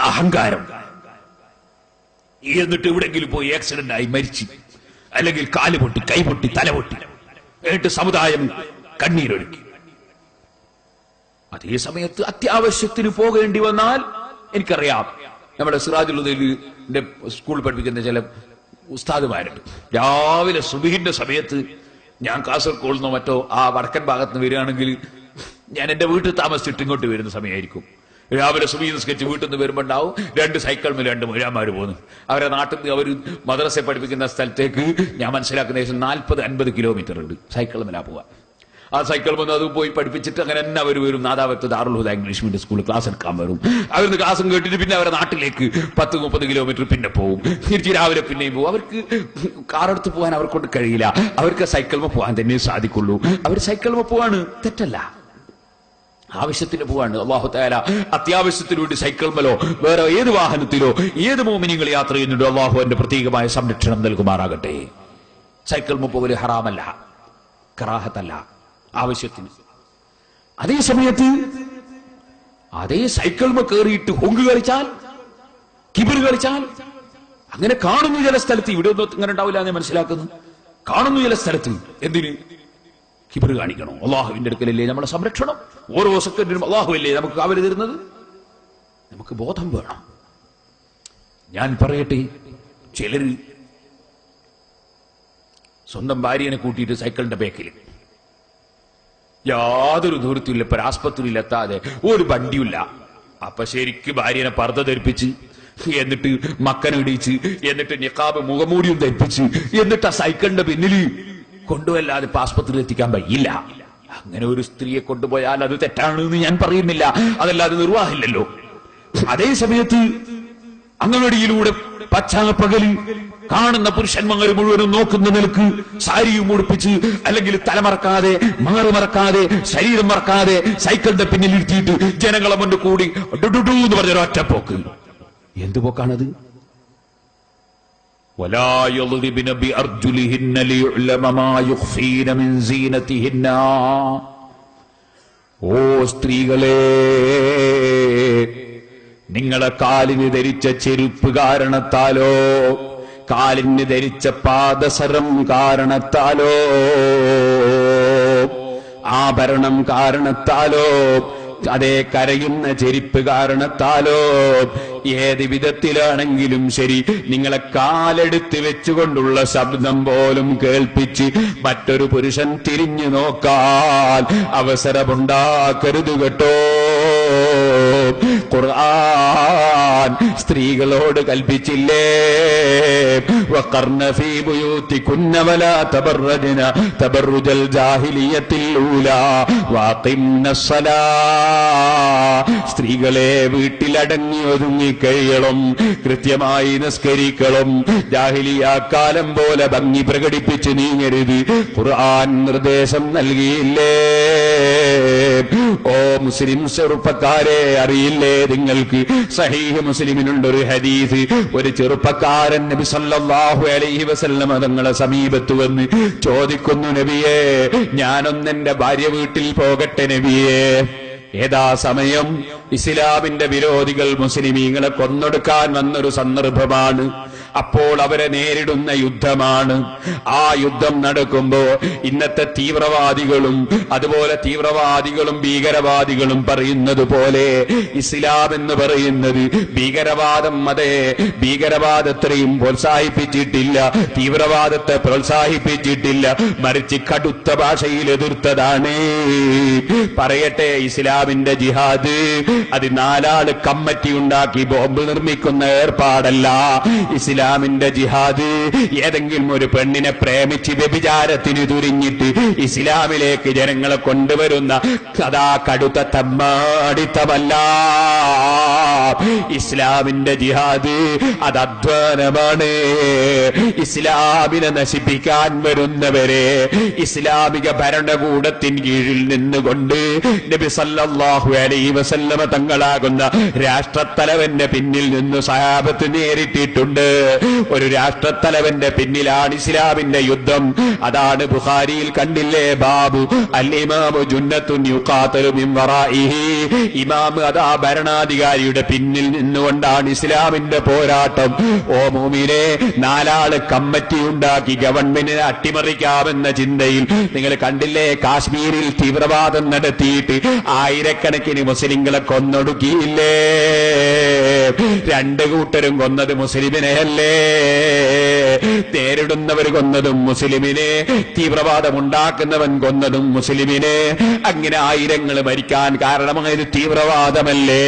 Speaker 1: അഹങ്കാരം. എന്നിട്ട് എവിടെങ്കിലും പോയി ആക്സിഡന്റ് ആയി മരിച്ചു, അല്ലെങ്കിൽ കാല് പൊട്ടി, കൈ പൊട്ടി, തല പൊട്ടി, എന്നിട്ട് സമുദായം കണ്ണീരൊഴുക്കി. അതേ സമയത്ത് അത്യാവശ്യത്തിന് പോകേണ്ടി വന്നാൽ, എനിക്കറിയാം നമ്മുടെ സിറാജുൽ ഹുദയിലെ സ്കൂൾ പഠിപ്പിക്കുന്ന ചില ഉസ്താദുമാരുണ്ട്. രാവിലെ സുബഹിന്റെ സമയത്ത് ഞാൻ കാസർഗോഡ് നിന്നോ മറ്റോ ആ വടക്കൻ ഭാഗത്ത് നിന്ന് വരികയാണെങ്കിൽ ഞാൻ എന്റെ വീട്ടിൽ താമസിച്ചിട്ട് ഇങ്ങോട്ട് വരുന്ന സമയമായിരിക്കും. രാവിലെ സുബഹി നിസ്കരിച്ച് വീട്ടിൽ നിന്ന് വരുമ്പോൾ ഉണ്ടാവും 2 സൈക്കിളിൽ 2 മുഴാന്മാർ പോകുന്നു. അവരെ നാട്ടിൽ നിന്ന് അവർ മദ്രസ പഠിപ്പിക്കുന്ന സ്ഥലത്തേക്ക് ഞാൻ മനസ്സിലാക്കുന്ന ശേഷം 40-50 കിലോമീറ്റർ ഉണ്ട് സൈക്കിൾ മേലാ പോവാ. ആ സൈക്കിൾ വന്ന് അത് പോയി പഠിപ്പിച്ചിട്ട് അങ്ങനെ തന്നെ അവർ വരും. നാദാവത്ത് ദാറുൽ ഹുദ ഇംഗ്ലീഷ് മീഡിയം സ്കൂളിൽ ക്ലാസ് എടുക്കാൻ വരും. അവർക്ക് ക്ലാസ്സും കേട്ടിട്ട് പിന്നെ അവരുടെ നാട്ടിലേക്ക് 10-30 കിലോമീറ്റർ പിന്നെ പോകും. തിരിച്ച് രാവിലെ പിന്നെയും പോകും. അവർക്ക് കാറെടുത്ത് പോകാൻ അവർക്കൊണ്ട് കഴിയില്ല. അവർക്ക് സൈക്കിളിൽ പോകാൻ തന്നെ സാധിക്കുള്ളൂ. അവർ സൈക്കിളിൽ പോവാണ്, തെറ്റല്ല, ആവശ്യത്തിന് പോവാണ്. അല്ലാഹു തആല അത്യാവശ്യത്തിന് വേണ്ടി സൈക്കിൾമലോ വേറെ ഏത് വാഹനത്തിലോ ഏത് മോമിനികൾ യാത്ര ചെയ്യുന്നുണ്ടോ അല്ലാഹു അതിന്റെ പ്രത്യേകമായ സംരക്ഷണം നൽകുമാറാകട്ടെ. സൈക്കിൾമ പോകല് ഹറാമല്ല, കറാഹത്തല്ല, ആവശ്യത്തിന്. അതേ സമയത്ത് അതേ സൈക്കിൾമ കയറിയിട്ട് ഹൊങ്ക് കളിച്ചാൽ, കിബിർ കളിച്ചാൽ, അങ്ങനെ കാണുന്നു ചില സ്ഥലത്ത്. ഇവിടെ ഒന്നും ഇങ്ങനെ ഉണ്ടാവില്ല എന്ന് മനസ്സിലാക്കുന്നു. കാണുന്നു ചില സ്ഥലത്ത്. എന്തിന്? കിബിർ കാണിക്കണോ? അല്ലാഹുവിന്റെ അടുക്കലല്ലേ നമ്മുടെ സംരക്ഷണം. ഓരോ സെക്കൻഡിനും അല്ലാഹുവല്ലേ നമുക്ക് കാവല് തരുന്നത്? നമുക്ക് ബോധം വേണം. ഞാൻ പറയട്ടെ, ചിലര് സ്വന്തം ഭാര്യനെ കൂട്ടിയിട്ട് സൈക്കിളിന്റെ ബാക്കിൽ യാതൊരു ദൂരത്തില്ല, ഇപ്പൊ ആസ്പത്രിയിലെത്താതെ ഒരു വണ്ടിയില്ല. അപ്പൊ ശരിക്ക് ഭാര്യനെ പർദ്ദ ധരിപ്പിച്ച്, എന്നിട്ട് മക്കനിടിച്ച്, എന്നിട്ട് നിഖാബ് മുഖമൂടിയും ധരിപ്പിച്ച്, എന്നിട്ട് ആ സൈക്കിളിന്റെ പിന്നിൽ കൊണ്ടുപോയല്ലാതെ ഇപ്പൊ ആസ്പത്രിയിൽ എത്തിക്കാൻ വയ്യില്ല. അങ്ങനെ ഒരു സ്ത്രീയെ കൊണ്ടുപോയാൽ അത് തെറ്റാണെന്ന് ഞാൻ പറയുന്നില്ല, അതല്ലാതെ നിർവാഹമില്ലല്ലോ. അതേ സമയത്ത് അങ്ങനടിയിലൂടെ പച്ചാപ്പകല് കാണുന്ന പുരുഷന്മാർ മുഴുവനും നോക്കുന്ന നിലക്ക് സാരിയും ഉടുപ്പിച്ച്, അല്ലെങ്കിൽ തലമറക്കാതെ മാറുമറക്കാതെ ശരീരം മറക്കാതെ സൈക്കിളിന്റെ പിന്നിൽ ഇരുത്തിയിട്ട് ജനങ്ങളെ മുന്നിൽ കൂടി ഡുഡുഡു എന്ന് പറഞ്ഞൊരു ഒറ്റപ്പോക്ക്. എന്ത് പോക്കാണത്? ولا يضربن بأرجلهن ليعلم ما يخفين من زينتهن. ഓ സ്ത്രീകളെ, നിങ്ങളെ കാലിന് ധരിച്ച ചെരുപ്പ് കാരണത്താലോ, കാലിന് ധരിച്ച പാദസരം കാരണത്താലോ, ആഭരണം കാരണത്താലോ, അതേ കരയുന്ന ചെരുപ്പ് കാരണത്താലോ, ഏത് വിധത്തിലാണെങ്കിലും ശരി, നിങ്ങളെ കാലെടുത്ത് വെച്ചുകൊണ്ടുള്ള ശബ്ദം പോലും കേൾപ്പിച്ച് മറ്റൊരു പുരുഷൻ തിരിഞ്ഞു നോക്കാൻ അവസരമുണ്ടാക്കരുത് കേട്ടോ. ഖുർആൻ സ്ത്രീകളോട് കൽപ്പിച്ചില്ലേ, വഖർന ഫീ ബുയൂതികുന്ന വലാ തബറജ്ന തബറുജൽ ജാഹിലിയത്തിൽ ഊലാ വഖിംനസ്സലാ. സ്ത്രീകളെ, വീട്ടിലടങ്ങി ഒതുങ്ങി കഴിയണം, കൃത്യമായി നിസ്കരിക്കണം, ജാഹിലിയ കാലം പോലെ ഭംഗി പ്രകടിപ്പിച്ച് നീങ്ങരുത്. ഖുർആൻ നിർദ്ദേശം നൽകിയില്ലേ? ഓ മുസ്ലിം ചെറുപ്പക്കാരെ, അറിയില്ലേ നിങ്ങൾക്ക്? സഹീഹ് മുസ്ലിമിനുണ്ടൊരു ഹദീസ്. ഒരു ചെറുപ്പക്കാരൻ നബി സല്ലല്ലാഹു അലൈഹി വസല്ലം തങ്ങളെ സമീപത്ത് വന്ന് ചോദിക്കുന്നു, നബിയേ, ഞാനൊന്നെന്റെ ഭാര്യ വീട്ടിൽ പോകട്ടെ നബിയേ. ഏതാ സമയം? ഇസ്ലാമിന്റെ വിരോധികൾ മുസ്ലിമീങ്ങളെ കൊന്നൊടുക്കാൻ വന്നൊരു സന്ദർഭമാണ്. അപ്പോൾ അവരെ നേരിടുന്ന യുദ്ധമാണ്. ആ യുദ്ധം നടക്കുമ്പോ ഇന്നത്തെ തീവ്രവാദികളും അതുപോലെ ഭീകരവാദികളും പറയുന്നത് പോലെ ഇസ്ലാം എന്ന് പറയുന്നത് ഭീകരവാദം, അതേ ഭീകരവാദത്തെയും പ്രോത്സാഹിപ്പിച്ചിട്ടില്ല, തീവ്രവാദത്തെ പ്രോത്സാഹിപ്പിച്ചിട്ടില്ല, മറിച്ച് കടുത്ത ഭാഷയിൽ എതിർത്തതാണ്. പറയട്ടെ, ഇസ്ലാമിന്റെ ജിഹാദ് അത് നാലാള് കമ്മിറ്റി ഉണ്ടാക്കി ബോംബ് നിർമ്മിക്കുന്ന ഏർപ്പാടല്ല. ഇസ്ലാമിന്റെ ജിഹാദ് ഏതെങ്കിലും ഒരു പെണ്ണിനെ പ്രേമിച്ച് വ്യഭിചാരത്തിന് തുരിഞ്ഞിട്ട് ഇസ്ലാമിലേക്ക് ജനങ്ങളെ കൊണ്ടുവരുന്ന കഥാ കടുത്ത തമ്മാടിത്തമല്ല. ഇസ്ലാമിന്റെ ജിഹാദ് അത് അധ്വാനമാണ്. ഇസ്ലാമിനെ നശിപ്പിക്കാൻ വരുന്നവരെ ഇസ്ലാമിക ഭരണകൂടത്തിൻ കീഴിൽ നിന്നുകൊണ്ട് നബി സല്ലല്ലാഹു അലൈഹി വസല്ലമ തങ്ങളാകുന്ന രാഷ്ട്രത്തലവന്റെ പിന്നിൽ നിന്ന് സഹാബത്ത് നേരിട്ടിട്ടുണ്ട്. ഒരു രാഷ്ട്രത്തലവന്റെ പിന്നിലാണ് ഇസ്ലാമിന്റെ യുദ്ധം. അതാണ് ബുഖാരിയിൽ കണ്ടില്ലേ, ബാബു അൽ ഇമാമു ജുന്നത്തുൻ യുഖാതലു മിൻ വറാഇഹി. ഇമാം അതാ ഭരണാധികാരിയുടെ പിന്നിൽ നിന്നുകൊണ്ടാണ് ഇസ്ലാമിന്റെ പോരാട്ടം. ഓ മുഅ്മിനേ, നാലാള് കമ്മിറ്റി ഉണ്ടാക്കി ഗവൺമെന്റിനെ അട്ടിമറിക്കാമെന്ന ചിന്തയിൽ നിങ്ങൾ കണ്ടില്ലേ, കാശ്മീരിൽ തീവ്രവാദം നടത്തിയിട്ട് ആയിരക്കണക്കിന് മുസ്ലിങ്ങളെ കൊന്നൊടുക്കിയില്ലേ? രണ്ടു കൂട്ടരും കൊന്നത് മുസ്ലിമിനെയല്ലേ? നേരിടുന്നവർ കൊന്നതും മുസ്ലിമിനെ, തീവ്രവാദം ഉണ്ടാക്കുന്നവൻ കൊന്നതും മുസ്ലിമിനെ. അങ്ങനെ ആയിരങ്ങൾ മരിക്കാൻ കാരണമായത് തീവ്രവാദമല്ലേ?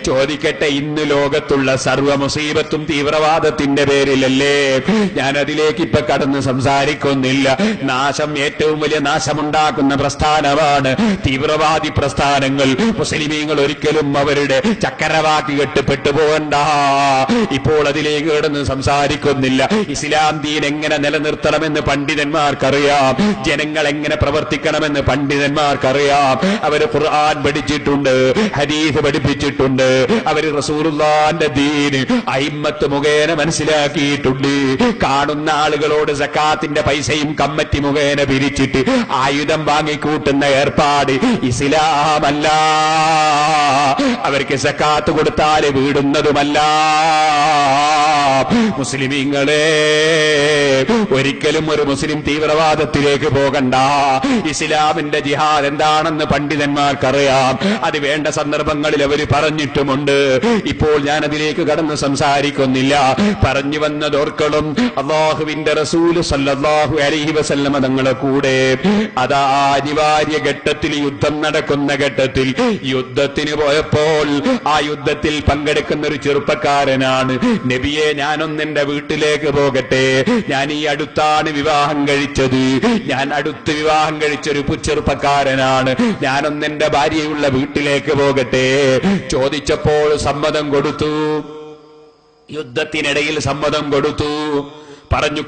Speaker 1: ചോദിക്കട്ടെ, ഇന്ന് ലോകത്തുള്ള സർവ്വ മുസീബത്തും തീവ്രവാദത്തിന്റെ പേരിലല്ലേ? ഞാൻ അതിലേക്ക് ഇപ്പൊ കടന്ന് സംസാരിക്കുന്നില്ല. നാശം, ഏറ്റവും വലിയ നാശമുണ്ടാക്കുന്ന പ്രസ്ഥാനമാണ് തീവ്രവാദി പ്രസ്ഥാനങ്ങൾ. മുസ്ലിമീങ്ങൾ ഒരിക്കലും അവരുടെ ചക്കരവാക്കി കെട്ടുപെട്ടു പോകണ്ട. ഇപ്പോൾ അതിലേക്ക് കിടന്ന് സംസാരിക്കുന്നില്ല. ഇസ്ലാം ദീൻ എങ്ങനെ നിലനിർത്തണമെന്ന് പണ്ഡിതന്മാർക്കറിയാം, ജനങ്ങൾ എങ്ങനെ പ്രവർത്തിക്കണമെന്ന് പണ്ഡിതന്മാർക്കറിയാം. അവര് ഖുർആൻ പഠിച്ചിട്ടുണ്ട്, ഹദീസ് പഠിപ്പിച്ചിട്ടുണ്ട്, അവര് റസൂലുള്ളാഹിന്റെ ദീൻ അയിമ്മത്ത് മുഖേന മനസ്സിലാക്കിയിട്ടുണ്ട്. കാണുന്ന ആളുകളോട് സക്കാത്തിന്റെ പൈസയും കമ്മിറ്റി മുഖേന പിരിച്ചിട്ട് ആയുധം വാങ്ങിക്കൂട്ടുന്ന ഏർപ്പാട് ഇസ്ലാമല്ല. അവർക്ക് സക്കാത്ത് കൊടുത്താൽ വീടുന്നതുമല്ല. മുസ്ലിമീങ്ങളെ, ഒരിക്കലും ഒരു മുസ്ലിം തീവ്രവാദത്തിലേക്ക് പോകണ്ട. ഇസ്ലാമിന്റെ ജിഹാദ് എന്താണെന്ന് പണ്ഡിതന്മാർക്കറിയാം. അത് വേണ്ട സന്ദർഭങ്ങളിൽ അവർ പറഞ്ഞിട്ടുമുണ്ട്. ഇപ്പോൾ ഞാൻ അതിലേക്ക് കടന്ന് സംസാരിക്കുന്നില്ല. പറഞ്ഞു വന്നതോർക്കളും അല്ലാഹുവിന്റെ റസൂൽ സല്ലല്ലാഹു അലൈഹി വസല്ലമ തങ്ങളുടെ കൂടെ അതാ അനിവാര്യ ഘട്ടത്തിൽ, യുദ്ധം നടക്കുന്ന ഘട്ടത്തിൽ യുദ്ധത്തിന് പോയപ്പോൾ ആ യുദ്ധത്തിൽ പങ്കെടുക്കുന്ന ഒരു ചെറുപ്പക്കാരനാണ്, നബിയെ ഞാനൊന്നെന്റെ വീട്ടിലേക്ക് പോകട്ടെ, ഞാൻ ഈ അടുത്താണ് വിവാഹം കഴിച്ചത്, ഞാൻ അടുത്ത് വിവാഹം കഴിച്ചൊരു ചെറുപ്പക്കാരനാണ്, ഞാനൊന്നെന്റെ ഭാര്യയുള്ള വീട്ടിലേക്ക് പോകട്ടെ. ചോദിച്ചപ്പോൾ സമ്മതം കൊടുത്തു. യുദ്ധത്തിനിടയിൽ സമ്മതം കൊടുത്തു. പറഞ്ഞു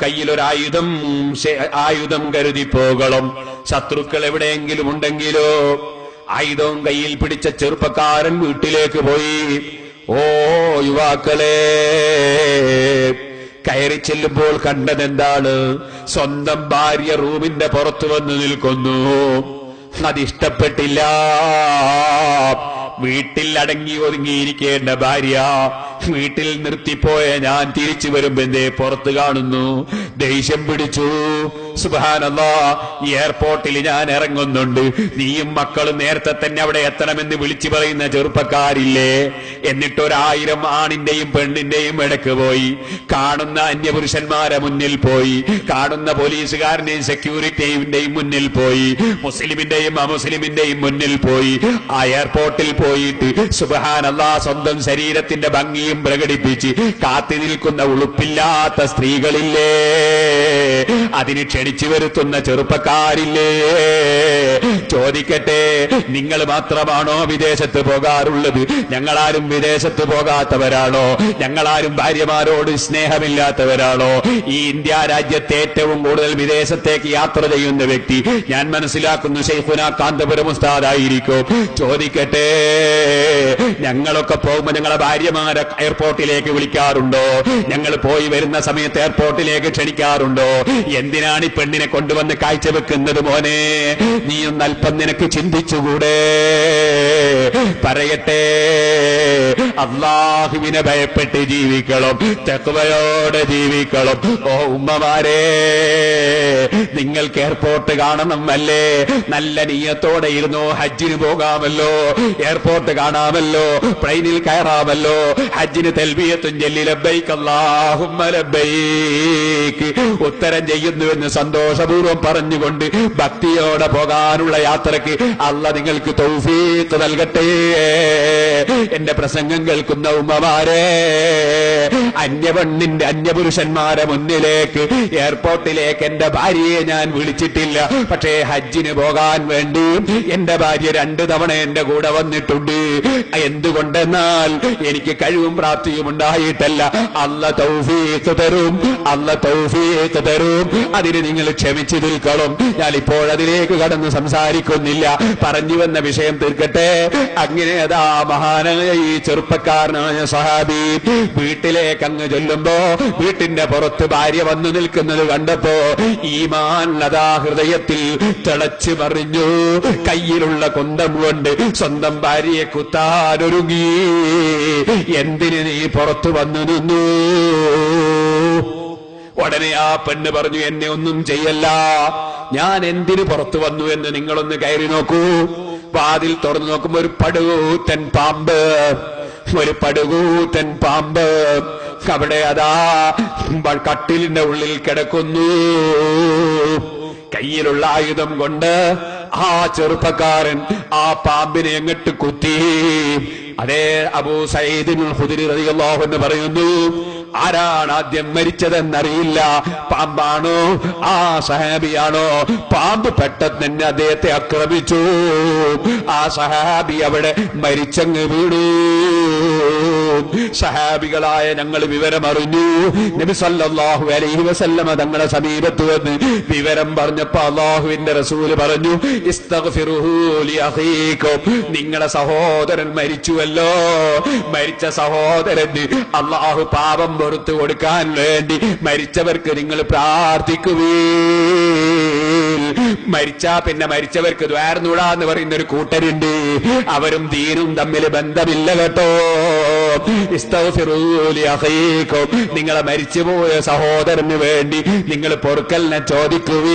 Speaker 1: ആയുധം കരുതി പോകണം, ശത്രുക്കൾ എവിടെയെങ്കിലും ഉണ്ടെങ്കിലോ. ആയുധവും കയ്യിൽ പിടിച്ച ചെറുപ്പക്കാരൻ വീട്ടിലേക്ക് പോയി. ഓ യുവാക്കളെ, കയറി ചെല്ലുമ്പോൾ കണ്ടതെന്താണ്? സ്വന്തം ഭാര്യ റൂമിന്റെ പുറത്തു വന്ന് നിൽക്കുന്നു. അതിഷ്ടപ്പെട്ടില്ല. വീട്ടിൽ അടങ്ങി ഒതുങ്ങിയിരിക്കേണ്ട ഭാര്യ വീട്ടിൽ നിർത്തിപ്പോയ ഞാൻ തിരിച്ചു വരുമ്പെന്തേ പുറത്ത് കാണുന്നു. ദേഷ്യം പിടിച്ചു. സുബ്ഹാനല്ലാഹ്, എയർപോർട്ടിൽ ഞാൻ ഇറങ്ങുന്നുണ്ട്, നീയും മക്കളും നേരത്തെ തന്നെ അവിടെ എത്തണമെന്ന് വിളിച്ചു പറയുന്ന ചെറുപ്പക്കാരില്ലേ? എന്നിട്ടൊരായിരം ആണിന്റെയും പെണ്ണിന്റെയും ഇടക്ക് പോയി, കാണുന്ന അന്യപുരുഷന്മാരെ മുന്നിൽ പോയി, കാണുന്ന പോലീസുകാരന്റെയും സെക്യൂരിറ്റിയുടെയും മുന്നിൽ പോയി, മുസ്ലിമിന്റെയും അമുസ്ലിമിന്റെയും മുന്നിൽ പോയി. ആ എയർപോർട്ടിൽ പോയിട്ട് സുബ്ഹാനല്ലാഹ് സ്വന്തം ശരീരത്തിന്റെ ഭംഗിയും പ്രകടിപ്പിച്ച് കാത്തി നിൽക്കുന്ന ഉളുപ്പില്ലാത്ത സ്ത്രീകളില്ലേ? അതിന് ക്ഷണിച്ചു വരുത്തുന്ന ചെറുപ്പക്കാരില്ലേ? ചോദിക്കട്ടെ, നിങ്ങൾ മാത്രമാണോ വിദേശത്ത് പോകാറുള്ളത്? ഞങ്ങളാരും വിദേശത്ത് പോകാത്തവരാണോ? ഞങ്ങളാരും ഭാര്യമാരോട് സ്നേഹമില്ലാത്തവരാണോ? ഈ ഇന്ത്യ രാജ്യത്തെ ഏറ്റവും കൂടുതൽ വിദേശത്തേക്ക് യാത്ര ചെയ്യുന്ന വ്യക്തി ഞാൻ മനസ്സിലാക്കുന്നു ശൈഖുനാ കാന്തപുരം ഉസ്താദായിരിക്കും. ചോദിക്കട്ടെ, ഞങ്ങളൊക്കെ പോകുമ്പോൾ ഞങ്ങളെ ഭാര്യമാരെ എയർപോർട്ടിലേക്ക് വിളിക്കാറുണ്ടോ? ഞങ്ങൾ പോയി വരുന്ന സമയത്ത് എയർപോർട്ടിലേക്ക് ക്ഷണിക്കാറുണ്ടോ? എന്തിനാണ് ഈ പെണ്ണിനെ കൊണ്ടുവന്ന് കാഴ്ചവെക്കുന്നത്? മോനെ, നീയൊന്ന് അല്പം നിനക്ക് ചിന്തിച്ചുകൂടെ? പറയട്ടെ, അല്ലാഹുവിനെ ഭയപ്പെട്ട് ജീവിക്കണം, തഖ്വയോടെ ജീവിക്കണം. ഓ ഉമ്മമാരെ, നിങ്ങൾക്ക് എയർപോർട്ട് കാണണം അല്ലേ? നല്ല നിയ്യത്തോടെ ഇരുന്നോ, ഹജ്ജിന് പോകാമല്ലോ, എയർപോർട്ട് കാണാമല്ലോ, പ്ലെയിനിൽ കയറാമല്ലോ, ഹജ്ജിന് തൽബിയത്തും ചൊല്ലി ലബ്ബൈക അല്ലാഹുമ്മ ലബ്ബൈക് ഉത്തരം ചെയ്യുന്നുവെന്ന് സന്തോഷപൂർവ്വം പറഞ്ഞുകൊണ്ട് ഭക്തിയോടെ പോകാനുള്ള യാത്രക്ക് അല്ലാഹ് നിങ്ങൾക്ക് തൗഫീഖ് നൽകട്ടെ. എന്റെ പ്രസംഗം കേൾക്കുന്ന ഉമ്മമാരെ, അന്യപുരുഷന്മാരെ മുന്നിലേക്ക്, എയർപോർട്ടിലേക്ക് എന്റെ ഭാര്യയെ ഞാൻ വിളിച്ചിട്ടില്ല. പക്ഷേ ഹജ്ജിന് പോകാൻ വേണ്ടി എന്റെ ഭാര്യ 2 തവണ എന്റെ കൂടെ വന്നിട്ടുണ്ട്. എന്തുകൊണ്ടെന്നാൽ എനിക്ക് കഴിവും പ്രാപ്തിയും ഉണ്ടായിട്ടല്ല. അല്ലാഹ് തൗഫീഖ് തരും, അല്ലാഹ് തൗഫീഖ് തരും. അതിന് നിങ്ങൾ ക്ഷമിച്ചു നിൽക്കണം. ഞാൻ ഇപ്പോൾ അതിലേക്ക് കടന്ന് സംസാരിക്കുന്നില്ല. പറഞ്ഞു വന്ന വിഷയം തീർക്കട്ടെ. അങ്ങനെ അതാ മഹാനായ ഈ ചെറുപ്പക്കാരനായ സഹാബി വീട്ടിലേക്ക് അങ്ങ് ചൊല്ലുമ്പോ വീട്ടിന്റെ പുറത്ത് ഭാര്യ വന്നു നിൽക്കുന്നത് കണ്ടപ്പോ ഈമാൻ അതാ ഹൃദയത്തിൽ തിളച്ചു മറിഞ്ഞു. കയ്യിലുള്ള കുന്തം കൊണ്ട് സ്വന്തം ഭാര്യയെ കുത്താനൊരുങ്ങി. എന്തിന് നീ പുറത്തു വന്നു നിന്നു? ഉടനെ ആ പെണ്ണ് പറഞ്ഞു, എന്നെ ഒന്നും ചെയ്യല്ല, ഞാൻ എന്തിനു പുറത്തു വന്നു എന്ന് നിങ്ങളൊന്ന് കയറി നോക്കൂ. വാതിൽ തുറന്നു നോക്കുമ്പോ ഒരു പടുകൂറ്റൻ പാമ്പ്, ഒരു പടുകൂറ്റൻ പാമ്പ് അവിടെ അതാ കട്ടിലിന്റെ ഉള്ളിൽ കിടക്കുന്നു. കയ്യിലുള്ള ആയുധം കൊണ്ട് ആ ചെറുപ്പക്കാരൻ ആ പാമ്പിനെ എങ്ങോട്ട് കുത്തി. അതേ അബൂ സഈദ് ഖുദരി റളിയല്ലാഹു അൻഹു പറയുന്നു, ആരാണ് ആദ്യം മരിച്ചതെന്നറിയില്ല, പാമ്പാണോ ആ സഹാബിയാണോ? പാമ്പ് പെട്ടെന്ന് തന്നെ അദ്ദേഹത്തെ ആക്രമിച്ചു. ആ സഹാബി അവിടെ മരിച്ചങ്ങ് വീണു. സഹാബികളായ ഞങ്ങൾ വിവരമറിഞ്ഞു. നബി സല്ലല്ലാഹു അലൈഹി വസല്ലമ തങ്ങളുടെ സമീപത്ത് വന്ന് വിവരം പറഞ്ഞപ്പോ അല്ലാഹുവിന്റെ റസൂല് പറഞ്ഞു, ഇസ്തഗ്ഫിറുഹു ലി അഖീകും, നിങ്ങളുടെ സഹോദരൻ മരിച്ചുവല്ലോ, മരിച്ച സഹോദരന് അല്ലാഹു പാപം പുറത്തു കൊടുക്കാൻ വേണ്ടി മരിച്ചവർക്ക് നിങ്ങൾ പ്രാർത്ഥിക്കുവീൻ. മരിച്ചാ പിന്നെ മരിച്ചവർക്ക് ദ്വാരന്നൂടാന്ന് പറയുന്ന ഒരു കൂട്ടരുണ്ട്. അവരും ദീനും തമ്മിൽ ബന്ധമില്ല കേട്ടോ. ഇസ്തഗ്ഫിറൂ ലിഅഖീകും, നിങ്ങളെ മരിച്ചുപോയ സഹോദരന് വേണ്ടി നിങ്ങൾ പൊറുക്കലിനെ ചോദിക്കുവീൻ.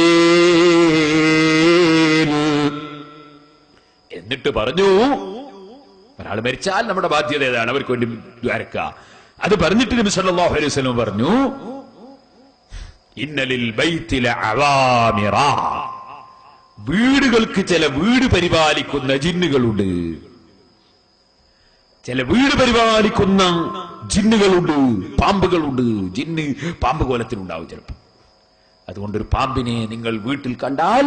Speaker 1: എന്നിട്ട് പറഞ്ഞു, ഒരാൾ മരിച്ചാൽ നമ്മുടെ ബാധ്യത ഏതാണ്? അവർക്ക് വേണ്ടി ദ്വാരക്കുക. അത് പറഞ്ഞിട്ട് നബി സല്ലല്ലാഹു അലൈഹി വസല്ലം പറഞ്ഞു, ഇന്നലിൽ ബൈത്തി ലഅവാമിറ, വീടുകൾക്ക് ചില വീട് പരിപാലിക്കുന്ന ജിന്നുകളുണ്ട്, ചില വീട് പരിപാലിക്കുന്ന ജിന്നുകളുണ്ട്, പാമ്പുകളുണ്ട്. ജിന്ന് പാമ്പ് കോലത്തിലുണ്ടാവും ചിലപ്പോൾ. അതുകൊണ്ടൊരു പാമ്പിനെ നിങ്ങൾ വീട്ടിൽ കണ്ടാൽ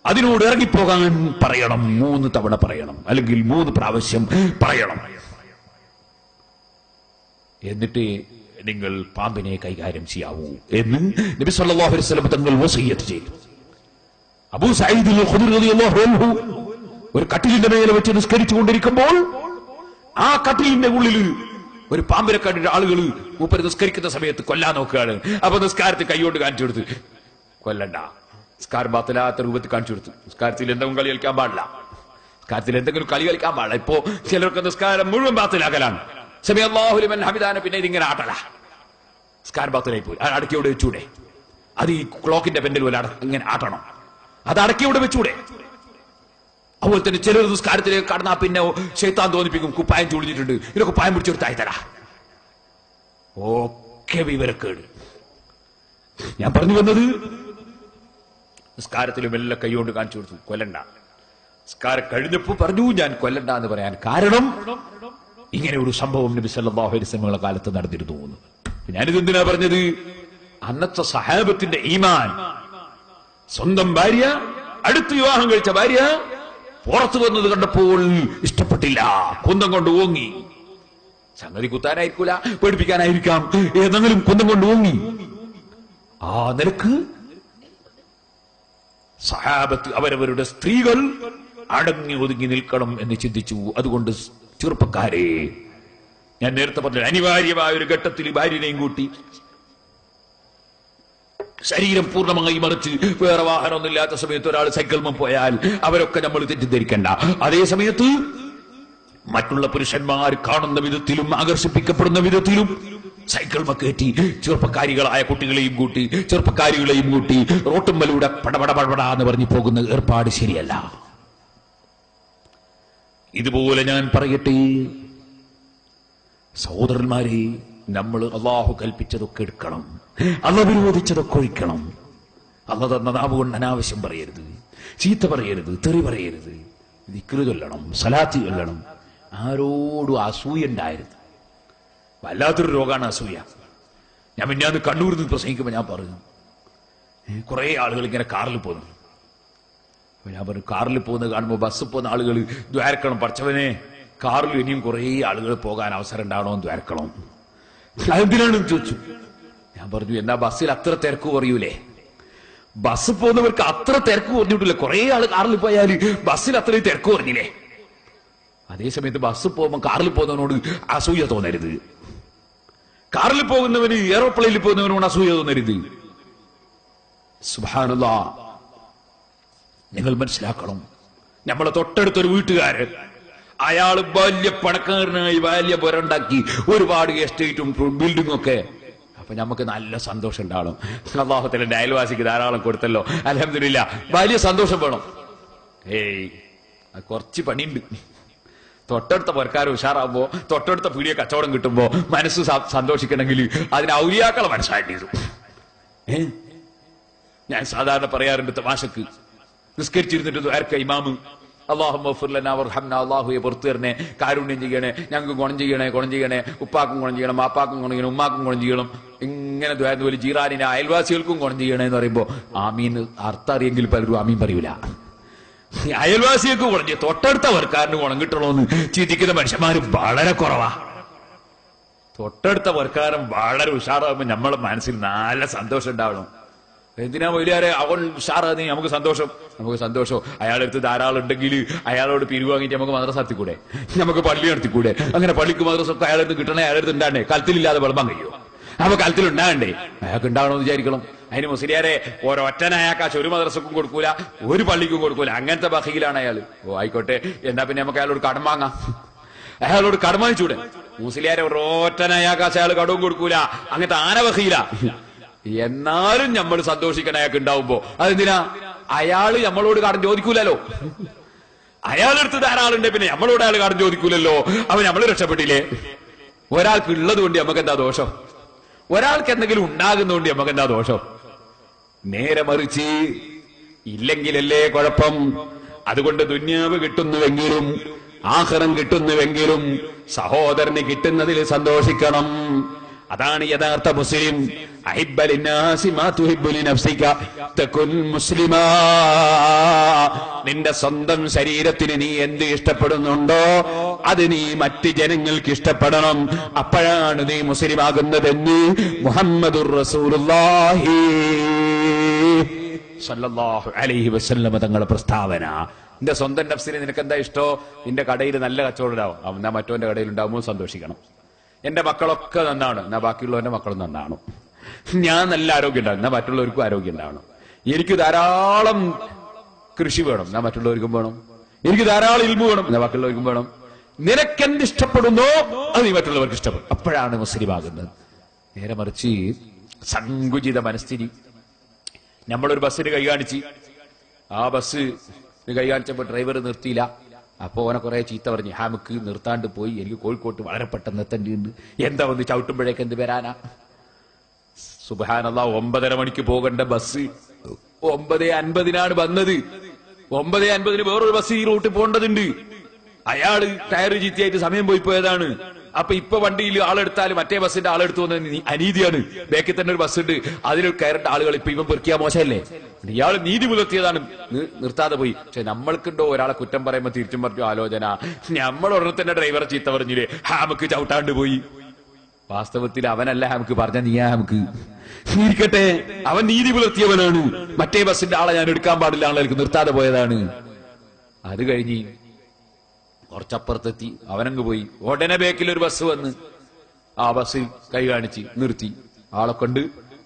Speaker 1: അതിനോട് ഇറങ്ങിപ്പോകാൻ പറയണം, 3 തവണ പറയണം, അല്ലെങ്കിൽ 3 പ്രാവശ്യം പറയണം. എന്നിട്ട് നിങ്ങൾ പാമ്പിനെ കൈകാര്യം ചെയ്യാവൂ എന്ന് നബി സല്ലല്ലാഹു അലൈഹി വസല്ലം തങ്ങൾ വസിയ്യത്ത് ചെയ്തു. അബൂ സഈദ് അൽ-ഖുദരി റളിയല്ലാഹു അൻഹു ഒരു കട്ടിലിന്റെ മേലെ വെച്ച് നിസ്കരിച്ചുകൊണ്ടിരിക്കുമ്പോൾ ആ കട്ടിലിന്റെ ഉള്ളിൽ ഒരു പാമ്പിനെ കണ്ടിട്ട് ആളുകൾ മൂപ്പര് നിസ്കരിക്കുന്ന സമയത്ത് കൊല്ലാൻ നോക്കുകയാണ്. അപ്പൊ നിസ്കാരത്തിൽ കൈകൊണ്ട് കാണിച്ചു കൊടുത്ത്, കൊല്ലണ്ട, നിസ്കാരം ബാത്തിലാത്ത രൂപത്തിൽ കാണിച്ചു കൊടുത്തു. നിസ്കാരത്തിൽ എന്തെങ്കിലും കളി കളിക്കാൻ പാടില്ല, നിസ്കാരത്തിൽ എന്തെങ്കിലും കളി കളിക്കാൻ പാടില്ല. ഇപ്പോ ചിലർക്ക് നിസ്കാരം മുഴുവൻ ബാത്തിലാക്കലാണ്. സമി അല്ലാഹു ലിമൻ ഹമിദാന, പിന്നെ ഇതിങ്ങനെ ആട്ടല, നിസ്കാരം ബാത്തിലായി പോയി. അത് അടക്കിയോടെ വെച്ചൂടെ? അത് ഈ ക്ലോക്കിന്റെ പെൻഡിൽ പോലെ ഇങ്ങനെ ആട്ടണം, അത് അടക്കിയോടെ വെച്ചൂടെ? അതുപോലെ തന്നെ ചിലർ നിസ്കാരത്തിലേക്ക് കടന്നാ പിന്നെ ശൈത്താൻ തോന്നിപ്പിക്കും, കുപ്പായം ചൂടിച്ചിട്ടുണ്ട്, ഇതൊക്കെ കുപ്പായം പിടിച്ചൊരു താഴ്ത്തല. ഒക്കെ വിവരക്കേട്. ഞാൻ പറഞ്ഞു വന്നത്, നിസ്കാരത്തിലും എല്ലാം കൈകൊണ്ട് കാണിച്ചു കൊടുത്തു, കൊല്ലണ്ട. നിസ്കാരം കഴിഞ്ഞപ്പോ പറഞ്ഞു, ഞാൻ കൊല്ലണ്ട എന്ന് പറയാൻ കാരണം ഇങ്ങനെ ഒരു സംഭവം നബി സല്ലല്ലാഹു അലൈഹി വസല്ലം കാലത്ത് നടന്നിരുന്നു. ഞാനിത് എന്തിനാ പറഞ്ഞത്? അന്നത്തെ സഹാബത്തിന്റെ ഈമാൻ, സ്വന്തം ഭാര്യ, അടുത്ത് വിവാഹം കഴിച്ച ഭാര്യ പുറത്തു വന്നത് കണ്ടപ്പോൾ ഇഷ്ടപ്പെട്ടില്ല, കുന്തം കൊണ്ട് ഓങ്ങി. സംഗതി കുത്താനായിരിക്കൂല, പേടിപ്പിക്കാനായിരിക്കാം, ഏതെങ്കിലും കുന്തം കൊണ്ട് ഓങ്ങി. ആ നിലക്ക് സഹാബത്ത് അവരവരുടെ സ്ത്രീകൾ അടങ്ങി ഒതുങ്ങി നിൽക്കണം എന്ന് ചിന്തിച്ചു. അതുകൊണ്ട് ചെറുപ്പക്കാരെ, ഞാൻ നേരത്തെ പറഞ്ഞ അനിവാര്യമായ ഒരു ഘട്ടത്തിൽ ഭാര്യനെയും കൂട്ടി ശരീരം പൂർണ്ണമായി മറിച്ച് വേറെ വാഹനമൊന്നുമില്ലാത്ത സമയത്ത് ഒരാൾ സൈക്കിൾമ പോയാൽ അവരൊക്കെ നമ്മൾ തെറ്റിദ്ധരിക്കണ്ട. അതേ സമയത്ത് മറ്റുള്ള പുരുഷന്മാർ കാണുന്ന വിധത്തിലും ആകർഷിപ്പിക്കപ്പെടുന്ന വിധത്തിലും സൈക്കിൾമ കയറ്റി ചെറുപ്പക്കാരികളായ കുട്ടികളെയും കൂട്ടി ചെറുപ്പക്കാരികളെയും കൂട്ടി റോട്ടുമ്മലൂടെ പടപട പടപട എന്ന് പറഞ്ഞു പോകുന്ന ഏർപ്പാട് ശരിയല്ല. ഇതുപോലെ ഞാൻ പറയട്ടെ സഹോദരന്മാരെ, നമ്മൾ അള്ളാഹു കൽപ്പിച്ചതൊക്കെ എടുക്കണം, അള്ളാഹു വിരോധിച്ചതൊക്കെ ഒഴിക്കണം. അള്ളാഹു തന്ന നാവ് കൊണ്ട് അനാവശ്യം പറയരുത്, ചീത്ത പറയരുത്, തെറി പറയരുത്, ദിക്റ് ചൊല്ലണം, സലാത്ത് ചൊല്ലണം. ആരോടും അസൂയ ഉണ്ടായിരുന്നു. വല്ലാത്തൊരു രോഗമാണ് അസൂയ. ഞാൻ പിന്നെ അത് കണ്ണൂരിൽ നിന്ന് പ്രസംഗിക്കുമ്പോൾ ഞാൻ പറഞ്ഞു, കുറെ ആളുകൾ ഇങ്ങനെ കാറിൽ പോകുന്നു. ഞാൻ പറഞ്ഞു, കാറിൽ പോകുന്നത് കാണുമ്പോൾ ബസ്സിൽ പോകുന്ന ആളുകൾ ദ്വാരക്കണം, പഠിച്ചവനെ കാറിൽ ഇനിയും കുറെ ആളുകൾ പോകാൻ അവസരം ഉണ്ടാണോ എന്ന് ദ്വാരക്കണം. അതെന്തിനാണെന്ന് ചോദിച്ചു. ഞാൻ പറഞ്ഞു, എന്നാ ബസ്സിൽ അത്ര തിരക്ക് കുറയൂലേ? ബസ് പോകുന്നവർക്ക് അത്ര തിരക്ക് കുറഞ്ഞിട്ടില്ല. കുറെ ആൾ കാറിൽ പോയാൽ ബസ്സിൽ അത്രയും തിരക്ക് കുറഞ്ഞില്ലേ? അതേസമയത്ത് ബസ് പോകുമ്പോൾ കാറിൽ പോകുന്നവനോട് അസൂയ തോന്നരുത്, കാറിൽ പോകുന്നവന് എയറോപ്ലെയിനിൽ പോകുന്നവനോട് അസൂയ തോന്നരുത്. സുബ്ഹാനല്ലാഹ്, നിങ്ങൾ മനസ്സിലാക്കണം. നമ്മളെ തൊട്ടടുത്തൊരു വീട്ടുകാരൻ, അയാൾ വലിയ പണക്കാരനായി വലിയ പുരണ്ടാക്കി ഒരുപാട് എസ്റ്റേറ്റും ബിൽഡിംഗും ഒക്കെ. അപ്പൊ നമുക്ക് നല്ല സന്തോഷം ഉണ്ടാവണം. അല്ലാഹു തആല എന്റെ അയൽവാസിക്ക് ധാരാളം കൊടുത്തല്ലോ, അൽഹംദുലില്ലാ, വലിയ സന്തോഷം വേണം. കുറച്ച് പണിയുണ്ട്. തൊട്ടടുത്ത പുരക്കാർ ഉഷാറാകുമ്പോ, തൊട്ടടുത്ത പീടിയ കച്ചവടം കിട്ടുമ്പോ മനസ്സ് സന്തോഷിക്കണമെങ്കിൽ അതിന് ഔലിയാക്കളെ മനസ്സായിട്ട്. ഞാൻ സാധാരണ പറയാറുണ്ട് തമാശക്ക്, നിസ്കരിച്ചിരുന്നിട്ട് ദ്വാരക്ക ഇമാമ് അള്ളാഹുയെ പുറത്തു തരണേ, കാരുണ്യം ചെയ്യണേ, ഞങ്ങൾക്ക് ഗുണം ചെയ്യണേ, ഗുണം ചെയ്യണേ, ഉപ്പാക്കും ഗുണം ചെയ്യണം, മാപ്പാക്കും ഗുണം ചെയ്യണം, ഉമ്മാക്കും ഗുണം ചെയ്യണം, ഇങ്ങനെ ദ്വാരുന്ന പോലെ ജീറാനിനെ അയൽവാസികൾക്കും ഗുണം ചെയ്യണേ എന്ന് പറയുമ്പോ ആമീൻ അർത്ഥം അറിയെങ്കിൽ പലരും ആമീൻ പറയൂല. അയൽവാസികൾക്ക് ഗുണം ചെയ്യും, തൊട്ടടുത്ത വർക്കാരന് ഗുണം കിട്ടണമെന്ന് ചിന്തിക്കുന്ന മനുഷ്യന്മാര് വളരെ കുറവാ. തൊട്ടടുത്ത വർക്കാരൻ വളരെ ഉഷാറാകുമ്പോൾ നമ്മളെ മനസ്സിൽ നല്ല സന്തോഷം ഉണ്ടാവണം. എന്തിനാ വലിയാരെ അവൻ ഉഷാറാകുന്ന നമുക്ക് സന്തോഷം, നമുക്ക് സന്തോഷം. അയാളെടുത്ത് ധാരാളം ഉണ്ടെങ്കിൽ അയാളോട് പിരിവാങ്ങിട്ട് നമുക്ക് മദ്രസ നടത്തിക്കൂടെ, നമുക്ക് പള്ളി നടത്തിക്കൂടെ? അങ്ങനെ പള്ളിക്ക് മദ്രസൊക്കെ അയാളെടുത്ത് കിട്ടണേ, അയാളെടുത്ത് ഉണ്ടാണ്ടേ? കലത്തിലില്ലാതെ വിളമ്പാൻ കഴിയുമോ? അപ്പൊ കലത്തിൽ ഉണ്ടാകണ്ടേ? അയാൾക്ക് ഉണ്ടാവണമെന്ന് വിചാരിക്കണം. അതിന് മുസ്ലിയാരെ ഒരൊറ്റനായാക്കാശ് ഒരു മദ്രസക്കും കൊടുക്കൂല, ഒരു പള്ളിക്കും കൊടുക്കൂല, അങ്ങനത്തെ ബഹയിലാണ് അയാൾ. ഓ ആയിക്കോട്ടെ, എന്നാ പിന്നെ നമുക്ക് അയാളോട് കടം വാങ്ങാം, അയാളോട് കടം വാങ്ങിച്ചൂടെ? മുസ്ലിയാരെ റോറ്റനയാകാശ അയാൾ കടവും കൊടുക്കൂല, അങ്ങനത്തെ ആനവഹിയില. എന്നാലും നമ്മൾ സന്തോഷിക്കാൻ അയാൾക്ക് ഉണ്ടാവുമ്പോ അതെന്തിനാ? അയാള് നമ്മളോട് കടം ചോദിക്കൂലല്ലോ. അയാളെടുത്ത് ധാരാളുണ്ട്, പിന്നെ നമ്മളോട് അയാൾ കടം ചോദിക്കൂലല്ലോ. അവൻ നമ്മൾ രക്ഷപ്പെട്ടില്ലേ? ഒരാൾക്ക് ഉള്ളത് കൊണ്ട് നമുക്ക് എന്താ ദോഷം? ഒരാൾക്ക് എന്തെങ്കിലും ഉണ്ടാകുന്നതുകൊണ്ട് നമുക്ക് എന്താ ദോഷം? നേരെ മറിച്ച് ഇല്ലെങ്കിലല്ലേ കുഴപ്പം. അതുകൊണ്ട് ദുന്യാവ് കിട്ടുന്നുവെങ്കിലും ആഖിറം കിട്ടുന്നുവെങ്കിലും സഹോദരന് കിട്ടുന്നതിൽ സന്തോഷിക്കണം. അതാണ് യഥാർത്ഥ മുസ്ലിം. അഹിബ്ബ ലിന്നാസി മാ തുഹിബ്ബു ലിനഫ്സിക തകുൻ മുസ്ലിമാ. നിന്റെ സ്വന്തം ശരീരത്തിന് നീ എന്ത് ഇഷ്ടപ്പെടുന്നുണ്ടോ അത് നീ മറ്റ് ജനങ്ങൾക്ക് ഇഷ്ടപ്പെടണം. അപ്പോഴാണ് നീ മുസ്ലിം ആകുന്നതെന്ന് മുഹമ്മദുർ റസൂലുള്ളാഹി സല്ലല്ലാഹു അലൈഹി വസല്ലം തങ്ങളുടെ പ്രസ്താവന. നിന്റെ സ്വന്തം നഫ്സിന് നിനക്ക് എന്താ ഇഷ്ടോ? നിന്റെ കടയിൽ നല്ല കച്ചവടം ഉണ്ടാവും, എന്നാ മറ്റോന്റെ കടയിൽ ഉണ്ടാവുമ്പോൾ സന്തോഷിക്കണം. എന്റെ മക്കളൊക്കെ നന്നാണ്, എന്നാ ബാക്കിയുള്ളവന്റെ മക്കളും നന്നാണ്. ഞാൻ നല്ല ആരോഗ്യം ഉണ്ടാകും, എന്നാ മറ്റുള്ളവർക്കും ആരോഗ്യം ഉണ്ടാവണം. എനിക്ക് ധാരാളം കൃഷി വേണം, എന്നാ മറ്റുള്ളവർക്കും വേണം. എനിക്ക് ധാരാളം ഇൽമു വേണം, എന്നാ ബാക്കിയുള്ളവർക്കും വേണം. നിനക്കെന്ത് ഇഷ്ടപ്പെടുന്നോ അത് നീ മറ്റുള്ളവർക്ക് ഇഷ്ടപ്പെടും. അപ്പോഴാണ് മുസ്ലിം ആകുന്നത്. നേരെ മറിച്ച് സങ്കുചിത മനസ്ഥിതി. നമ്മളൊരു ബസ്സിന് കൈ കാണിച്ച്, ആ ബസ് കൈ കാണിച്ചപ്പോ ഡ്രൈവർ നിർത്തിയില്ല. അപ്പൊ ഓനെ കുറെ ചീത്ത പറഞ്ഞ്, ഹാമക്ക് നിർത്താണ്ട് പോയി, എനിക്ക് കോഴിക്കോട്ട് വളരെ പെട്ടെന്ന് എത്തേണ്ടിയുണ്ട്, എന്താ വന്ന് ചവിട്ടുമ്പോഴേക്ക് എന്ത് വരാനാ? സുബ്ഹാനല്ലാഹ്, 9:30 മണിക്ക് പോകേണ്ട ബസ് 9:50 വന്നത്. 9:50 വേറൊരു ബസ് ഈ റൂട്ടിൽ പോകേണ്ടതുണ്ട്. അയാള് ടയർ ചീത്തയായിട്ട് സമയം പോയതാണ്. അപ്പൊ ഇപ്പൊ വണ്ടിയിൽ ആളെടുത്താലും മറ്റേ ബസ്സിന്റെ ആളെടുത്തു വന്നത് അനീതിയാണ്. ബാക്കിൽ തന്നെ ഒരു ബസ് ഉണ്ട്, അതിൽ കയറേണ്ട ആളുകൾ ഇപ്പൊ ഇവൻ പെറുക്കിയാ മോശമല്ലേ? ഇയാൾ നീതി പുലർത്തിയതാണ്, നിർത്താതെ പോയി. പക്ഷെ നമ്മൾക്കുണ്ടോ ഒരാളെ കുറ്റം പറയുമ്പോ തിരിച്ചും പറഞ്ഞു ആലോചന? നമ്മൾ ഉടനെ തന്നെ ഡ്രൈവറെ ചീത്ത പറഞ്ഞില്ലേ, ഹാമക്ക് ചവിട്ടാണ്ട് പോയി. വാസ്തവത്തിൽ അവനല്ല ഹാമക്ക് പറഞ്ഞ, നീയാ ഹാമക്ക്. ഇരിക്കട്ടെ, അവൻ നീതി പുലർത്തിയവനാണ്. മറ്റേ ബസ്സിന്റെ ആളെ ഞാൻ എടുക്കാൻ പാടില്ല, ആളെ നിർത്താതെ പോയതാണ്. അത് കഴിഞ്ഞ് കുറച്ചപ്പുറത്തെത്തി, അവനങ്ങ് പോയി. ഉടനെ ബേക്കിൽ ഒരു ബസ് വന്ന് ആ ബസ് കൈ കാണിച്ച് നിർത്തി, ആളെ കൊണ്ട്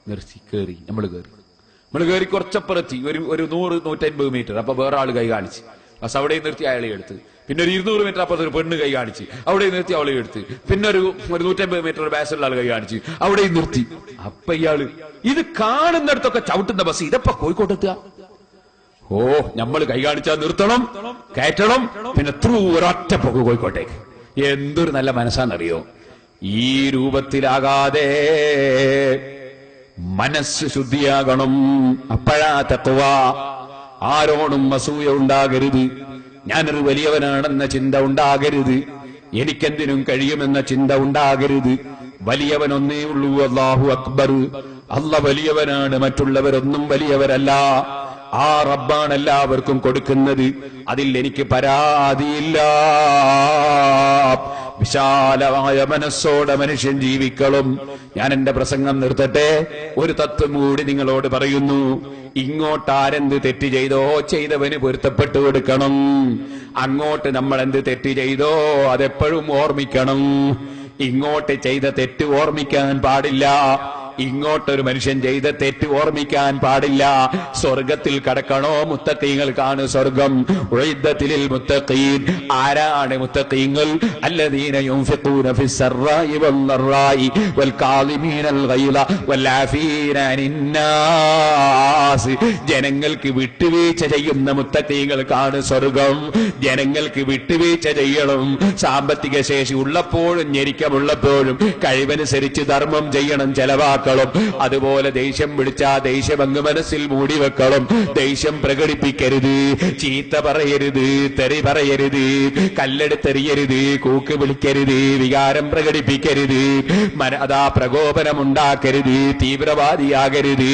Speaker 1: നിർത്തി. കേറി, നമ്മൾ കയറി കുറച്ചപ്പുറത്തി ഒരു 100-150 മീറ്റർ. അപ്പൊ വേറെ ആള് കൈ കാണിച്ച്, ബസ് അവിടെ നിർത്തി, അയാളെ എടുത്ത്. പിന്നെ ഒരു 200 മീറ്റർ അപ്പുറത്ത് ഒരു പെണ്ണ് കൈ കാണിച്ച്, അവിടെ നിർത്തി, അവളെ എടുത്ത്. പിന്നെ ഒരു 150 മീറ്റർ ബാസിലുള്ള ആൾ കൈ കാണിച്ച്, അവിടെ നിർത്തി. അപ്പൊ ഇയാള് ഇത് കാണുന്നിടത്തൊക്കെ ചവിട്ടുന്ന ബസ് ഇതപ്പോ കോഴിക്കോട്ടെത്തുക. ഓ, നമ്മൾ കൈ കാണിച്ചാൽ നിർത്തണം, കയറ്റണം, പിന്നെ ഒരൊറ്റ പോക്ക് കോഴിക്കോട്ടേക്ക്. എന്തൊരു നല്ല മനസ്സാന്നറിയോ? ഈ രൂപത്തിലാകാതെ മനസ്സ് ശുദ്ധിയാകണം. അപ്പോഴാ തഖ്വ. ആരോടും അസൂയ ഉണ്ടാകരുത്, ഞാനൊരു വലിയവനാണെന്ന ചിന്ത ഉണ്ടാകരുത്, എനിക്കെന്തിനും കഴിയുമെന്ന ചിന്ത ഉണ്ടാകരുത്. വലിയവനൊന്നേ ഉള്ളൂ, അല്ലാഹു അക്ബർ. അല്ലാഹ് വലിയവനാണ്, മറ്റുള്ളവരൊന്നും വലിയവരല്ല. ആ റബ്ബാണ് എല്ലാവർക്കും കൊടുക്കുന്നത്, അതിൽ എനിക്ക് പരാതിയില്ല. വിശാലമായ മനസ്സോടെ മനുഷ്യൻ ജീവിക്കണം. ഞാൻ എന്റെ പ്രസംഗം നിർത്തട്ടെ. ഒരു തത്വം കൂടി നിങ്ങളോട് പറയുന്നു. ഇങ്ങോട്ട് ആരെന്ത് തെറ്റ് ചെയ്തോ ചെയ്തവന് പൊരുത്തപ്പെട്ടു കൊടുക്കണം. അങ്ങോട്ട് നമ്മൾ എന്ത് തെറ്റ് ചെയ്തോ അതെപ്പോഴും ഓർമ്മിക്കണം. ഇങ്ങോട്ട് ചെയ്ത തെറ്റ് ഓർമ്മിക്കാൻ പാടില്ല, ഇങ്ങോട്ടൊരു മനുഷ്യൻ ചെയ്ത തെറ്റ് ഓർമ്മിക്കാൻ പാടില്ല. സ്വർഗത്തിൽ കടക്കണോ? മുത്തഖീങ്ങൾക്കാണ് സ്വർഗം. ഉഇദ്ദത്തിൽ മുത്തഖീൻ. ആരാണ് മുത്തഖീങ്ങൾ? അല്ലദീന യുൻഫിഖൂന ഫിസ്സറായി വല്ലറായി വൽകാളിമീനൽ ഗൈള വൽആഫീന അനിന്നാസ്. ജനങ്ങൾക്ക് വിട്ടുവീഴ്ച ചെയ്യുന്ന മുത്തഖീങ്ങൾക്കാണ് സ്വർഗം. ജനങ്ങൾക്ക് വിട്ടുവീഴ്ച ചെയ്യണം. സാമ്പത്തിക ശേഷി ഉള്ളപ്പോഴും ഞെരുക്കമുള്ളപ്പോഴും കഴിവനുസരിച്ച് ധർമ്മം ചെയ്യണം, ചെലവാക്കണം. അതുപോലെ ദേഷ്യം പിടിച്ചാ ദേഷ്യം അങ്ങ് മനസ്സിൽ മൂടി വെക്കണം. ദേഷ്യം പ്രകടിപ്പിക്കരുത്, ചീത്ത പറയരുത്, തെറി പറയരുത്, കല്ലെടുത്തെറിയരുത്, കൂക്ക് വിളിക്കരുത്, വികാരം പ്രകടിപ്പിക്കരുത്, അതാ പ്രകോപനമുണ്ടാക്കരുത്, തീവ്രവാദിയാകരുത്.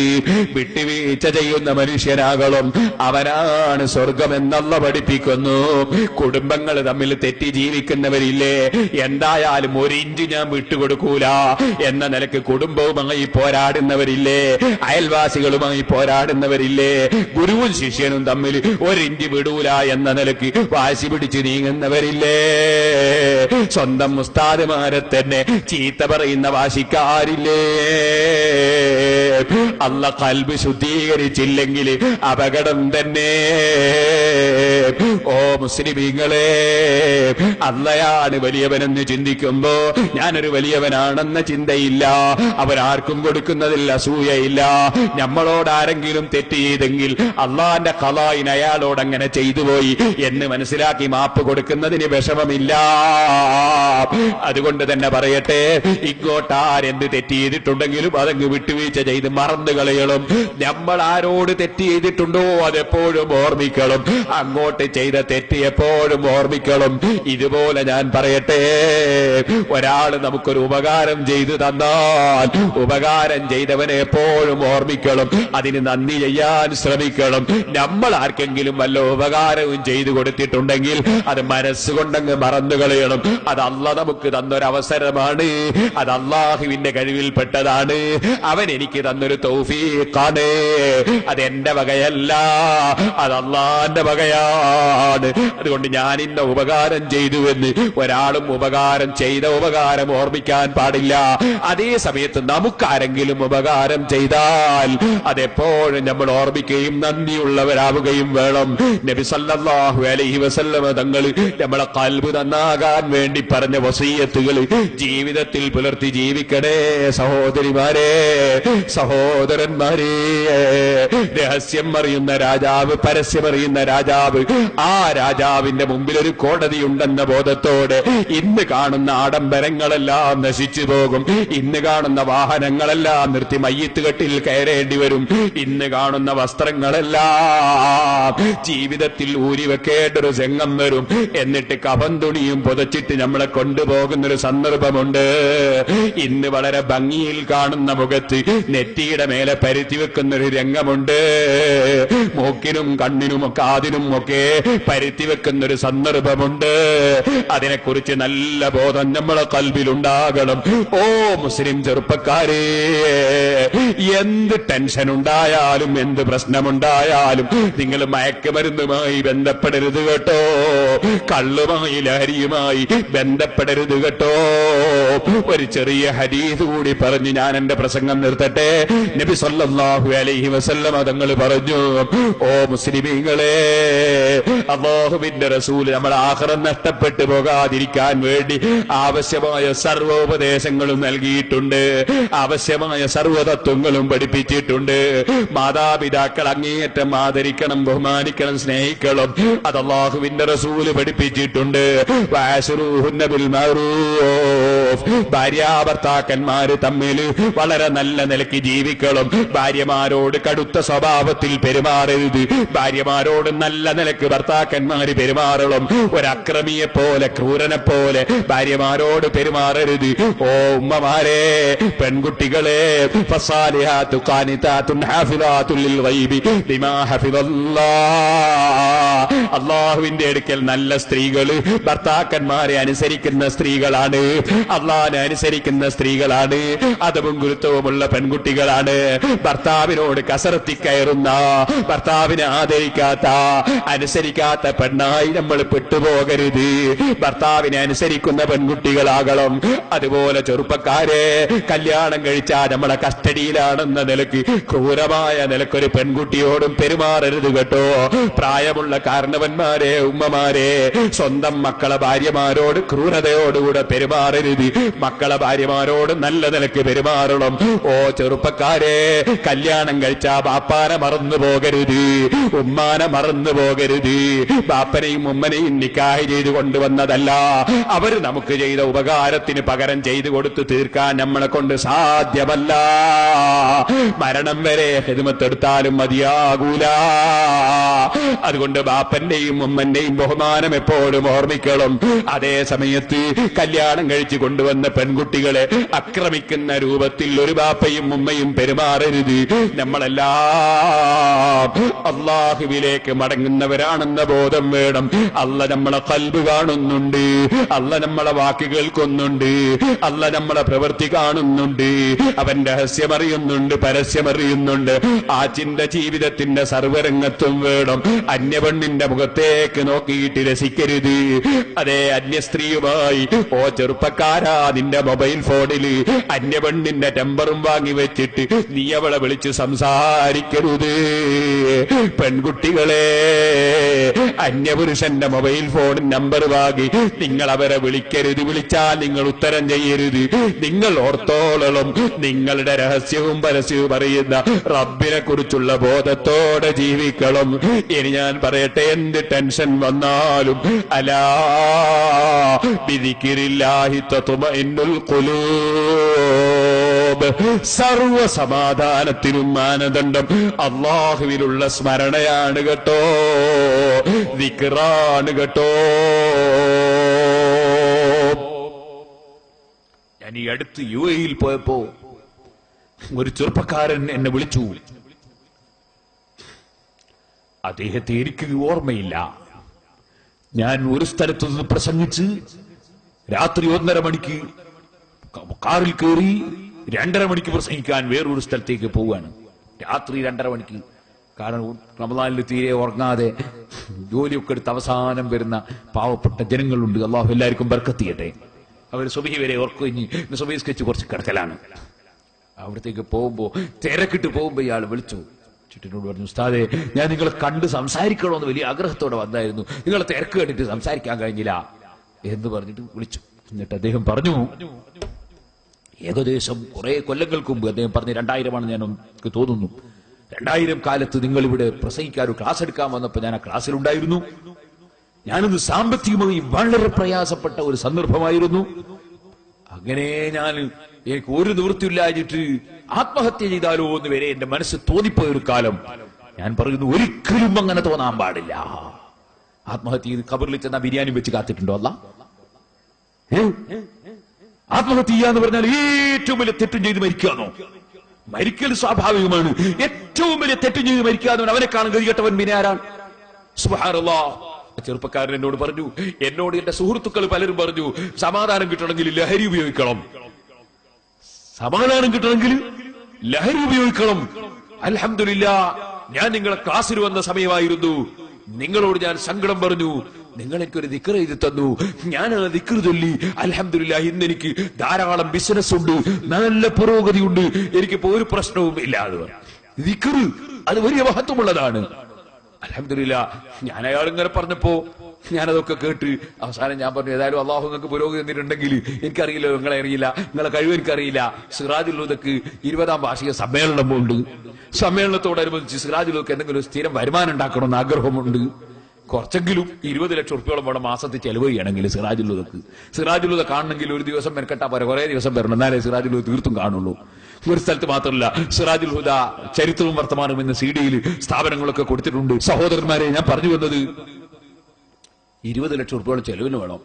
Speaker 1: വിട്ടുവീഴ്ച ചെയ്യുന്ന മനുഷ്യനാകണം. അവനാണ് സ്വർഗമെന്നുള്ള പഠിപ്പിക്കുന്നു. കുടുംബങ്ങൾ തമ്മിൽ തെറ്റി ജീവിക്കുന്നവരില്ലേ, എന്തായാലും 1 ഇഞ്ച് ഞാൻ വിട്ടുകൊടുക്കൂല എന്ന നിലക്ക് കുടുംബവുമായി പോരാടുന്നവരില്ലേ, അയൽവാസികളുമായി പോരാടുന്നവരില്ലേ, ഗുരുവും ശിഷ്യനും തമ്മിൽ 1 ഇഞ്ച് വിടൂല എന്ന നിലക്ക് വാശി പിടിച്ചു നീങ്ങുന്നവരില്ലേ, സ്വന്തം ഉസ്താദുമാരെ തന്നെ ചീത്ത പറയുന്ന വാശിക്കാരില്ലേ. അല്ല ഖൽബ് ശുദ്ധീകരിച്ചില്ലെങ്കിൽ അപകടം തന്നെ. ഓ മുസ്ലിമീങ്ങളെ, അള്ളയാണ് വലിയവനെന്ന് ചിന്തിക്കുമ്പോ ഞാനൊരു വലിയവനാണെന്ന ചിന്തയില്ല. അവരാർക്കും കൊടുക്കുന്നതിൽ അസൂയയില്ല. നമ്മളോട് ആരെങ്കിലും തെറ്റ് ചെയ്തെങ്കിൽ അള്ളാന്റെ ഖളായിന് അയാളോട് അങ്ങനെ ചെയ്തു പോയി എന്ന് മനസ്സിലാക്കി മാപ്പ് കൊടുക്കുന്നതിന് വിഷമമില്ല. അതുകൊണ്ട് തന്നെ പറയട്ടെ, ഇങ്ങോട്ടാരെന്ത് തെറ്റ് ചെയ്തിട്ടുണ്ടെങ്കിലും അതങ്ങ് വിട്ടുവീഴ്ച ചെയ്ത് മറന്നു കളയണം. നമ്മൾ ആരോട് തെറ്റ് ചെയ്തിട്ടുണ്ടോ അതെപ്പോഴും ഓർമ്മിക്കണം. അങ്ങോട്ട് ചെയ്ത തെറ്റ് എപ്പോഴും ഓർമ്മിക്കണം. ഇതുപോലെ ഞാൻ പറയട്ടെ, ഒരാൾ നമുക്കൊരു ഉപകാരം ചെയ്തു തന്നാൽ ഉപകാരം ചെയ്തവനെ എപ്പോഴും ഓർമ്മിക്കണം. അതിന് നന്ദി ചെയ്യാൻ ശ്രമിക്കണം. നമ്മൾ ആർക്കെങ്കിലും വല്ല ഉപകാരവും ചെയ്തു കൊടുത്തിട്ടുണ്ടെങ്കിൽ അത് മനസ്സുകൊണ്ടങ്ങ് മറന്നു കളയണം. അത് അള്ളാഹ് നമുക്ക് തന്നൊരവസരമാണ്. അത് അള്ളാഹുവിന്റെ കഴിവിൽപ്പെട്ടതാണ്. അവൻ എനിക്ക് തന്നൊരു തൗഫീഖാണ്. അത് എന്റെ വകയല്ല, അത് അള്ളാന്റെ വകയാണ്. അതുകൊണ്ട് ഞാൻ ഇന്ന ഉപകാരം ചെയ്തുവെന്ന് ഒരാളും ഉപകാരം ചെയ്ത ഉപകാരം ഓർമ്മിക്കാൻ പാടില്ല. അതേ സമയത്ത് നമുക്കാരെങ്കിലും ഉപകാരം ചെയ്താൽ അതെപ്പോഴും നമ്മൾ ഓർമ്മിക്കുകയും നന്ദിയുള്ളവരാവുകയും വേണം. നബി സല്ലല്ലാഹു അലൈഹി വസല്ലമ തങ്ങൾ നമ്മളെ ഖൽബ് നന്നാകാൻ വേണ്ടി പറഞ്ഞ വസിയ്യത്തുകൾ ജീവിതത്തിൽ പുലർത്തി ജീവിക്കണേ സഹോദരിമാരെ, സഹോദരന്മാരെ. രഹസ്യം അറിയുന്ന രാജാവ്, പരസ്യമറിയുന്ന രാജാവ്, ആ രാജാവിന്റെ മുമ്പിൽ ഒരു കോടതിയുണ്ടെന്ന ബോധത്തോടെ ഇന്ന് കാണുന്ന ആഡംബരങ്ങളെല്ലാം നശിച്ചു പോകും. ഇന്ന് കാണുന്ന വാഹനങ്ങളെല്ലാം നിർത്തി മയ്യിത്ത് കെട്ടിൽ കയറേണ്ടി വരും. ഇന്ന് കാണുന്ന വസ്ത്രങ്ങളെല്ലാം ജീവിതത്തിൽ ഊരി വെക്കേണ്ട ഒരു രംഗം വരും. എന്നിട്ട് കഫൻ തുണിയും പുതച്ചിട്ട് നമ്മളെ കൊണ്ടുപോകുന്നൊരു സന്ദർഭമുണ്ട്. ഇന്ന് വളരെ ഭംഗിയിൽ കാണുന്ന മുഖത്ത് നെറ്റിയുടെ മേലെ പരുത്തി വെക്കുന്നൊരു രംഗമുണ്ട്. മൂക്കിനും കണ്ണിനും കാതിനും ഒക്കെ പരുത്തി വെക്കുന്നൊരു സന്ദർഭമുണ്ട്. അതിനെക്കുറിച്ച് നല്ല ബോധം നമ്മളെ ഖൽബിലുണ്ടാകണം. ഓ മുസ്ലിം ചെറുപ്പക്കാരെ, എന്ത് ടെൻഷൻ ഉണ്ടായാലും എന്ത് പ്രശ്നമുണ്ടായാലും നിങ്ങൾ മയക്കുമരുന്നുമായി ബന്ധപ്പെടരുത് കേട്ടോ. കള്ളുമായി ലഹരിയുമായി ബന്ധപ്പെടരുത് കേട്ടോ. ഒരു ചെറിയ ഹദീസ് കൂടി പറഞ്ഞ് ഞാൻ എന്റെ പ്രസംഗം നിർത്തട്ടെ. നബി സല്ലല്ലാഹു അലൈഹി വസല്ലമ തങ്ങൾ പറഞ്ഞു, ഓ മുസ്ലിമീങ്ങളെ, അല്ലാഹുവിന്റെ റസൂൽ നമ്മൾ ആഖിറത്ത് നഷ്ടപ്പെട്ടു പോകാതിരിക്കാൻ വേണ്ടി ആവശ്യമായ സർവോപദേശങ്ങളും നൽകിയിട്ടുണ്ട്. ആവശ്യമായ സർവതത്വങ്ങളും പഠിപ്പിച്ചിട്ടുണ്ട്. മാതാപിതാക്കൾ അങ്ങേയറ്റം ആദരിക്കണം, ബഹുമാനിക്കണം, സ്നേഹിക്കണം. അത് അല്ലാഹുവിന്റെ റസൂല് പഠിപ്പിച്ചിട്ടുണ്ട്. വഅശ്റൂഹുന്ന ബിൽ മഅറൂഫ്. ഭാര്യാഭർത്താക്കന്മാര് തമ്മിൽ വളരെ നല്ല നിലയ്ക്ക് ജീവിക്കണം. ഭാര്യമാരോട് കടുത്ത സ്വഭാവത്തിൽ പെരുമാറരുത്. ഭാര്യമാരോട് നല്ല നിലയ്ക്ക് ഭർത്താക്കന്മാര് പെരുമാറണം. ഒരക്രമിയെ പോലെ, ക്രൂരനെ പോലെ ഭാര്യമാരോട് പെരുമാറരുത്. ഓ ഉമ്മമാരെ, പെൺകുട്ടികളെ, ഫസാലിഹാതു ഖാനിതാതുൻ ഹാഫിളാതുൽ ലിൽ ഗൈബി ബിമാ ഹഫിളല്ലാഹ്. അല്ലാഹുവിന്റെ അടുക്കൽ നല്ല സ്ത്രീകള് ഭർത്താക്കന്മാരെ അനുസരിക്കുന്ന സ്ത്രീകളാണ്. അല്ലാഹുവിനെ അനുസരിക്കുന്ന സ്ത്രീകളാണ്. അതവും ഗുരുത്വവുമുള്ള പെൺകുട്ടികളാണ്. ഭർത്താവിനോട് കസർത്തി കയറുന്ന, ഭർത്താവിനെ ആദരിക്കാത്ത, അനുസരിക്കാത്ത പെണ്ണായി നമ്മൾ പെട്ടുപോകരുത്. ഭർത്താവിനെ അനുസരിക്കുന്ന പെൺകുട്ടികളാകണം. അതുപോലെ ചെറുപ്പക്കാരെ, കല്യാണം കഴിച്ചാൽ നമ്മളെ കസ്റ്റഡിയിലാണെന്ന നിലക്ക്, ക്രൂരമായ നിലക്കൊരു പെൺകുട്ടിയോടും പെരുമാറരുത് കേട്ടോ. പ്രായമുള്ള കാരണവന്മാരെ, ഉമ്മമാരെ, സ്വന്തം മക്കളെ ഭാര്യമാരോട് ക്രൂരതയോടുകൂടെ പെരുമാറരുത്. മക്കളെ ഭാര്യമാരോട് നല്ല നിലക്ക് പെരുമാറണം. ഓ ചെറുപ്പക്കാരെ, കല്യാണം കഴിച്ചാ ബാപ്പാനെ മറന്നു പോകരുത്, ഉമ്മാനെ മറന്നു പോകരുത്. ബാപ്പനെയും ഉമ്മനെയും നിക്കാഹ് ചെയ്തു കൊണ്ടുവന്നതല്ല. അവർ നമുക്ക് ചെയ്ത ഉപകാരത്തിന് പകരം ചെയ്തു കൊടുത്തു തീർക്കാൻ നമ്മളെ കൊണ്ട് സാധ്യമല്ല. മരണം വരെ ഹിദ്മത്തെടുത്താലും മതിയാകൂല. അതുകൊണ്ട് ബാപ്പന്റെയും ഉമ്മന്റെയും ബഹുമാനം എപ്പോഴും ഓർമ്മിക്കണം. അതേ സമയത്ത് കല്യാണം കഴിച്ചു കൊണ്ടുവന്ന പെൺകുട്ടികളെ ആക്രമിക്കുന്ന രൂപത്തിൽ ഒരു ബാപ്പയും ഉമ്മയും പെരുമാറരുത്. നമ്മളെല്ലാം അല്ലാഹുവിലേക്ക് മടങ്ങുന്നവരാണെന്ന ബോധം വേണം. അല്ലാഹ് നമ്മളെ ഖൽബ് കാണുന്നുണ്ട്. അല്ലാഹ് നമ്മളെ വാക്ക് കേൾക്കുന്നുണ്ട്. അല്ലാഹ് നമ്മളെ പ്രവൃത്തി കാണുന്നുണ്ട്. അവൻ രഹസ്യമറിയുന്നുണ്ട്, പരസ്യം ലക്ഷ്യമറിയുന്നുണ്ട്. ആ ചിന്ത ജീവിതത്തിന്റെ സർവരംഗത്തും വേണം. അന്യപെണ്ണിന്റെ മുഖത്തേക്ക് നോക്കിയിട്ട് രസിക്കരുത്. അതേ, അന്യ സ്ത്രീയുമായി ഓ ചെറുപ്പക്കാരാ, നിന്റെ മൊബൈൽ ഫോണില് അന്യപെണ്ണിന്റെ നമ്പറും വാങ്ങി വെച്ചിട്ട് നീ അവളെ വിളിച്ച് സംസാരിക്കരുത്. പെൺകുട്ടികളെ, അന്യപുരുഷന്റെ മൊബൈൽ ഫോൺ നമ്പർ വാങ്ങി നിങ്ങൾ അവരെ വിളിക്കരുത്. വിളിച്ചാൽ നിങ്ങൾ ഉത്തരം ചെയ്യരുത്. നിങ്ങൾ ഓർത്തോളം നിങ്ങളുടെ രഹസ്യവും പരസ്യവും അറിയുന്ന റബ്ബിനെ കുറിച്ചുള്ള ബോധത്തോടെ ജീവിക്കണം. ഇനി ഞാൻ പറയട്ടെ, എന്ത് ടെൻഷൻ വന്നാലും അലാ ബിദിക്രില്ലാഹി തത്മഇന്നുൽ ഖുലൂബ്, സർവ സമാധാനത്തിനും മാനദണ്ഡം അല്ലാഹുവിലുള്ള സ്മരണയാണ് കേട്ടോ, ദിക്റാണ് കേട്ടോ. ഞാൻ ഈ അടുത്ത് UAE പോയപ്പോ ഒരു ചെറുപ്പക്കാരൻ എന്നെ വിളിച്ചു. അദ്ദേഹത്തെ എനിക്ക് ഓർമ്മയില്ല. ഞാൻ ഒരു സ്ഥലത്തു നിന്ന് പ്രസംഗിച്ച് രാത്രി 1:30 മണിക്ക് കാറിൽ കയറി 2:30 മണിക്ക് പ്രസംഗിക്കാൻ വേറൊരു സ്ഥലത്തേക്ക് പോവുകയാണ്. രാത്രി 2:30 മണിക്ക്. കാരണം റമദാനിൽ തീരെ ഉറങ്ങാതെ ജോലിയൊക്കെ എടുത്ത് അവസാനം വരുന്ന പാവപ്പെട്ട ജനങ്ങളുണ്ട്. അള്ളാഹു എല്ലാവർക്കും ബർക്കത്ത് ചെയ്യട്ടെ. അവർ സുബഹി വരെ ഓർക്കുഞ്ഞ് സുബഹി സ്കെച്ച് കുറച്ച് കിടക്കലാണ്. അവിടത്തേക്ക് പോകുമ്പോ തിരക്കിട്ട് പോകുമ്പോ ഇയാൾ വിളിച്ചു. ചുറ്റിനോട് പറഞ്ഞു, ഉസ്താദേ, ഞാൻ നിങ്ങളെ കണ്ട് സംസാരിക്കണമെന്ന് വലിയ ആഗ്രഹത്തോടെ വന്നായിരുന്നു, നിങ്ങളെ തിരക്ക് കണ്ടിട്ട് സംസാരിക്കാൻ കഴിഞ്ഞില്ല എന്ന് പറഞ്ഞിട്ട് വിളിച്ചു. എന്നിട്ട് അദ്ദേഹം പറഞ്ഞു, ഏകദേശം കുറെ കൊല്ലങ്ങൾക്ക് മുമ്പ് അദ്ദേഹം പറഞ്ഞു, 2000 ഞാൻ എനിക്ക് തോന്നുന്നു, 2000 കാലത്ത് നിങ്ങൾ ഇവിടെ പ്രസംഗിക്കാൻ ഒരു ക്ലാസ് എടുക്കാൻ വന്നപ്പോൾ ഞാൻ ആ ക്ലാസ്സിലുണ്ടായിരുന്നു. ഞാനത് സാമ്പത്തികമായി വളരെ പ്രയാസപ്പെട്ട ഒരു സന്ദർഭമായിരുന്നു. അങ്ങനെ എനിക്ക് ഒരു നിവൃത്തിയില്ലാഞ്ഞിട്ട് ആത്മഹത്യ ചെയ്താലോ എന്ന് വരെ എന്റെ മനസ്സ് തോന്നിപ്പോയ ഒരു കാലം. ഞാൻ പറയുന്നു, ഒരിക്കലും അങ്ങനെ തോന്നാൻ പാടില്ല. ആത്മഹത്യ ചെയ്ത് ഖബറിൽ ചെന്ന ബിരിയാണി വെച്ച് കാത്തിട്ടുണ്ടോ? അല്ല, ആത്മഹത്യ ചെയ്യാന്ന് പറഞ്ഞാൽ ഏറ്റവും വലിയ തെറ്റും ചെയ്ത് മരിക്കാന്നോ? മരിക്കൽ സ്വാഭാവികമാണ്. ഏറ്റവും വലിയ തെറ്റും ചെയ്ത് മരിക്കാന്ന് അവനെ കാണും ഗതികെട്ടവൻ പിന്നെ ആരാണ്? സുബ്ഹാനല്ലാഹ്. ചെറുപ്പക്കാരൻ എന്നോട് പറഞ്ഞു, എന്നോട് എന്റെ സുഹൃത്തുക്കൾ പലരും പറഞ്ഞു, സമാധാനം കിട്ടണമെങ്കിൽ ലഹരി ഉപയോഗിക്കണം, സമാധാനം കിട്ടണമെങ്കിൽ ലഹരി ഉപയോഗിക്കണം. അൽഹംദുലില്ലാഹ്, ഞാൻ നിങ്ങളെ ക്ലാസ്സിൽ വന്ന സമയമായിരുന്നു. നിങ്ങളോട് ഞാൻ സങ്കടം പറഞ്ഞു, നിങ്ങൾ എനിക്കൊരു ദിക്ർ എഴുതി തന്നു, ഞാൻ ആ ദിക്ർ ചൊല്ലി. അൽഹംദുലില്ലാഹ്, ഇന്ന് എനിക്ക് ധാരാളം ബിസിനസ് ഉണ്ട്, നല്ല പുരോഗതിയുണ്ട്, എനിക്കിപ്പോ ഒരു പ്രശ്നവും ഇല്ലാതെ. ദിക്ർ അത് വലിയ മഹത്വമുള്ളതാണ്. അൽഹംദുലില്ലാഹ്. ഞാൻ അയാൾ ഇങ്ങനെ പറഞ്ഞപ്പോ ഞാനതൊക്കെ കേട്ട് അവസാനം ഞാൻ പറഞ്ഞു, ഏതായാലും അള്ളാഹു നിങ്ങൾക്ക് പുരോഗതി തന്നിട്ടുണ്ടെങ്കിൽ എനിക്കറിയില്ല, നിങ്ങളെ അറിയില്ല, നിങ്ങളെ കഴിവ് എനിക്കറിയില്ല. സിറാജുൽ ഹുദക്ക് 20ാം വാർഷിക സമ്മേളനമുണ്ട്. സമ്മേളനത്തോടനുബന്ധിച്ച് സിറാജുൽ ഹുദക്ക് എന്തെങ്കിലും സ്ഥിരം വരുമാനം ഉണ്ടാക്കണമെന്ന് ആഗ്രഹമുണ്ട്. കുറച്ചെങ്കിലും 20 ലക്ഷം റുപ്യോളം വേണം മാസത്തിൽ ചെലവ് ചെയ്യണമെങ്കിൽ സിറാജുൽ ഹുദക്ക്. സിറാജുൽ ഹുദ കാണണമെങ്കിൽ ഒരു ദിവസം മെനക്കെട്ടാ പോരെ, കുറെ ദിവസം വരണം, എന്നാലേ സിറാജുൽ ഹുദ തീർത്തും കാണുള്ളൂ. ഒരു സ്ഥലത്ത് മാത്രമല്ല, സിറാജുൽ ഹുദ ചരിത്രവും വർത്തമാനവും എന്ന CD-യിൽ സ്ഥാപനങ്ങളൊക്കെ കൊടുത്തിട്ടുണ്ട്. സഹോദരന്മാരെ, ഞാൻ പറഞ്ഞു വന്നത് 20 ലക്ഷം റുപ്യോളം ചെലവിന് വേണം.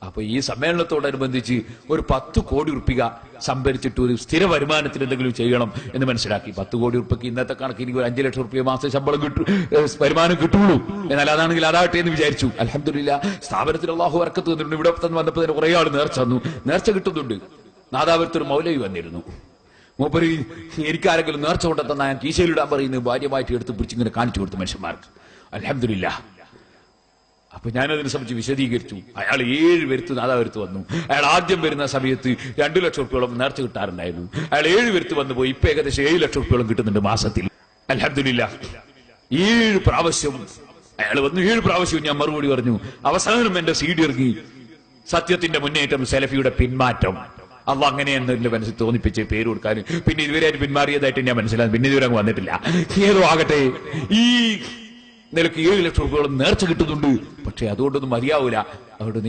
Speaker 1: അപ്പൊ ഈ സമ്മേളനത്തോടനുബന്ധിച്ച് ഒരു 10 കോടി റുപ്യ സംഭരിച്ചിട്ട് ഒരു സ്ഥിര വരുമാനത്തിന് എന്തെങ്കിലും ചെയ്യണം എന്ന് മനസ്സിലാക്കി. 10 കോടി റുപ്യക്ക് ഇന്നത്തെ കണക്കിന് 5 ലക്ഷം റുപ്യ മാസം ശമ്പളം വരുമാനം കിട്ടുള്ളൂ. എന്നാൽ അതാണെങ്കിൽ അതാകട്ടെ എന്ന് വിചാരിച്ചു. അൽഹംദുലില്ലാഹ്, സ്ഥാപനത്തിൽ അല്ലാഹു ബർക്കത്ത് തന്നിട്ടുണ്ട്. ഇവിടെ വന്നപ്പോൾ തന്നെ കുറെ ആൾ നേർച്ച തന്നു, നേർച്ച കിട്ടുന്നുണ്ട്. നാദാപുരത്തൊരു മൗലവി വന്നിരുന്നു. മൂപ്പര് എനിക്കാരെങ്കിലും നേർച്ച കൊണ്ടെത്താൻ ഞാൻ കീശയിലിടാൻ പറയുന്നത് ഭാര്യമായിട്ട് എടുത്ത് പിടിച്ചിങ്ങനെ കാണിച്ചു കൊടുത്തു മനുഷ്യന്മാർക്ക്. അൽഹംദുലില്ലാഹ്. അപ്പൊ ഞാനതിനെ സംബന്ധിച്ച് വിശദീകരിച്ചു. അയാൾ 7 വരുത്ത് നാദാപുരത്ത് വന്നു. അയാൾ ആദ്യം വരുന്ന സമയത്ത് 2 ലക്ഷം റുപ്യോളം നേർച്ച കിട്ടാറുണ്ടായിരുന്നു. അയാൾ 7 വരുത്ത് വന്നു പോയി. ഇപ്പൊ ഏകദേശം 7 ലക്ഷം റുപ്യോളം കിട്ടുന്നുണ്ട് മാസത്തിൽ. അൽഹംദുലില്ലാഹ്. 7 പ്രാവശ്യം അയാൾ വന്നു. 7 പ്രാവശ്യവും ഞാൻ മറുപടി പറഞ്ഞു. അവസാനം എന്റെ CD ഇറങ്ങി, സത്യത്തിന്റെ മുന്നേറ്റം, സലഫിയുടെ പിന്മാറ്റം. അള്ളാഹ് അങ്ങനെയെന്ന് എന്റെ മനസ്സിൽ തോന്നിപ്പിച്ച് പേര് കൊടുക്കാൻ. പിന്നെ ഇതുവരെ പിന്മാറിയതായിട്ട് ഞാൻ മനസ്സിലാകും. പിന്നെ ഇതുവരെ അങ്ങ് വന്നിട്ടില്ല. ഏതോ ആകട്ടെ, ഈ നിലക്ക് 7 ലക്ഷം റുപ്യോളം നേർച്ച കിട്ടുന്നുണ്ട്. പക്ഷെ അതുകൊണ്ടൊന്നും മതിയാവൂല. അതുകൊണ്ട്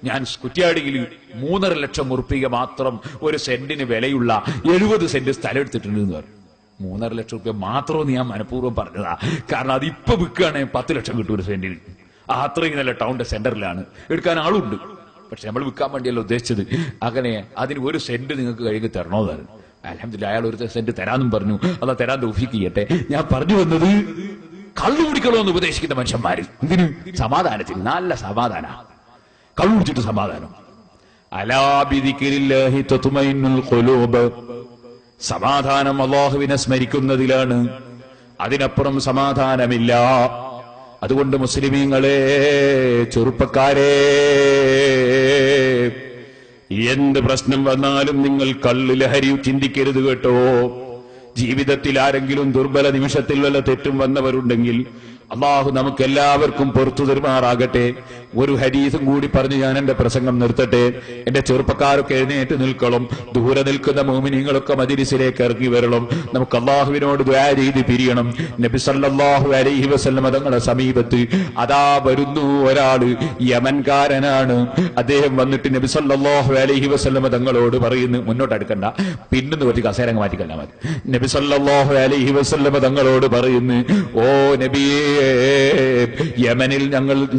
Speaker 1: ഞാൻ കുറ്റ്യാടിയിൽ 3.5 ലക്ഷം ഉറുപ്പിക മാത്രം ഒരു സെന്റിന് വിലയുള്ള 70 സെന്റ് സ്ഥലം എടുത്തിട്ടുണ്ട് എന്ന് പറഞ്ഞു. 3.5 ലക്ഷം റുപ്യ മാത്രമെന്ന് ഞാൻ മനഃപൂർവ്വം പറഞ്ഞതാ. കാരണം അത് ഇപ്പൊ വിൽക്കുകയാണെങ്കിൽ 10 ലക്ഷം കിട്ടും ഒരു സെന്റിന്. അത്രയും നല്ല ടൗണിന്റെ സെന്ററിലാണ്, എടുക്കാൻ ആളുണ്ട്. പക്ഷെ നമ്മൾ വിൽക്കാൻ വേണ്ടിയല്ല ഉദ്ദേശിച്ചത്. അങ്ങനെ അതിന് 1 സെന്റ് നിങ്ങൾക്ക് കഴുകി തരണോ തരണം. അൽഹംദുലില്ലാഹ്, അയാൾ 1 സെന്റ് തരാനും പറഞ്ഞു. അതാ തരാൻ തൗഫീഖ് ചെയ്യട്ടെ. ഞാൻ പറഞ്ഞു വന്നത്, കള്ളു കുടിക്കണമെന്ന് ഉപദേശിക്കുന്ന മനുഷ്യന്മാര് ഇതിന് സമാധാനത്തിന് നല്ല സമാധാന, കള്ളു കുടിച്ചിട്ട് സമാധാനം. അലാ ബിദിക്രില്ലാഹി തത്മഇന്നുൽ ഖുലൂബ്, സമാധാനം അല്ലാഹുവിനെ സ്മരിക്കുന്നതിലാണ്. അതിനപ്പുറം സമാധാനമില്ല. അതുകൊണ്ട് മുസ്ലിമീങ്ങളെ, ചെറുപ്പക്കാരെ, എന്ത് പ്രശ്നം വന്നാലും നിങ്ങൾ കള്ള് ലഹരി ചിന്തിക്കരുത് കേട്ടോ. ജീവിതത്തിൽ ആരെങ്കിലും ദുർബല നിമിഷത്തിൽ വല്ല തെറ്റും വന്നവരുണ്ടെങ്കിൽ അള്ളാഹു നമുക്കെല്ലാവർക്കും പുറത്തു തരുമാറാകട്ടെ. ഒരു ഹദീസും കൂടി പറഞ്ഞ് ഞാൻ എന്റെ പ്രസംഗം നിർത്തട്ടെ. എന്റെ ചെറുപ്പക്കാരൊക്കെ എഴുന്നേറ്റ് നിൽക്കണം. ദൂരെ നിൽക്കുന്ന മോമിനീങ്ങളൊക്കെ മജ്‌ലിസിലേക്ക് ഇറങ്ങി വരണം. നമുക്ക് അള്ളാഹുവിനോട് ദുആ ചെയ്ത് പിരിയണം. നബി സല്ലല്ലാഹു അലൈഹി വസല്ലം തങ്ങളുടെ സമീപത്ത് അതാ വരുന്നു ഒരാള്, യമൻകാരനാണ്. അദ്ദേഹം വന്നിട്ട് നബി സല്ലല്ലാഹു അലൈഹി വസല്ലം തങ്ങളോട് പറയുന്നു, മുന്നോട്ട് അടുക്കണ്ട, പിന്നൊന്ന് കുറച്ച് കസേരങ്ങ് മാറ്റിക്കല്ല മതി. നബി സല്ലല്ലാഹു അലൈഹി വസല്ലം തങ്ങളോട് പറയുന്നു, ഓ നബിയേ, യമനിൽ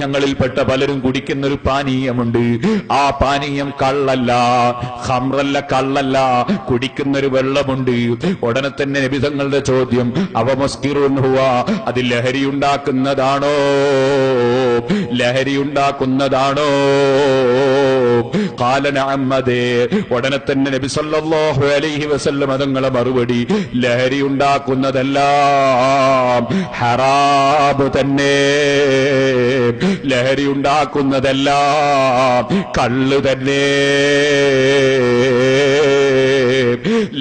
Speaker 1: ഞങ്ങളിൽപ്പെട്ട പലരും കുടിക്കുന്ന ഒരു പാനീയമുണ്ട്. ആ പാനീയം കള്ളല്ല, ഖംറല്ല, കള്ളല്ല, കുടിക്കുന്നൊരു വെള്ളമുണ്ട്. ഉടനെ തന്നെ നബി തങ്ങളുടെ ചോദ്യം, അവ മുസ്കിറുൻ ഹുവ, അത് ലഹരി ഉണ്ടാക്കുന്നതാണോ? ലഹരി ഉണ്ടാക്കുന്നതാണോ? ഖാല നഅം, അതെ. ഉടനെ തന്നെ നബി സല്ലല്ലാഹു അലൈഹി വസല്ലം തങ്ങളുടെ മറുപടി, ലഹരി ഉണ്ടാക്കുന്നതെല്ലാം ഹറാം തന്നെ, ലഹരി ഉണ്ടാക്കുന്നതെല്ലാം കള്ള് തന്നെ.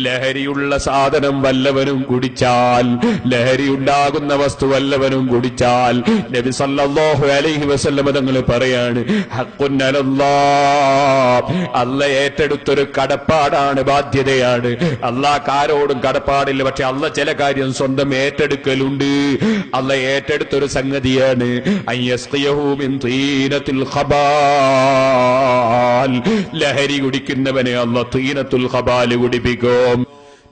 Speaker 1: ലഹരിയുള്ള സാധനം വല്ലവനും കുടിച്ചാൽ, ലഹരി ഉണ്ടാകുന്ന വസ്തു വല്ലവനും കുടിച്ചാൽ, നബി സല്ലല്ലാഹു അലൈഹി വസല്ലം തങ്ങൾ പറയാണ്, ഹഖ്ഖുൻ അലല്ലാഹ്, അല്ലാഹ് ഏറ്റെടുത്തൊരു കടപ്പാടാണ്, ബാധ്യതയാണ്. അല്ലാഹ് ആരോടും കടപ്പാടില്ല, പക്ഷെ അല്ലാഹ് ചില കാര്യം സ്വന്തം ഏറ്റെടുക്കലുണ്ട്. അല്ലാഹ് ഏറ്റെടുത്തൊരു സംഗതിയാണ്, അയ്യസ്ഖിയഹു മിൻ തീനത്തുൽ ഖബാൽ, ലഹരി കുടിക്കുന്നവനെ അല്ലാഹ് തീനത്തുൽ ഖബാൽ കുടിപ്പിക്കും.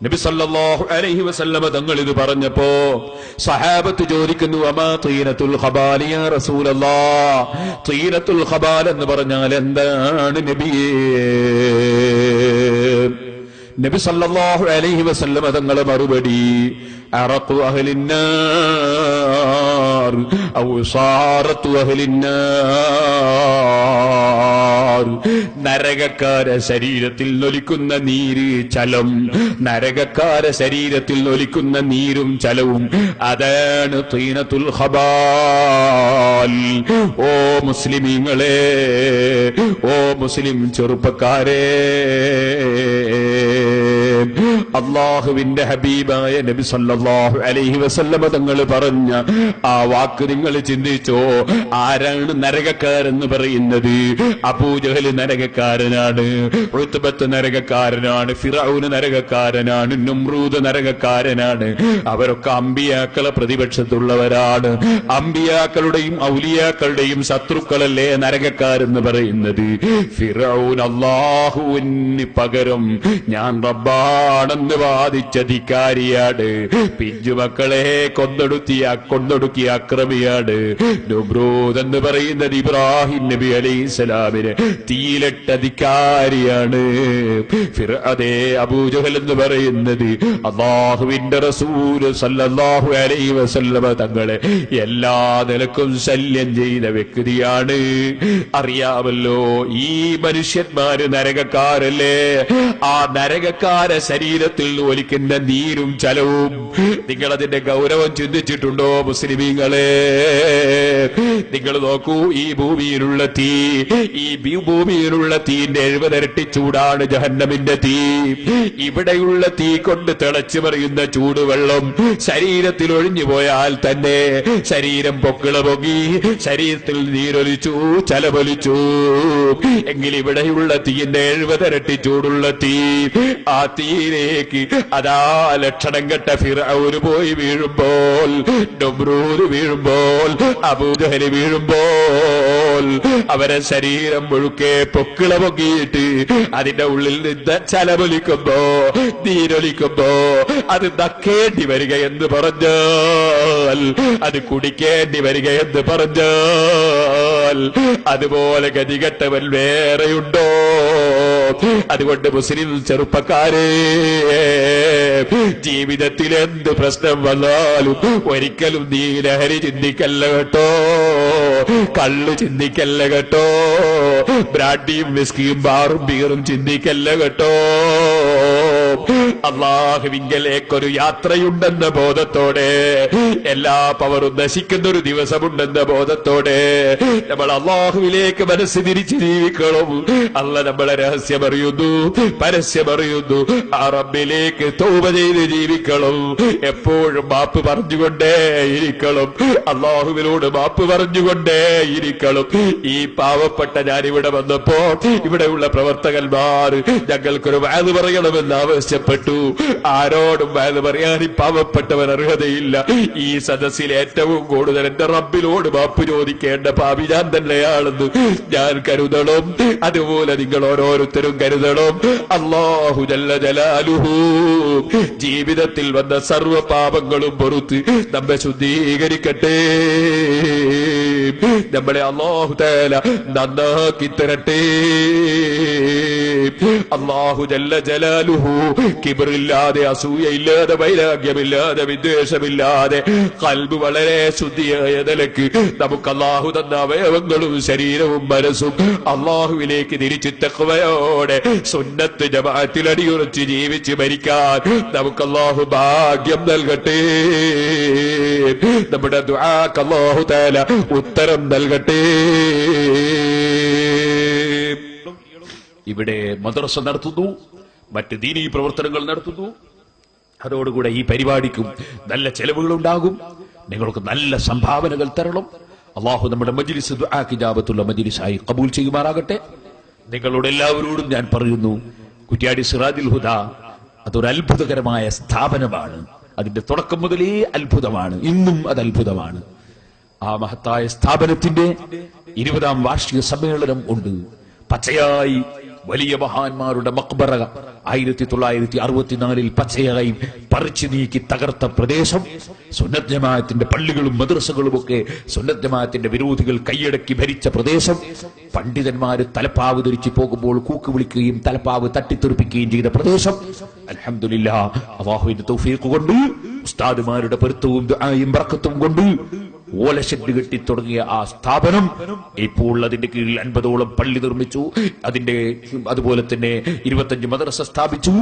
Speaker 1: നബി സല്ലല്ലാഹു അലൈഹി വസല്ലം തങ്ങൾ ഇത് പറഞ്ഞപ്പോ സഹാബത്ത് ചോദിക്കുന്നു, അമാ തീനത്തുൽ ഖബാൽ യാ റസൂലല്ലാഹ്, തീനത്തുൽ ഖബാൽ എന്ന് പറഞ്ഞാൽ എന്താണ് നബിയേ? നബി സല്ലല്ലാഹു അലൈഹി വസല്ലം തങ്ങളുടെ മറുപടി, അറഖു അഹ്ലിന്നാർ ഔ സാറത്തു അഹ്ലിന്നാർ, നരകക്കാരെ ശരീരത്തിൽ നൊലിക്കുന്ന നീര്, ചലം, നരകക്കാരെ ശരീരത്തിൽ നൊലിക്കുന്ന നീരും ചലവും, അതാണ് തീനത്തുൽ ഖബാൽ. ഓ മുസ്ലിമീങ്ങളെ, ഓ മുസ്ലിം ചെറുപ്പക്കാരെ, അള്ളാഹുവിന്റെ ഹബീബായ നബി സല്ലല്ലാഹു അലൈഹി വസല്ലം തങ്ങൾ പറഞ്ഞ ആ വാക്ക് നിങ്ങൾ ചിന്തിച്ചോ? ആരാണ് നരകക്കാരെന്ന് പറയുന്നത്? അബൂജഹൽ നരകക്കാരനാണ്, ഉത്ബത്ത് നരകക്കാരനാണ്, ഫിറഔൻ നരകക്കാരനാണ്, നമ്രൂദ് നരകക്കാരനാണ്. അവരൊക്കെ അമ്പിയാക്കളെ പ്രതിപക്ഷത്തുള്ളവരാണ്. അമ്പിയാക്കളുടെയും ഔലിയാക്കളുടെയും ശത്രുക്കളല്ലേ നരകക്കാരെന്ന് പറയുന്നത്? ഫിറഔൻ അല്ലാഹുവിന് പകരം ഞാൻ റബ്ബാണെന്ന് വാദിച്ച ധിക്കാരിയാണ്. പിഞ്ചുമക്കളെ കൊന്നൊടുക്കിയ അക്രമിയാണ്. നമ്രൂദ് എന്ന് പറയുന്നത് ഇബ്രാഹിം നബി അലൈഹിസ്സലാമിനെ തീയിലിട്ട ധിക്കാരിയാണ്. അതേ അബൂജഹൽ എന്ന് പറയുന്നത് അല്ലാഹുവിന്റെ റസൂൽ സല്ലല്ലാഹു അലൈഹി വസല്ലം തങ്ങളെ എല്ലാ നിലക്കും ശല്യം ചെയ്ത വ്യക്തിയാണ്. അറിയാമല്ലോ, ഈ മനുഷ്യന്മാര് നരകക്കാരല്ലേ? ആ നരകക്കാരെ ശരീരത്തിൽ ഒലിക്കുന്ന നീരും ചലവും നിങ്ങളതിന്റെ ഗൗരവം ചിന്തിച്ചിട്ടുണ്ടോ മുസ്ലിമീങ്ങളെ? നിങ്ങൾ നോക്കൂ, ഈ ഭൂമിയിലുള്ള തീ, ഈ ഭൂമിയിലുള്ള തീന്റെ 70 ഇരട്ടി ചൂടാണ് ജഹന്നമിന്റെ തീ. ഇവിടെയുള്ള തീ കൊണ്ട് തിളച്ചു മറിയുന്ന ചൂടുവെള്ളം ശരീരത്തിൽ ഒഴിഞ്ഞു പോയാൽ തന്നെ ശരീരം പൊക്കിള പൊങ്ങി, ശരീരത്തിൽ നീരൊലിച്ചു, ചലമൊലിച്ചു. എങ്കിൽ ഇവിടെയുള്ള തീന്റെ 70 ഇരട്ടി ചൂടുള്ള തീ, ആ തീയിലേക്ക് അതാ ലക്ഷണം കെട്ട ഫിർഔൻ പോയി വീഴുമ്പോൾ, നമ്രൂദ് വീഴുമ്പോൾ, അബൂജഹൽ വീഴുമ്പോൾ, അവരെ ശരീരം മുഴുക്കെ പൊക്കിള പൊക്കിയിട്ട് അതിന്റെ ഉള്ളിൽ നിന്ന് ചലമൊലിക്കുമ്പോ, നീരൊലിക്കുമ്പോ അത് നക്കേണ്ടി വരിക എന്ന് പറഞ്ഞാൽ, അത് കുടിക്കേണ്ടി വരിക എന്ന് പറഞ്ഞാൽ, അതുപോലെ ഗതികെട്ടവൻ വേറെയുണ്ടോ? അതുകൊണ്ട് മുസ്ലിം ചെറുപ്പക്കാരെ, ജീവിതത്തിൽ എന്ത് പ്രശ്നം വന്നാലും ഒരിക്കലും നീ ലഹരി ചിന്തിക്കല്ല കേട്ടോ, കള്ളു ചിന്തിക്കല്ല കേട്ടോ, ബ്രാൻഡിയും വിസ്കിയും ബാറും ബീറും ചിന്തിക്കല്ല കേട്ടോ. അള്ളാഹുവിങ്കലേക്കൊരു യാത്രയുണ്ടെന്ന ബോധത്തോടെ, എല്ലാ പവറും നശിക്കുന്ന ഒരു ദിവസമുണ്ടെന്ന ബോധത്തോടെ നമ്മൾ അള്ളാഹുവിലേക്ക് മനസ്സ് തിരിച്ച് ജീവിക്കണം. അല്ല നമ്മളെ രഹസ്യമറിയുന്നു, പരസ്യമറിയുന്നു. ആ റബ്ബിലേക്ക് തൗബ ചെയ്ത് ജീവിക്കണം. എപ്പോഴും മാപ്പ് പറഞ്ഞുകൊണ്ടേ ഇരിക്കണം. അള്ളാഹുവിനോട് മാപ്പ് പറഞ്ഞുകൊണ്ടേ ഇരിക്കണം. ഈ പാവപ്പെട്ട ഞാനിവിടെ വന്നപ്പോ ഇവിടെയുള്ള പ്രവർത്തകന്മാർ ഞങ്ങൾക്കൊരു വഅദ് പറയണമെന്ന് ആവശ്യപ്പെട്ടു. ആരോടും വഅദ് പറയാൻ ഈ പാവപ്പെട്ടവൻ അർഹതയില്ല. ഈ സദസ്സിൽ ഏറ്റവും കൂടുതൽ എന്റെ റബ്ബിനോട് മാപ്പ് ചോദിക്കേണ്ട പാപി ഞാൻ തന്നെയാണെന്ന് ഞാൻ കരുതണം. അതുപോലെ നിങ്ങൾ ഓരോരുത്തരും കരുതണം. അല്ലാഹു ജല്ല ജലാലുഹു ജീവിതത്തിൽ വന്ന സർവ്വ പാപങ്ങളും പൊറുത്ത് നമ്മെ ശുദ്ധീകരിക്കട്ടെ. നമ്മളെ അല്ലാഹു തആല നന്നാക്കി തരട്ടെ. അല്ലാഹു ജല്ല ജലാലുഹു കിബ്റില്ലാതെ, അസൂയയില്ലാതെ, വൈരാഗ്യമില്ലാതെ, വിദ്വേഷമില്ലാതെ ഖൽബ് വളരെ ശുദ്ധിയായ നിലക്ക് നമുക്ക് അല്ലാഹു തന്ന അവയവങ്ങളും ശരീരവും മനസ്സും അല്ലാഹുവിലേക്ക് തിരിച്ച് തഖ്വയോടെ സുന്നത്ത് ജമാഅത്തിൽ അടിയുറച്ച് ജീവിച്ച് മരിക്കാൻ നമുക്ക് അല്ലാഹു ഭാഗ്യം നൽകട്ടെ. നമ്മുടെ ദുആക്ക് അല്ലാഹു തആല ഉത്തരം നൽകട്ടെ. ഇവിടെ മദ്രസ നടത്തുന്നു, മറ്റ് ദീനീ പ്രവർത്തനങ്ങൾ നടത്തുന്നു. അതോടുകൂടെ ഈ പരിപാടിക്കും നല്ല ചെലവുകളുണ്ടാകും. നിങ്ങൾക്ക് നല്ല സംഭാവനകൾ തരണം. അല്ലാഹു നമ്മുടെ മജ്ലിസ് ദുആക്ക് ഇജാബത്തുള്ള മജ്ലിസായി ഖബൂൽ ചെയ്യുമാറാകട്ടെ. നിങ്ങളോട് എല്ലാവരോടും ഞാൻ പറയുന്നു, കുറ്റ്യാടി സിറാജുൽ ഹുദ അതൊരു അത്ഭുതകരമായ സ്ഥാപനമാണ്. അതിന്റെ തുടക്കം മുതലേ അത്ഭുതമാണ്, ഇന്നും അത് അത്ഭുതമാണ്. ആ മഹത്തായ സ്ഥാപനത്തിന്റെ 20ാം വാർഷിക സമ്മേളനം ഉണ്ട്. പച്ചയായി വലിയ മഹാന്മാരുടെ മക്ബറ 1964 പച്ചയായി പറിച്ചു നീക്കി തകർത്ത പ്രദേശം, സുന്നത്ത് ജമാഅത്തിന്റെ പള്ളികളും മദ്രസകളും ഒക്കെ സുന്നത്ത് ജമാഅത്തിന്റെ വിരോധികൾ കൈയടക്കി ഭരിച്ച പ്രദേശം, പണ്ഡിതന്മാര് തലപ്പാവ് ധരിച്ചു പോകുമ്പോൾ കൂക്ക് വിളിക്കുകയും തലപ്പാവ് തട്ടിത്തെറിപ്പിക്കുകയും ചെയ്ത പ്രദേശം. അൽഹംദുലില്ലാഹ്, അല്ലാഹുവിന്റെ തൗഫീഖ് കൊണ്ട്, ഉസ്താദുമാരുടെ പൊരുത്തവും ദുആയും ബർക്കത്തും കൊണ്ട് ഓലഷെഡ് കെട്ടി തുടങ്ങിയ ആ സ്ഥാപനം ഇപ്പോൾ അതിന്റെ കീഴിൽ 50ഓളം പള്ളി നിർമ്മിച്ചു. അതുപോലെ തന്നെ 25 മദ്രസ സ്ഥാപിച്ചു.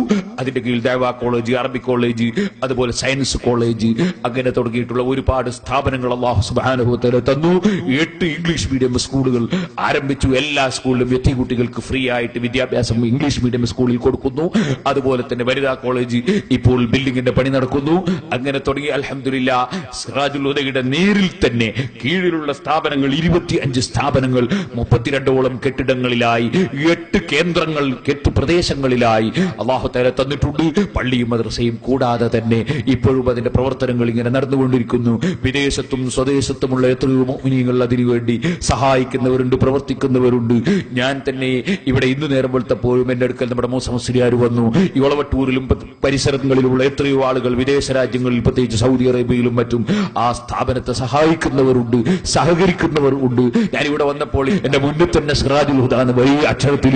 Speaker 1: അതിന്റെ കീഴിൽ ദഅവാ കോളേജ്, അറബി കോളേജ്, അതുപോലെ സയൻസ് കോളേജ്, അങ്ങനെ തുടങ്ങിയിട്ടുള്ള ഒരുപാട് സ്ഥാപനങ്ങൾ അല്ലാഹു സുബ്ഹാനഹു വ തആല തന്നു. 8 ഇംഗ്ലീഷ് മീഡിയം സ്കൂളുകൾ ആരംഭിച്ചു. എല്ലാ സ്കൂളിലും എത്തി കുട്ടികൾക്ക് ഫ്രീ ആയിട്ട് വിദ്യാഭ്യാസം ഇംഗ്ലീഷ് മീഡിയം സ്കൂളിൽ കൊടുക്കുന്നു. അതുപോലെ തന്നെ വനിതാ കോളേജ് ഇപ്പോൾ ബിൽഡിംഗിന്റെ പണി നടക്കുന്നു. അങ്ങനെ തുടങ്ങി അൽഹംദുലില്ലാഹ് സിറാജുൽ ഹുദയുടെ നേരിൽ തന്നെ കീഴിലുള്ള സ്ഥാപനങ്ങൾ 25 സ്ഥാപനങ്ങൾ 32ഓളം കെട്ടിടങ്ങളിലായി 8 കേന്ദ്രങ്ങൾ 8 പ്രദേശങ്ങളിലായി അല്ലാഹു തആല തന്നിട്ടുണ്ട്. പള്ളിയും മദ്രസയും കൂടാതെ തന്നെ ഇപ്പോഴും അതിന്റെ പ്രവർത്തനങ്ങൾ ഇങ്ങനെ നടന്നുകൊണ്ടിരിക്കുന്നു. വിദേശത്തും സ്വദേശത്തുമുള്ള എത്രയോ മുഅ്മിനീങ്ങൾ അതിനുവേണ്ടി സഹായിക്കുന്നവരുണ്ട്, പ്രവർത്തിക്കുന്നവരുണ്ട്. ഞാൻ തന്നെ ഇവിടെ ഇന്ന് നേരം വെളുത്തപ്പോഴും എന്റെ അടുക്കൽ നമ്മുടെ മൂസ മുസ്ലിയാർ വന്നു. ഈ ഒളവട്ടൂരിലും പരിസരങ്ങളിലുള്ള എത്രയോ ആളുകൾ വിദേശ രാജ്യങ്ങളിൽ, പ്രത്യേകിച്ച് സൗദി അറേബ്യയിലും മറ്റും ആ സ്ഥാപനത്തെ സഹായിക്കുന്നവരുണ്ട്, സഹകരിക്കുന്നവർ ഉണ്ട്. ഞാനിവിടെ വന്നപ്പോൾ എന്റെ മുന്നിൽ തന്നെ സിറാജുൽ ഹുദ എന്ന് വലിയ അക്ഷരത്തിൽ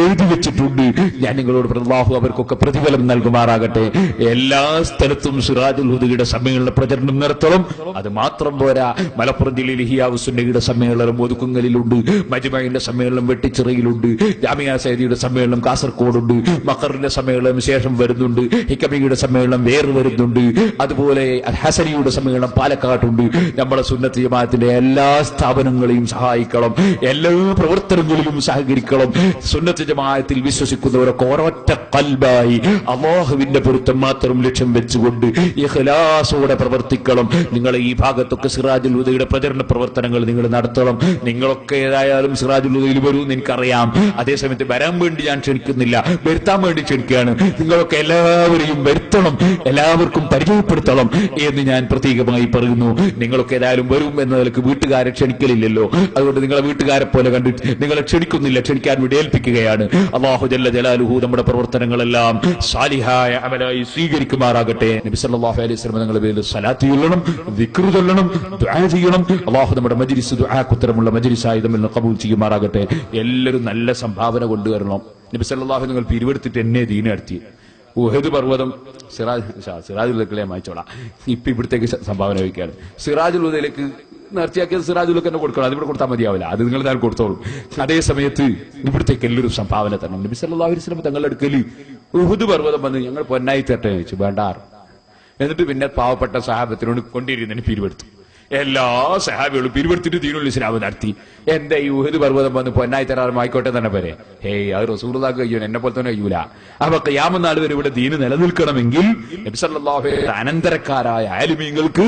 Speaker 1: എഴുതി വെച്ചിട്ടുണ്ട്. ഞാൻ നിങ്ങളോട് അല്ലാഹു അവർക്കൊക്കെ പ്രതിഫലം നൽകുമാറാകട്ടെ. എല്ലാ സ്ഥലത്തും സിറാജുൽ ഹുദയുടെ സമ്മേളന പ്രചരണം നടത്തണം. അത് മാത്രം പോരാ, മലപ്പുറം ജില്ലയിൽ ഇഹ്യാഉസ് സുന്നയുടെ സമ്മേളനം ഒതുക്കുങ്ങലിലുണ്ട്, മജ്മഈന്റെ സമ്മേളനം വെട്ടിച്ചിറയിലുണ്ട്, ജാമിഅ സയ്യിദിയുടെ സമ്മേളനം കാസർഗോഡുണ്ട്, മഖറിന്റെ സമ്മേളനം ശേഷം വരുന്നുണ്ട്, ഹിക്കമിയുടെ സമ്മേളനം വേറെ വരുന്നുണ്ട്, അതുപോലെ ഹസനിയുടെ സമ്മേളനം പാലക്കാട്ടുണ്ട്. നമ്മുടെ സുന്നത്ത് ജമാഅത്തിന്റെ എല്ലാ സ്ഥാപനങ്ങളെയും സഹായിക്കണം, എല്ലാ പ്രവർത്തനങ്ങളിലും സഹകരിക്കണം. സുന്നത്ത് ജമാഅത്തിൽ വിശ്വസിക്കുന്നവരൊക്കെ ഒരൊറ്റ ഖൽബായി അല്ലാഹുവിന്റെ പൊരുത്തം മാത്രം ലക്ഷ്യം വെച്ചുകൊണ്ട് ഇഖ്ലാസോടെ പ്രവർത്തിക്കണം. നിങ്ങൾ ഈ ഭാഗത്തൊക്കെ സിറാജുൽ ഹുദയുടെ പ്രചരണ പ്രവർത്തനങ്ങൾ നിങ്ങൾ നടത്തണം. നിങ്ങളൊക്കെ ഏതായാലും സിറാജുൽ ഹുദയിൽ വരും എനിക്കറിയാം. അതേസമയത്ത് വരാൻ വേണ്ടി ഞാൻ ക്ഷണിക്കുന്നില്ല, വരുത്താൻ വേണ്ടി ക്ഷണിക്കുകയാണ്. നിങ്ങളൊക്കെ എല്ലാവരെയും വരുത്തണം, എല്ലാവർക്കും പരിചയപ്പെടുത്തണം എന്ന് ഞാൻ പ്രത്യേകമായി പറയുന്നു. നിങ്ങളൊക്കെ ഏതായാലും വരും എന്ന നിലക്ക് വീട്ടുകാരെ ക്ഷണിക്കലില്ലല്ലോ. അതുകൊണ്ട് നിങ്ങളെ വീട്ടുകാരെ പോലെ കണ്ടിട്ട് നിങ്ങളെ ക്ഷണിക്കുന്നില്ല, ക്ഷണിക്കാൻ വേണ്ടി ഏൽപ്പിക്കുകയാണ്. അല്ലാഹു ജല്ല ജലാലുഹു നമ്മുടെ പ്രവർത്തനങ്ങളെല്ലാം സാലിഹായ അമലായി സ്വീകരിക്കുമാറാകട്ടെ. നബി സല്ലല്ലാഹു അലൈഹി വസല്ലം തങ്ങളുടെ പേരിൽ സ്വലാത്ത് ചൊല്ലണം, ദിക്ർ ചൊല്ലണം, ദുആ ചെയ്യണം. അല്ലാഹു നമ്മുടെ മജ്ലിസ് ദുആക്ക് ഉത്തരമുള്ള മജ്ലിസായി നമ്മെ ഖബൂൽ ചെയ്യുമാറാകട്ടെ. എല്ലാവരും നല്ല സംഭാവന കൊണ്ടുവരണം. നബി സല്ലല്ലാഹു അലൈഹി വസല്ലം പിരിവെടുത്തിട്ട് എന്നെ ദീൻ നടത്തി. ഉഹദ് പർവ്വതം സിറാജുൽ ഹുദയിലെ മായിച്ചോളാം. ഇപ്പൊ ഇവിടത്തേക്ക് സംഭാവന വയ്ക്കുകയാണ്. സിറാജുൽ ഹുദയിലേക്ക് നേർച്ചയാക്കിയത് സിറാജുൽ ഹുദ തന്നെ കൊടുക്കണം. അതിവിടെ കൊടുത്താൽ മതിയാവില്ല, അത് നിങ്ങൾ ഞാൻ കൊടുത്തോളും. അതേ സമയത്ത് ഇവിടത്തേക്ക് എല്ലാവരും സംഭാവന തരണം. നബി സല്ലല്ലാഹു അലൈഹി വസല്ലം തങ്ങളുടെ അടുക്കൽ ഉഹുദ് പർവ്വതം വന്ന് ഞങ്ങൾ പൊന്നായി തട്ടെ ചോദിച്ചു. വേണ്ടാറ്. എന്നിട്ട് പിന്നെ പാവപ്പെട്ട സഹാബത്തിനോട് കൊണ്ടിരുന്നതിന് പിരിവെടുത്തു. എല്ലാ സഹാബികളും പിരിവെടുത്തിട്ട് ദീനുൽ ഇസ്ലാം നടത്തി. എന്റെ ഈ ഉഹുദ് പർവ്വതം വന്ന് പൊന്നായി തരാറും ആയിക്കോട്ടെ തന്നെ പോരെ. ഹേയ്, അത് റസൂലുള്ളാഹിക്ക് കഴിയും, എന്നെ പോലെ തന്നെ കഴിയൂല. അപ്പൊ ഖിയാമത്ത് നാൾ വരെ ഇവിടെ ദീന് നിലനിൽക്കണമെങ്കിൽ നബി സല്ലല്ലാഹു അലൈഹി വസല്ലം അനന്തരക്കാരായ ആലിമീങ്ങൾക്ക്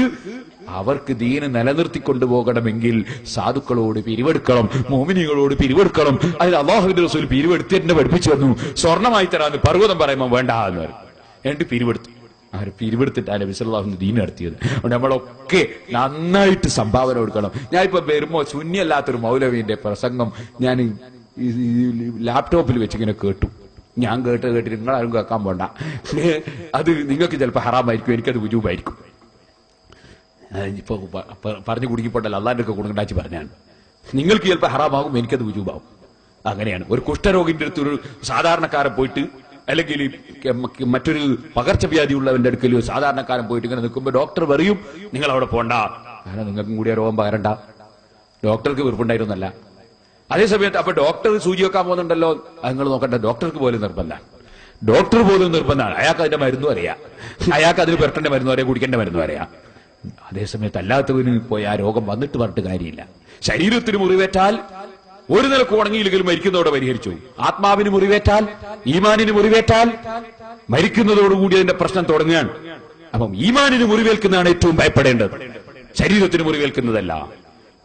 Speaker 1: അവർക്ക് ദീന് നിലനിർത്തിക്കൊണ്ടുപോകണമെങ്കിൽ സാധുക്കളോട് പിരിവെടുക്കണം, മോമിനികളോട് പിരിവെടുക്കണം. അതിൽ അല്ലാഹുവിന്റെ റസൂൽ പിരിവെടുത്തിട്ട് പഠിപ്പിച്ചു വന്നു. സ്വർണമായി തരാന്ന് പർവ്വതം പറയുമ്പോൾ വേണ്ട എന്ന് പറയും. എന്നിട്ട് പിരിവെടുത്തു. ആര് പിരിവെടുത്തിട്ടാണ് നബി സല്ലല്ലാഹു അലൈഹി വസല്ലം ദീൻ നടത്തിയത്. അതുകൊണ്ട് നമ്മളൊക്കെ നന്നായിട്ട് സംഭാവന കൊടുക്കണം. ഞാനിപ്പോ വരുമ്പോ ശൂന്യല്ലാത്തൊരു മൗലവിന്റെ പ്രസംഗം ഞാൻ ലാപ്ടോപ്പിൽ വെച്ചിങ്ങനെ കേട്ടു. ഞാൻ കേട്ടിട്ട് നിങ്ങളാരും കേൾക്കാൻ പോണ്ട. അത് നിങ്ങൾക്ക് ചിലപ്പോൾ ഹറാമായിരിക്കും, എനിക്കത് വുജൂബായിരിക്കും. ഇപ്പൊ പറഞ്ഞു കുടുങ്ങിപ്പോട്ടല്ലോ, അള്ളാന്റെ ഒക്കെ കുടുങ്ങണ്ടാച്ച് പറഞ്ഞാണ്. നിങ്ങൾക്ക് ചിലപ്പോൾ ഹറാമാകും, എനിക്കത് വുജൂബാകും. അങ്ങനെയാണ്. ഒരു കുഷ്ഠരോഗിന്റെ അടുത്ത് ഒരു സാധാരണക്കാരൻ പോയിട്ട്, അല്ലെങ്കിൽ മറ്റൊരു പകർച്ചവ്യാധി ഉള്ളവന്റെ അടുക്കൽ സാധാരണക്കാരൻ പോയിട്ട് ഇങ്ങനെ നിൽക്കുമ്പോൾ ഡോക്ടർ പറയും നിങ്ങൾ അവിടെ പോണ്ട, കാരണം നിങ്ങൾക്കും കൂടി രോഗം പകരണ്ട. ഡോക്ടർക്ക് വെറുപ്പുണ്ടായിരുന്നല്ല. അതേസമയത്ത് അപ്പൊ ഡോക്ടർ സൂചി വെക്കാൻ പോകുന്നുണ്ടല്ലോ, അത് നിങ്ങൾ നോക്കണ്ട. ഡോക്ടർക്ക് പോലും നിർബന്ധമാണ്. ഡോക്ടർ പോലും നിർബന്ധമാണ്. അയാൾക്ക് അതിന്റെ മരുന്നും അറിയാം, അയാൾക്ക് അതിന് പുരട്ടേണ്ട മരുന്നും അറിയാം, കുടിക്കേണ്ട മരുന്നും അറിയാം. അതേസമയത്ത് അല്ലാത്തവന് പോയി ആ രോഗം വന്നിട്ട് പറഞ്ഞിട്ട് കാര്യമില്ല. ശരീരത്തിന് മുറിവേറ്റാൽ ഒരു നിലക്ക് ഉണങ്ങിയില്ലെങ്കിലും മരിക്കുന്നതോടെ പരിഹരിച്ചു. ആത്മാവിന് മുറിവേറ്റാൽ, ഈമാനിന് മുറിവേറ്റാൽ മരിക്കുന്നതോടുകൂടി അതിന്റെ പ്രശ്നം തുടങ്ങുകയാണ്. അപ്പം ഈമാനിന് മുറിവേൽക്കുന്നതാണ് ഏറ്റവും ഭയപ്പെടേണ്ടത്, ശരീരത്തിന് മുറിവേൽക്കുന്നതല്ല.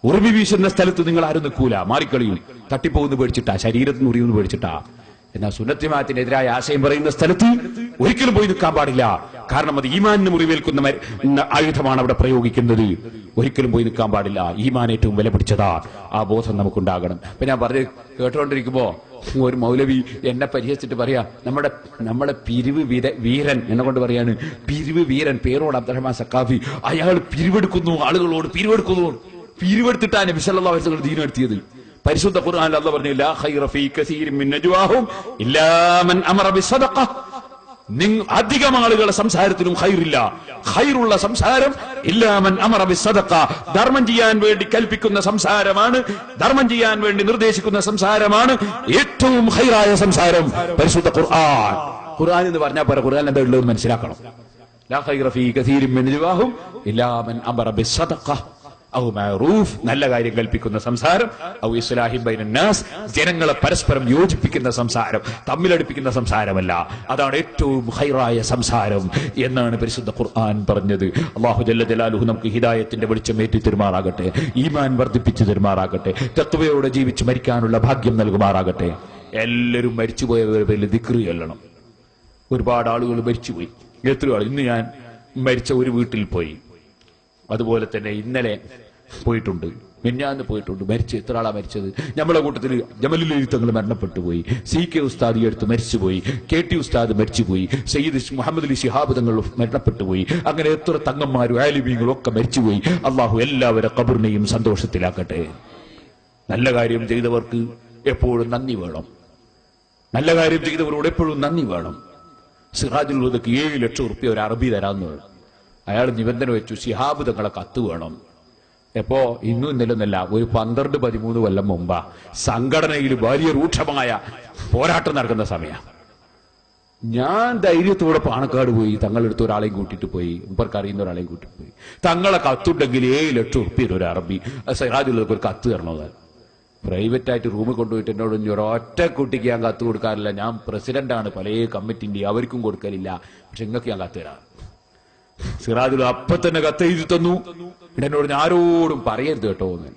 Speaker 1: ഉറുമി വീശുന്ന സ്ഥലത്ത് നിങ്ങൾ ആരും നിൽക്കൂല, മാറിക്കളിയും. തട്ടിപ്പോകുന്നു പേടിച്ചിട്ടാ, ശരീരത്തിന് മുറിയുമെന്ന് പേടിച്ചിട്ടാ. എന്നാൽ സുന്നത്തിമാത്തിനെതിരായ ആശയം പറയുന്ന സ്ഥലത്ത് ഒരിക്കലും പോയി നിൽക്കാൻ പാടില്ല. കാരണം അത് ഈമാനിന് മുറിവേൽക്കുന്ന ആയുധമാണ് അവിടെ പ്രയോഗിക്കുന്നത്. ഒരിക്കലും പോയി നിൽക്കാൻ പാടില്ല. ഈമാൻ ഏറ്റവും വില പിടിച്ചതാ. ആ ബോധം നമുക്കുണ്ടാകണം. ഇപ്പൊ ഞാൻ പറഞ്ഞ് കേട്ടുകൊണ്ടിരിക്കുമ്പോ ഒരു മൗലവി എന്നെ പരിഹസിച്ചിട്ട് പറയാ, നമ്മുടെ പിരിവ് വീരൻ എന്നെ കൊണ്ട് പറയാണ്, പിരിവ് വീരൻ പേരോട് അബ്ദുറഹ്മാൻ സഖാഫി, അയാൾ പിരിവെടുക്കുന്നു, ആളുകളോട് പിരിവെടുക്കുന്നു. പിരിവെടുത്തിട്ടാണ് നബി സല്ലല്ലാഹു അലൈഹി വസല്ലം ദീൻ നടത്തിയത്. പരിശുദ്ധ ഖുർആനിൽ അല്ലാഹു പറഞ്ഞു, ലാ ഖൈറ ഫീ കസീരിൻ മിൻ നജ്വാഹും ഇല്ലാ മൻ അമറ ബിസ്സദഖ. അധികം ആളുകളുടെ സംസാരത്തിലും ഖൈറില്ല. ഖൈറുള്ള സംസാരം ഇല്ലാ മൻ അമറ ബിസ്സദഖ, ധർമ്മം ചെയ്യാൻ വേണ്ടി കൽപ്പിക്കുന്ന സംസാരമാണ്, ധർമ്മം ചെയ്യാൻ വേണ്ടി നിർദ്ദേശിക്കുന്ന സംസാരമാണ് ഏറ്റവും ഖൈറായ സംസാരം. പരിശുദ്ധ ഖുർആൻ എന്ന് പറഞ്ഞാൽ പോരാ, ഖുർആൻ എന്താ ഉള്ളത് മനസ്സിലാക്കണം. ലാ ഖൈറ ഫീ കസീരിൻ മിൻ നജ്വാഹും ഇല്ലാ മൻ അമറ ബിസ്സദഖ ഔ മഅറൂഫ്, നല്ല കാര്യം കൽപ്പിക്കുന്ന സംസാരം, ഔ ഇസ്ലാഹി ബൈനന്നാസ്, ജനങ്ങളെ പരസ്പരം യോജിപ്പിക്കുന്ന സംസാരം, തമ്മിലടുപ്പിക്കുന്ന സംസാരമല്ല. അതാണ് ഏറ്റവും ഖൈറായ സംസാരം എന്നാണ് പരിശുദ്ധ ഖുർആൻ പറഞ്ഞത്. അല്ലാഹു ജല്ല ജലാലുഹു നമുക്ക് ഹിദായത്തിന്റെ വെളിച്ചം ഏറ്റി തരുമാറാകട്ടെ, ഈമാൻ വർദ്ധിപ്പിച്ചു തരുമാറാകട്ടെ, തഖ്വയോടെ ജീവിച്ച് മരിക്കാനുള്ള ഭാഗ്യം നൽകുമാറാകട്ടെ. എല്ലാവരും മരിച്ചുപോയവരുടെ പേരിൽ ദിക്ർ ചൊല്ലണം. ഒരുപാട് ആളുകൾ മരിച്ചുപോയി. എത്രയോ ആൾ. ഇന്ന് ഞാൻ മരിച്ച ഒരു വീട്ടിൽ പോയി. അതുപോലെ തന്നെ ഇന്നലെ പോയിട്ടുണ്ട്, മിഞ്ഞാന്ന് പോയിട്ടുണ്ട്. മരിച്ച് എത്ര ആളാ മരിച്ചത്? നമ്മളെ കൂട്ടത്തിൽ ജമലുൽ തങ്ങൾ മരണപ്പെട്ടു പോയി, CK ഉസ്താദ് ഈ അടുത്ത് മരിച്ചുപോയി, KT ഉസ്താദ് മരിച്ചുപോയി, സയ്യിദ് മുഹമ്മദ് അലി ശിഹാബ് തങ്ങൾ മരണപ്പെട്ടു പോയി. അങ്ങനെ എത്ര തങ്ങന്മാരും ആലിമീങ്ങളും ഒക്കെ മരിച്ചുപോയി. അള്ളാഹു എല്ലാവരുടെ ഖബറിനെയും സന്തോഷത്തിലാക്കട്ടെ. നല്ല കാര്യം ചെയ്തവർക്ക് എപ്പോഴും നന്ദി വേണം. നല്ല കാര്യം ചെയ്തവരോട് എപ്പോഴും നന്ദി വേണം. സിറാജുൽ ഹുദക്ക് 7 ലക്ഷം റുപ്യ ഒരു അറബി തരാമെന്ന് വേണം. അയാൾ നിബന്ധന വെച്ചു, ശിഹാബ് തങ്ങളെ കത്ത് വേണം. എപ്പോ? ഇന്നും ഇന്നലെന്നല്ല, ഒരു 12-13 കൊല്ലം മുമ്പാ. സംഘടനയിൽ വലിയ രൂക്ഷമായ പോരാട്ടം നടക്കുന്ന സമയം. ഞാൻ ധൈര്യത്തോടെ പാണക്കാട് പോയി, തങ്ങളെടുത്ത് ഒരാളെയും കൂട്ടിട്ട് പോയി, ഇവർക്ക് അറിയുന്ന ഒരാളെയും കൂട്ടിട്ട് പോയി. തങ്ങളെ കത്തുണ്ടെങ്കിൽ 7 ലക്ഷം റുപ്യ ഒരു അറബി സിറാജുള്ളവർക്ക് ഒരു കത്ത് തരണത്. പ്രൈവറ്റ് ആയിട്ട് റൂമിൽ കൊണ്ടുപോയിട്ട് എന്നോട് ഒരൊറ്റ കുട്ടിക്ക് ഞാൻ കത്ത് കൊടുക്കാറില്ല, ഞാൻ പ്രസിഡന്റാണ് പല കമ്മിറ്റിന്റെ, അവർക്കും കൊടുക്കലില്ല, പക്ഷെ നിങ്ങൾക്ക് ഞാൻ കത്ത് തരാം. സിറാജുൽ അപ്പൊ തന്നെ കത്തെഴുതി തന്നു. എന്നോട് ആരോടും പറയരുത് കേട്ടോ എന്ന്.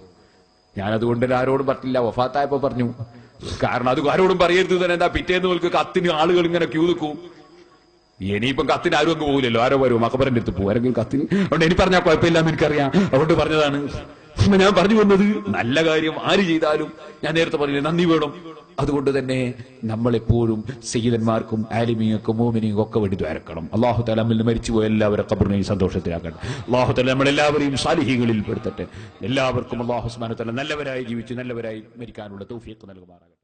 Speaker 1: ഞാനതുകൊണ്ട് ആരോടും പറഞ്ഞില്ല. വഫാത്തായപ്പോ പറഞ്ഞു. കാരണം അത് ആരോടും പറയരുത് തന്നെ. എന്താ പിറ്റേന്ന് നോക്ക് കത്തിന് ആളുകൾ ഇങ്ങനെ ക്യൂ നിൽക്കും. ഇനിയിപ്പം കത്തിന് ആരും അങ്ങ് പോകില്ലല്ലോ, ആരോ വരും മക്കബറിന്റെ അടുത്ത് പോകും ആരെങ്കിലും കത്തിന്. അതുകൊണ്ട് എനിക്ക് പറഞ്ഞാൽ കുഴപ്പമില്ലാന്ന് എനിക്കറിയാം, അതുകൊണ്ട് പറഞ്ഞതാണ്. ഞാൻ പറഞ്ഞു വന്നത്, നല്ല കാര്യം ആര് ചെയ്താലും ഞാൻ നേരത്തെ പറഞ്ഞില്ലേ, നന്ദി വേണം. അതുകൊണ്ട് തന്നെ നമ്മളെപ്പോഴും സയ്യിദന്മാർക്കും ആലിമീങ്ങൾക്കും മോമിനിയും ഒക്കെ വേണ്ടി ദ്വാരക്കണം. അല്ലാഹു തആല നമ്മിൽ മരിച്ചുപോയ എല്ലാവരുടെ ഖബറിനെയും സന്തോഷത്തിലാക്കട്ടെ. അല്ലാഹു തആല നമ്മളെല്ലാവരെയും സാലിഹീങ്ങളിൽ പെടുത്തട്ടെ. എല്ലാവർക്കും അല്ലാഹു സുബ്ഹാനഹു വ തആല നല്ലവരായി ജീവിച്ച് നല്ലവരായി മരിക്കാനുള്ള തൗഫീഖ് നൽകുമാറാകട്ടെ.